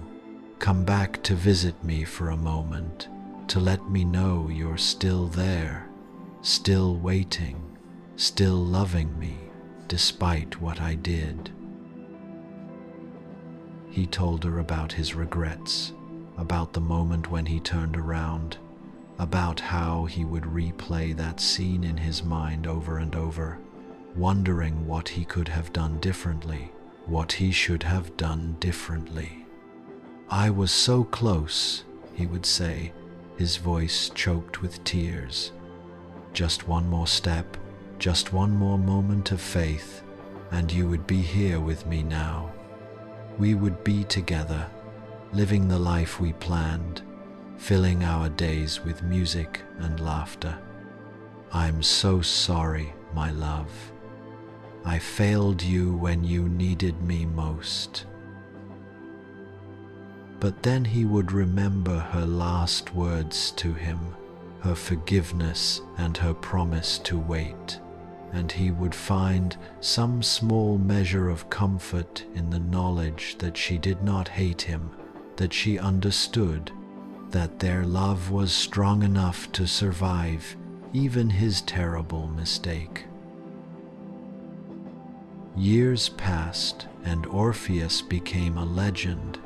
S1: come back to visit me for a moment, to let me know you're still there, still waiting, still loving me, despite what I did." He told her about his regrets, about the moment when he turned around, about how he would replay that scene in his mind over and over, wondering what he could have done differently, what he should have done differently. "I was so close," he would say, his voice choked with tears. "Just one more step, just one more moment of faith, and you would be here with me now. We would be together, living the life we planned, filling our days with music and laughter. I'm so sorry, my love. I failed you when you needed me most." But then he would remember her last words to him, her forgiveness and her promise to wait, and he would find some small measure of comfort in the knowledge that she did not hate him, that she understood, that their love was strong enough to survive even his terrible mistake. Years passed, and Orpheus became a legend,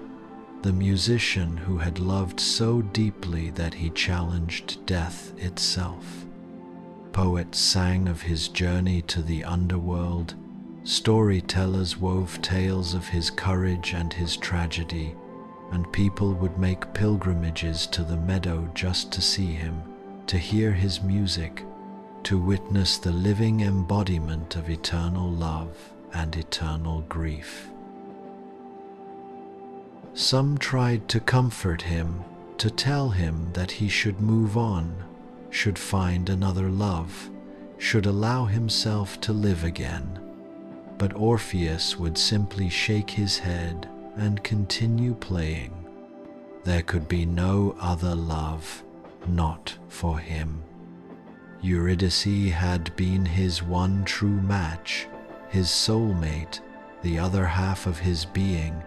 S1: the musician who had loved so deeply that he challenged death itself. Poets sang of his journey to the underworld, storytellers wove tales of his courage and his tragedy, and people would make pilgrimages to the Meadow just to see him, to hear his music, to witness the living embodiment of eternal love and eternal grief. Some tried to comfort him, to tell him that he should move on, should find another love, should allow himself to live again. But Orpheus would simply shake his head and continue playing. There could be no other love, not for him. Eurydice had been his one true match, his soulmate, the other half of his being,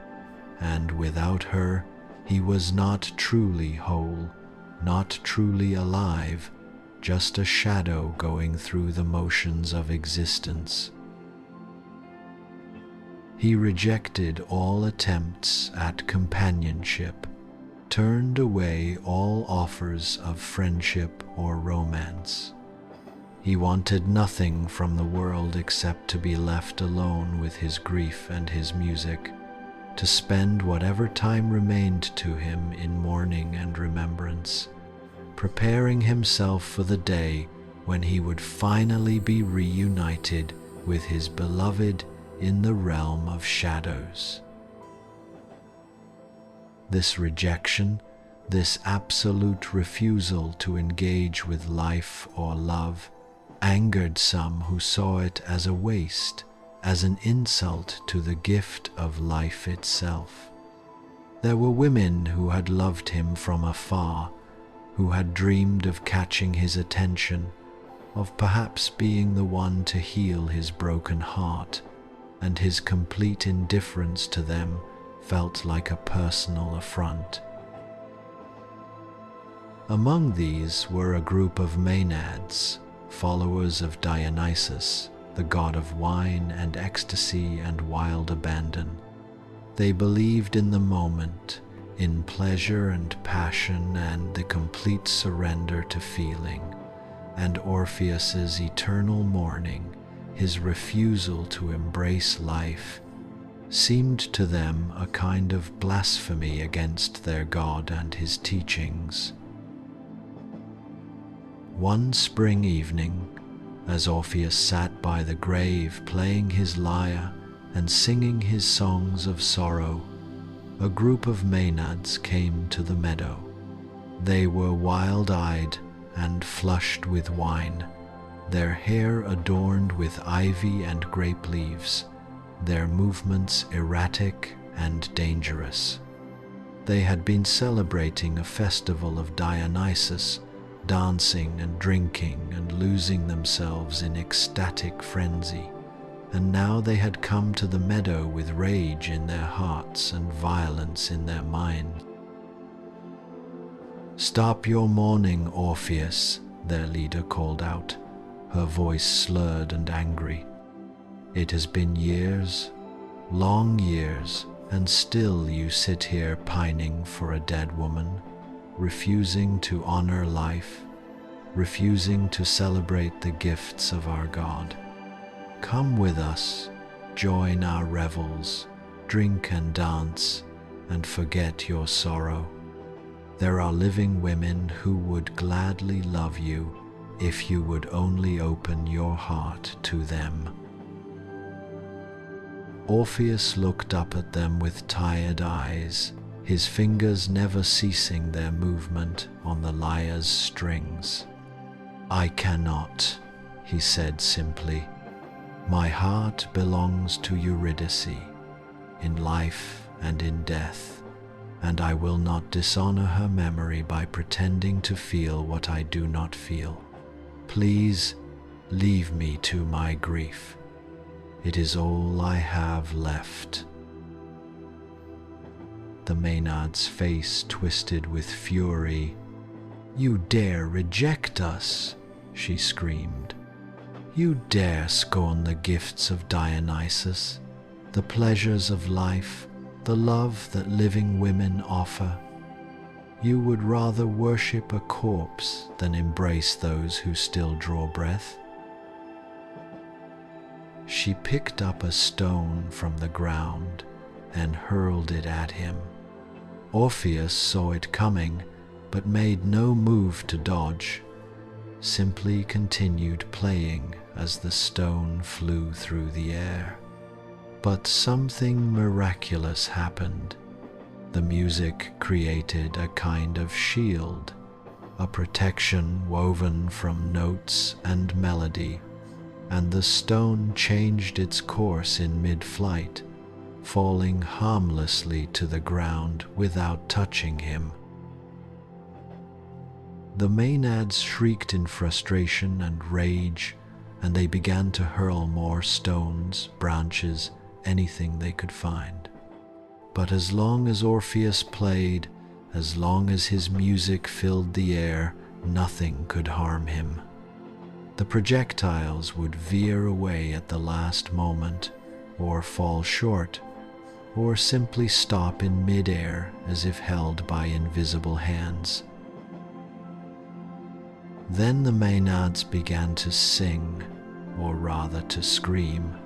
S1: and without her he was not truly whole, not truly alive, just a shadow going through the motions of existence. He rejected all attempts at companionship, turned away all offers of friendship or romance. He wanted nothing from the world except to be left alone with his grief and his music, to spend whatever time remained to him in mourning and remembrance, preparing himself for the day when he would finally be reunited with his beloved in the realm of shadows. This rejection, this absolute refusal to engage with life or love, angered some who saw it as a waste, as an insult to the gift of life itself. There were women who had loved him from afar, who had dreamed of catching his attention, of perhaps being the one to heal his broken heart, and his complete indifference to them felt like a personal affront. Among these were a group of Maenads, followers of Dionysus, the god of wine and ecstasy and wild abandon. They believed in the moment, in pleasure and passion and the complete surrender to feeling, and Orpheus's eternal mourning, his refusal to embrace life, seemed to them a kind of blasphemy against their god and his teachings. One spring evening, as Orpheus sat by the grave playing his lyre and singing his songs of sorrow, a group of Maenads came to the meadow. They were wild-eyed and flushed with wine, their hair adorned with ivy and grape leaves, their movements erratic and dangerous. They had been celebrating a festival of Dionysus, dancing and drinking and losing themselves in ecstatic frenzy, and now they had come to the meadow with rage in their hearts and violence in their minds. "Stop your mourning, Orpheus," their leader called out, her voice slurred and angry. It has been years, long years, and still you sit here pining for a dead woman, refusing to honor life, refusing to celebrate the gifts of our God. Come with us, join our revels, drink and dance, and forget your sorrow. There are living women who would gladly love you if you would only open your heart to them. Orpheus looked up at them with tired eyes, his fingers never ceasing their movement on the lyre's strings. "I cannot," he said simply. "My heart belongs to Eurydice, in life and in death, and I will not dishonor her memory by pretending to feel what I do not feel. Please leave me to my grief. It is all I have left." The Maenad's face twisted with fury. "You dare reject us," she screamed. "You dare scorn the gifts of Dionysus, the pleasures of life, the love that living women offer. You would rather worship a corpse than embrace those who still draw breath." She picked up a stone from the ground and hurled it at him. Orpheus saw it coming, but made no move to dodge, simply continued playing as the stone flew through the air. But something miraculous happened. The music created a kind of shield, a protection woven from notes and melody, and the stone changed its course in mid-flight, falling harmlessly to the ground without touching him. The Maenads shrieked in frustration and rage, and they began to hurl more stones, branches, anything they could find. But as long as Orpheus played, as long as his music filled the air, nothing could harm him. The projectiles would veer away at the last moment, or fall short, or simply stop in mid-air as if held by invisible hands. Then the Maenads began to sing, or rather to scream,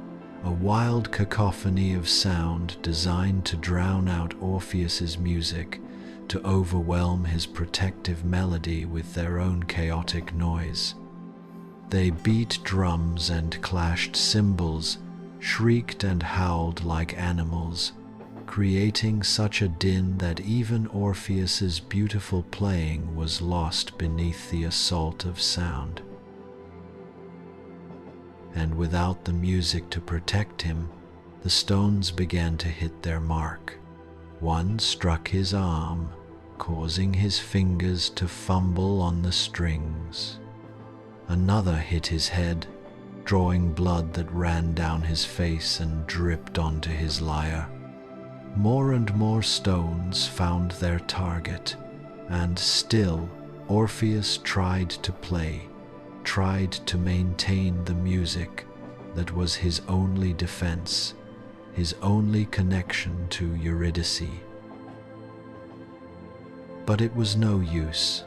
S1: a wild cacophony of sound designed to drown out Orpheus's music, to overwhelm his protective melody with their own chaotic noise. They beat drums and clashed cymbals, shrieked and howled like animals, creating such a din that even Orpheus's beautiful playing was lost beneath the assault of sound. And without the music to protect him, the stones began to hit their mark. One struck his arm, causing his fingers to fumble on the strings. Another hit his head, drawing blood that ran down his face and dripped onto his lyre. More and more stones found their target, and still Orpheus tried to play, tried to maintain the music that was his only defense, his only connection to Eurydice. But it was no use.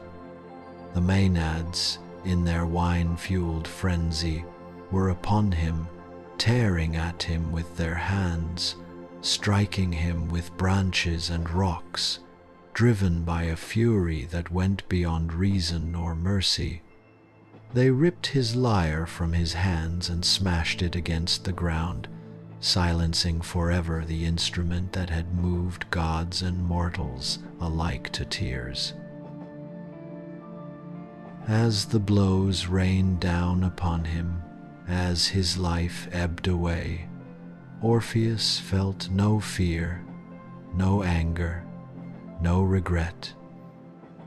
S1: The Maenads, in their wine-fueled frenzy, were upon him, tearing at him with their hands, striking him with branches and rocks, driven by a fury that went beyond reason or mercy. They ripped his lyre from his hands and smashed it against the ground, silencing forever the instrument that had moved gods and mortals alike to tears. As the blows rained down upon him, as his life ebbed away, Orpheus felt no fear, no anger, no regret.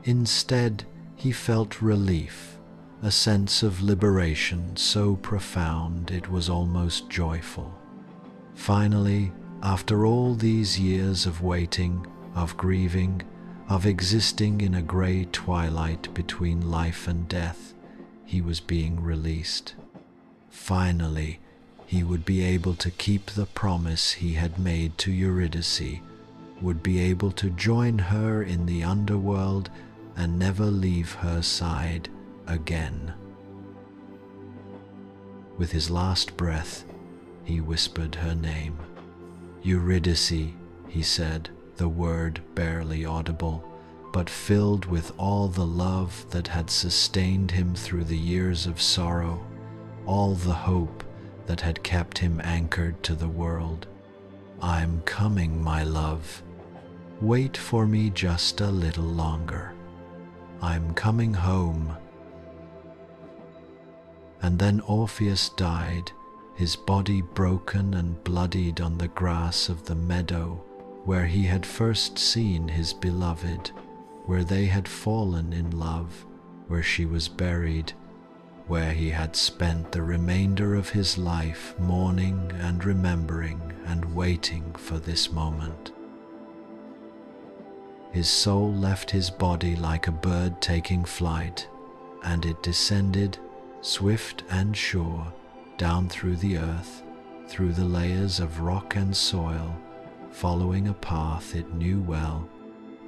S1: Instead, he felt relief, a sense of liberation so profound it was almost joyful. Finally, after all these years of waiting, of grieving, of existing in a grey twilight between life and death, he was being released. Finally, he would be able to keep the promise he had made to Eurydice, would be able to join her in the underworld and never leave her side again. With his last breath, he whispered her name. Eurydice, he said, the word barely audible, but filled with all the love that had sustained him through the years of sorrow, all the hope that had kept him anchored to the world. I'm coming, my love. Wait for me just a little longer. I'm coming home. And then Orpheus died, his body broken and bloodied on the grass of the meadow where he had first seen his beloved, where they had fallen in love, where she was buried, where he had spent the remainder of his life mourning and remembering and waiting for this moment. His soul left his body like a bird taking flight, and it descended, swift and sure, down through the earth, through the layers of rock and soil, following a path it knew well,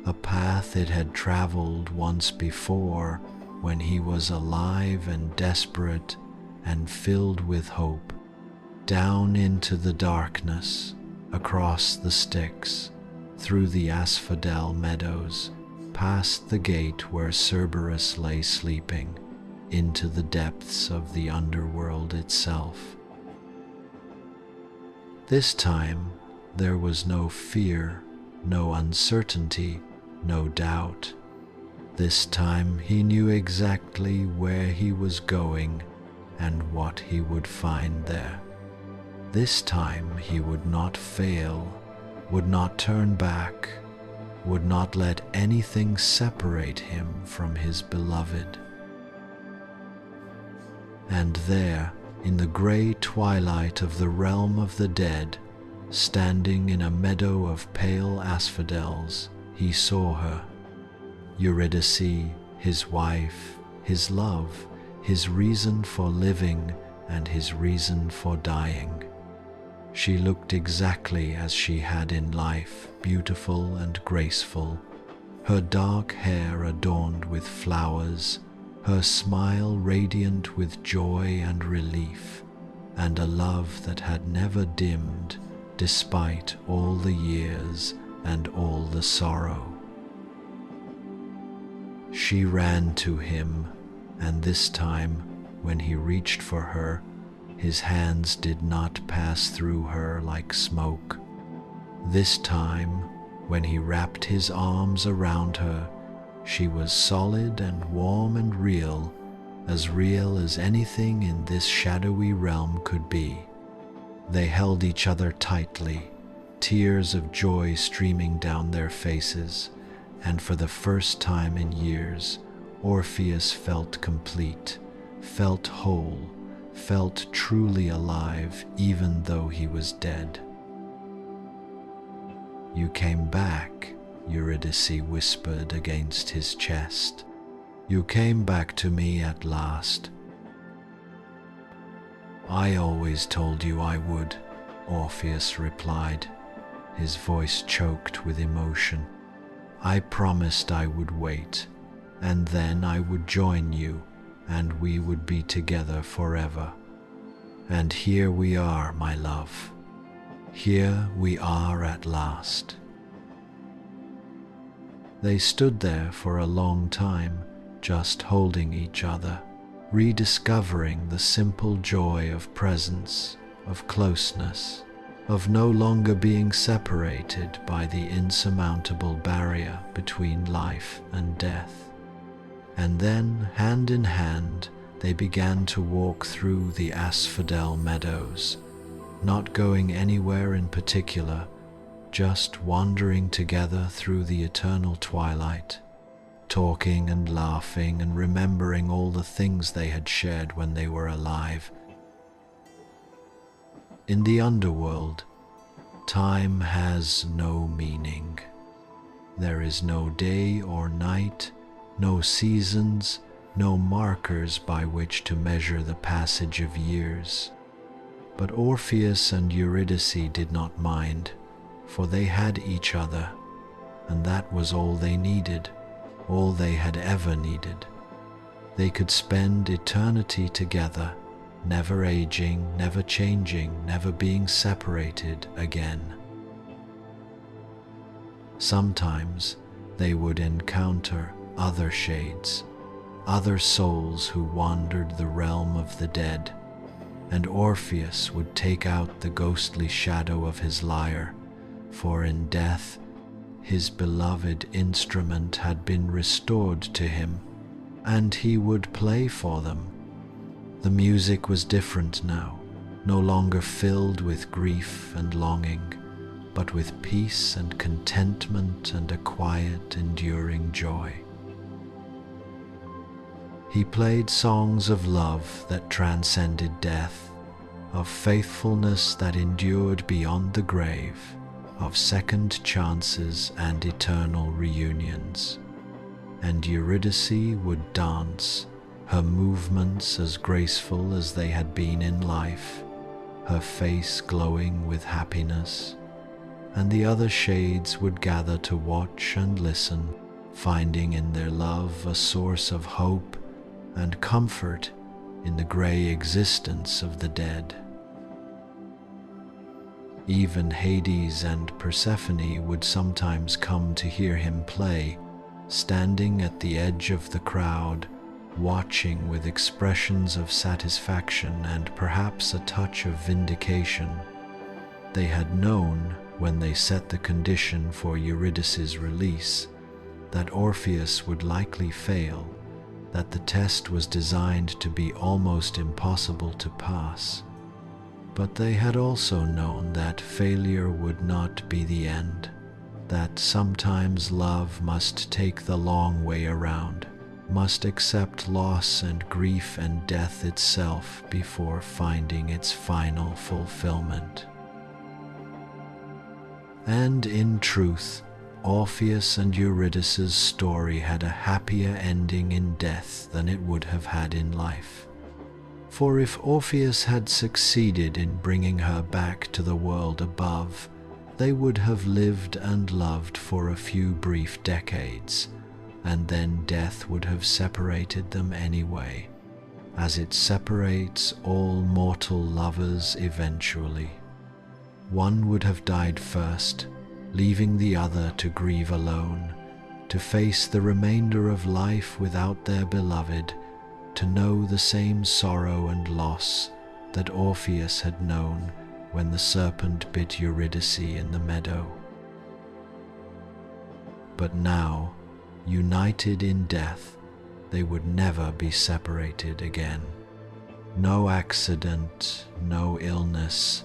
S1: a path it had traveled once before when he was alive and desperate and filled with hope, down into the darkness, across the Styx, through the asphodel meadows, past the gate where Cerberus lay sleeping, into the depths of the underworld itself. This time there was no fear, no uncertainty, no doubt. This time he knew exactly where he was going and what he would find there. This time he would not fail, would not turn back, would not let anything separate him from his beloved. And there, in the grey twilight of the realm of the dead, standing in a meadow of pale asphodels, he saw her. Eurydice, his wife, his love, his reason for living and his reason for dying. She looked exactly as she had in life, beautiful and graceful, her dark hair adorned with flowers, her smile radiant with joy and relief, and a love that had never dimmed despite all the years and all the sorrow. She ran to him, and this time, when he reached for her, his hands did not pass through her like smoke. This time, when he wrapped his arms around her, she was solid and warm and real as anything in this shadowy realm could be. They held each other tightly, tears of joy streaming down their faces, and for the first time in years, Orpheus felt complete, felt whole, felt truly alive even though he was dead. "You came back," Eurydice whispered against his chest. "You came back to me at last." "I always told you I would," Orpheus replied, his voice choked with emotion. "I promised I would wait, and then I would join you, and we would be together forever. And here we are, my love. Here we are at last." They stood there for a long time, just holding each other, rediscovering the simple joy of presence, of closeness, of no longer being separated by the insurmountable barrier between life and death. And then, hand in hand, they began to walk through the asphodel meadows, not going anywhere in particular, just wandering together through the eternal twilight, talking and laughing and remembering all the things they had shared when they were alive. In the underworld, time has no meaning. There is no day or night, no seasons, no markers by which to measure the passage of years. But Orpheus and Eurydice did not mind, for they had each other, and that was all they needed, all they had ever needed. They could spend eternity together, never aging, never changing, never being separated again. Sometimes they would encounter other shades, other souls who wandered the realm of the dead, and Orpheus would take out the ghostly shadow of his lyre, for in death his beloved instrument had been restored to him, and he would play for them. The music was different now, no longer filled with grief and longing, but with peace and contentment and a quiet, enduring joy. He played songs of love that transcended death, of faithfulness that endured beyond the grave, of second chances and eternal reunions. And Eurydice would dance, her movements as graceful as they had been in life, her face glowing with happiness, and the other shades would gather to watch and listen, finding in their love a source of hope and comfort in the grey existence of the dead. Even Hades and Persephone would sometimes come to hear him play, standing at the edge of the crowd, watching with expressions of satisfaction and perhaps a touch of vindication. They had known, when they set the condition for Eurydice's release, that Orpheus would likely fail, that the test was designed to be almost impossible to pass. But they had also known that failure would not be the end, that sometimes love must take the long way around, must accept loss and grief and death itself before finding its final fulfillment. And in truth, Orpheus and Eurydice's story had a happier ending in death than it would have had in life. For if Orpheus had succeeded in bringing her back to the world above, they would have lived and loved for a few brief decades, and then death would have separated them anyway, as it separates all mortal lovers eventually. One would have died first, leaving the other to grieve alone, to face the remainder of life without their beloved, to know the same sorrow and loss that Orpheus had known when the serpent bit Eurydice in the meadow. But now, united in death, they would never be separated again. No accident, no illness,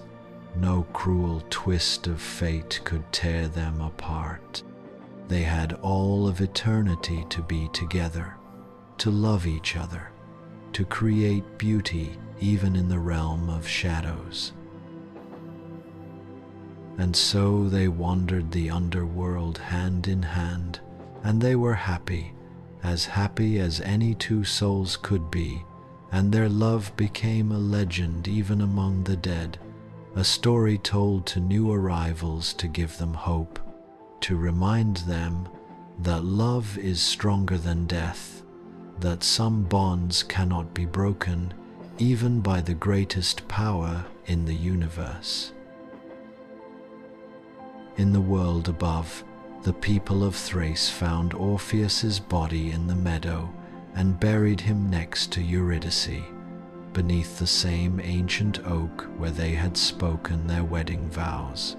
S1: no cruel twist of fate could tear them apart. They had all of eternity to be together, to love each other, to create beauty even in the realm of shadows. And so they wandered the underworld hand in hand, and they were happy as any two souls could be, and their love became a legend even among the dead, a story told to new arrivals to give them hope, to remind them that love is stronger than death, that some bonds cannot be broken even by the greatest power in the universe. In the world above, the people of Thrace found Orpheus's body in the meadow and buried him next to Eurydice, beneath the same ancient oak where they had spoken their wedding vows.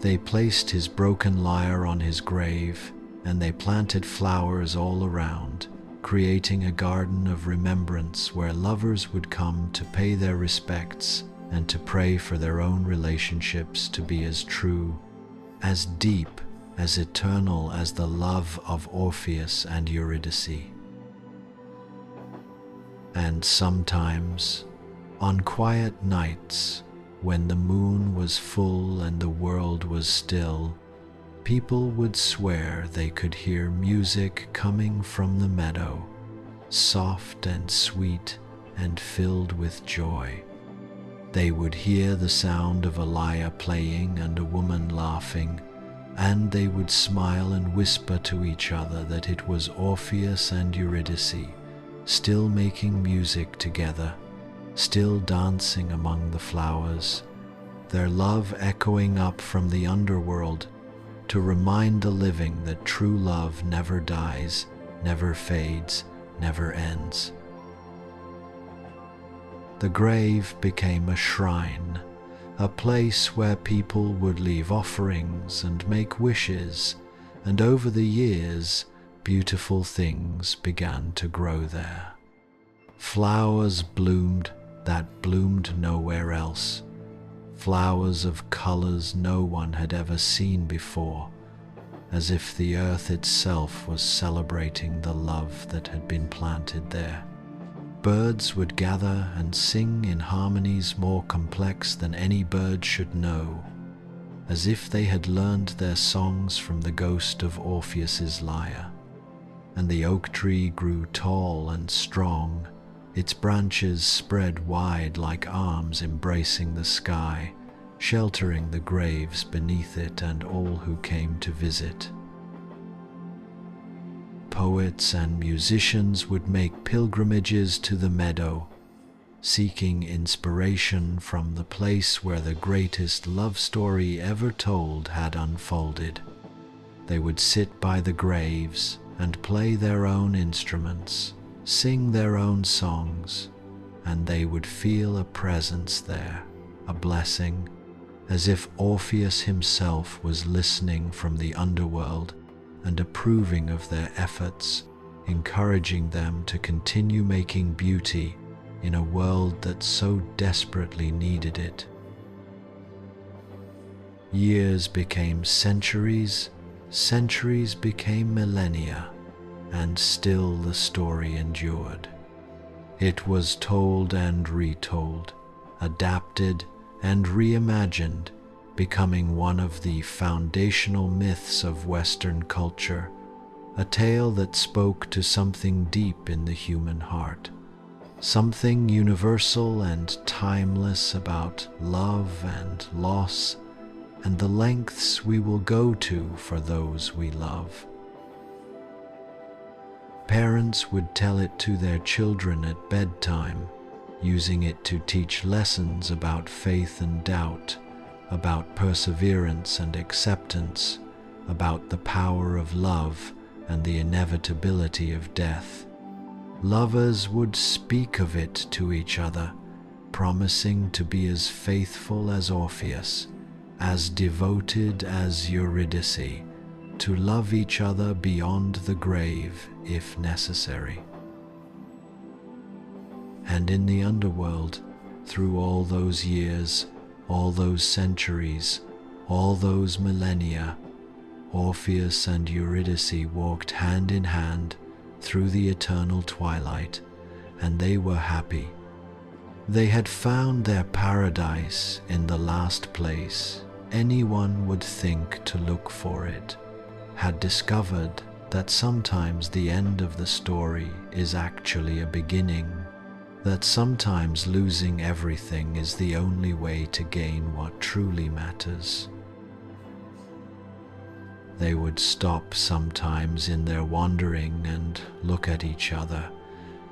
S1: They placed his broken lyre on his grave, and they planted flowers all around, creating a garden of remembrance where lovers would come to pay their respects and to pray for their own relationships to be as true, as deep, as eternal as the love of Orpheus and Eurydice. And sometimes, on quiet nights, when the moon was full and the world was still, people would swear they could hear music coming from the meadow, soft and sweet and filled with joy. They would hear the sound of a lyre playing and a woman laughing, and they would smile and whisper to each other that it was Orpheus and Eurydice, still making music together, still dancing among the flowers, their love echoing up from the underworld to remind the living that true love never dies, never fades, never ends. The grave became a shrine, a place where people would leave offerings and make wishes, and over the years, beautiful things began to grow there. Flowers bloomed that bloomed nowhere else, flowers of colors no one had ever seen before, as if the earth itself was celebrating the love that had been planted there. Birds would gather and sing in harmonies more complex than any bird should know, as if they had learned their songs from the ghost of Orpheus's lyre. And the oak tree grew tall and strong, its branches spread wide like arms embracing the sky, sheltering the graves beneath it and all who came to visit. Poets and musicians would make pilgrimages to the meadow, seeking inspiration from the place where the greatest love story ever told had unfolded. They would sit by the graves and play their own instruments, sing their own songs, and they would feel a presence there, a blessing, as if Orpheus himself was listening from the underworld and approving of their efforts, encouraging them to continue making beauty in a world that so desperately needed it. Years became centuries, centuries became millennia, and still the story endured. It was told and retold, adapted and reimagined, becoming one of the foundational myths of Western culture, a tale that spoke to something deep in the human heart, something universal and timeless about love and loss and the lengths we will go to for those we love. Parents would tell it to their children at bedtime, using it to teach lessons about faith and doubt, about perseverance and acceptance, about the power of love and the inevitability of death. Lovers would speak of it to each other, promising to be as faithful as Orpheus, as devoted as Eurydice, to love each other beyond the grave if necessary. And in the underworld, through all those years, all those centuries, all those millennia, Orpheus and Eurydice walked hand in hand through the eternal twilight, and they were happy. They had found their paradise in the last place anyone would think to look for it, had discovered that sometimes the end of the story is actually a beginning, that sometimes losing everything is the only way to gain what truly matters. They would stop sometimes in their wandering and look at each other,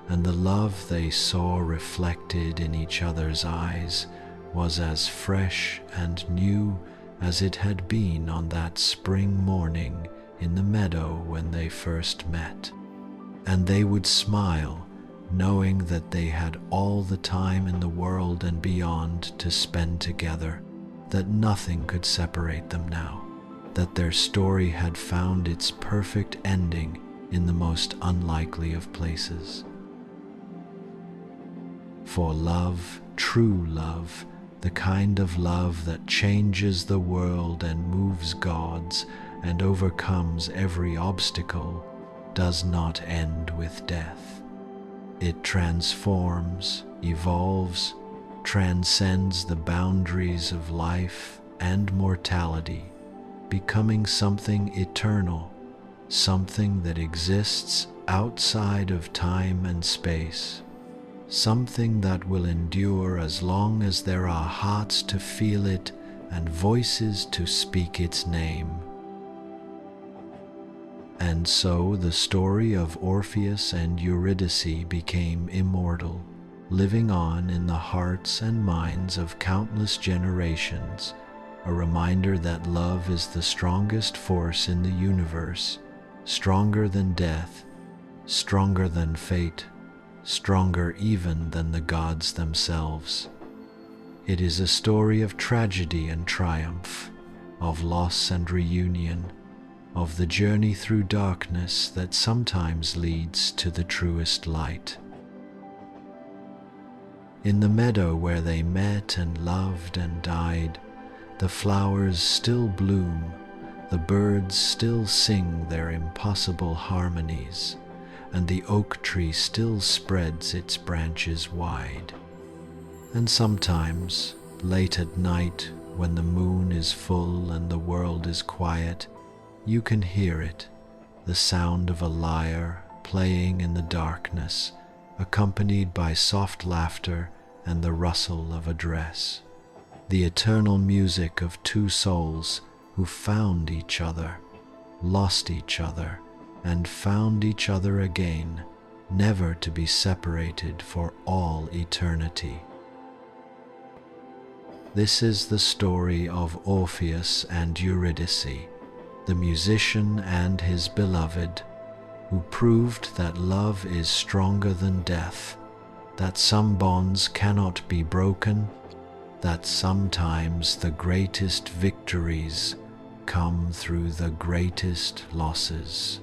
S1: and the love they saw reflected in each other's eyes was as fresh and new as it had been on that spring morning in the meadow when they first met. And they would smile, knowing that they had all the time in the world and beyond to spend together, that nothing could separate them now, that their story had found its perfect ending in the most unlikely of places. For love, true love, the kind of love that changes the world and moves gods and overcomes every obstacle, does not end with death. It transforms, evolves, transcends the boundaries of life and mortality, becoming something eternal, something that exists outside of time and space, something that will endure as long as there are hearts to feel it and voices to speak its name. And so the story of Orpheus and Eurydice became immortal, living on in the hearts and minds of countless generations, a reminder that love is the strongest force in the universe, stronger than death, stronger than fate, stronger even than the gods themselves. It is a story of tragedy and triumph, of loss and reunion, of the journey through darkness that sometimes leads to the truest light. In the meadow where they met and loved and died, the flowers still bloom, the birds still sing their impossible harmonies, and the oak tree still spreads its branches wide. And sometimes, late at night, when the moon is full and the world is quiet, you can hear it, the sound of a lyre playing in the darkness, accompanied by soft laughter and the rustle of a dress. The eternal music of two souls who found each other, lost each other, and found each other again, never to be separated for all eternity. This is the story of Orpheus and Eurydice, the musician and his beloved, who proved that love is stronger than death, that some bonds cannot be broken, that sometimes the greatest victories come through the greatest losses.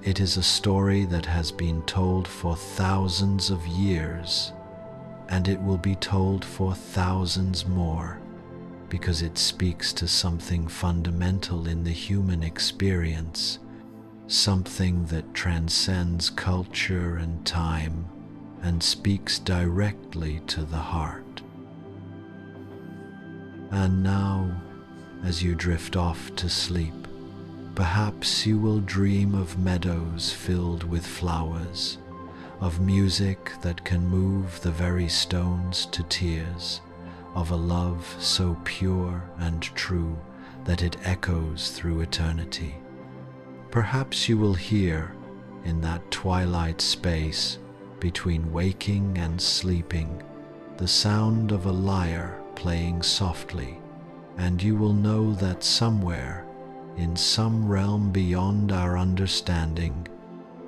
S1: It is a story that has been told for thousands of years, and it will be told for thousands more, because it speaks to something fundamental in the human experience, something that transcends culture and time and speaks directly to the heart. And now, as you drift off to sleep, perhaps you will dream of meadows filled with flowers, of music that can move the very stones to tears, of a love so pure and true that it echoes through eternity. Perhaps you will hear, in that twilight space between waking and sleeping, the sound of a lyre playing softly, and you will know that somewhere, in some realm beyond our understanding,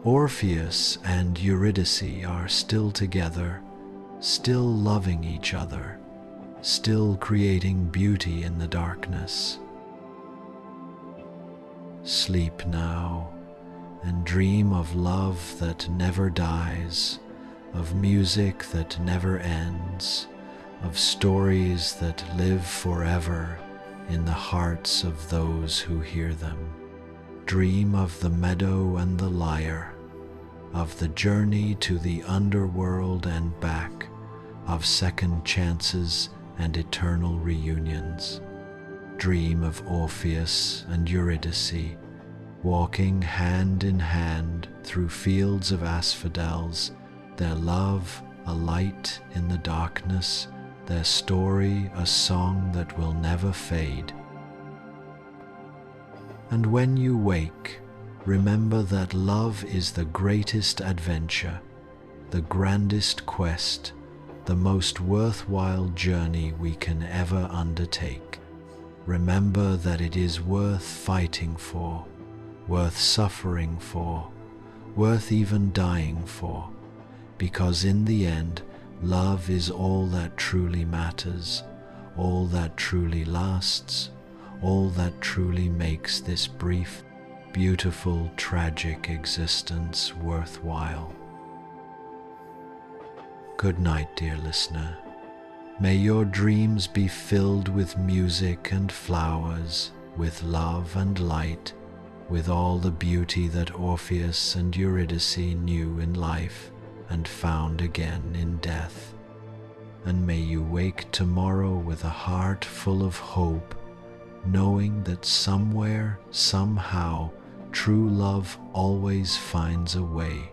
S1: Orpheus and Eurydice are still together, still loving each other, still creating beauty in the darkness. Sleep now, and dream of love that never dies, of music that never ends, of stories that live forever in the hearts of those who hear them. Dream of the meadow and the lyre, of the journey to the underworld and back, of second chances and eternal reunions. Dream of Orpheus and Eurydice, walking hand in hand through fields of asphodels, their love a light in the darkness, their story a song that will never fade. And when you wake, remember that love is the greatest adventure, the grandest quest, the most worthwhile journey we can ever undertake. Remember that it is worth fighting for, worth suffering for, worth even dying for, because in the end, love is all that truly matters, all that truly lasts, all that truly makes this brief, beautiful, tragic existence worthwhile. Good night, dear listener. May your dreams be filled with music and flowers, with love and light, with all the beauty that Orpheus and Eurydice knew in life and found again in death. And may you wake tomorrow with a heart full of hope, knowing that somewhere, somehow, true love always finds a way.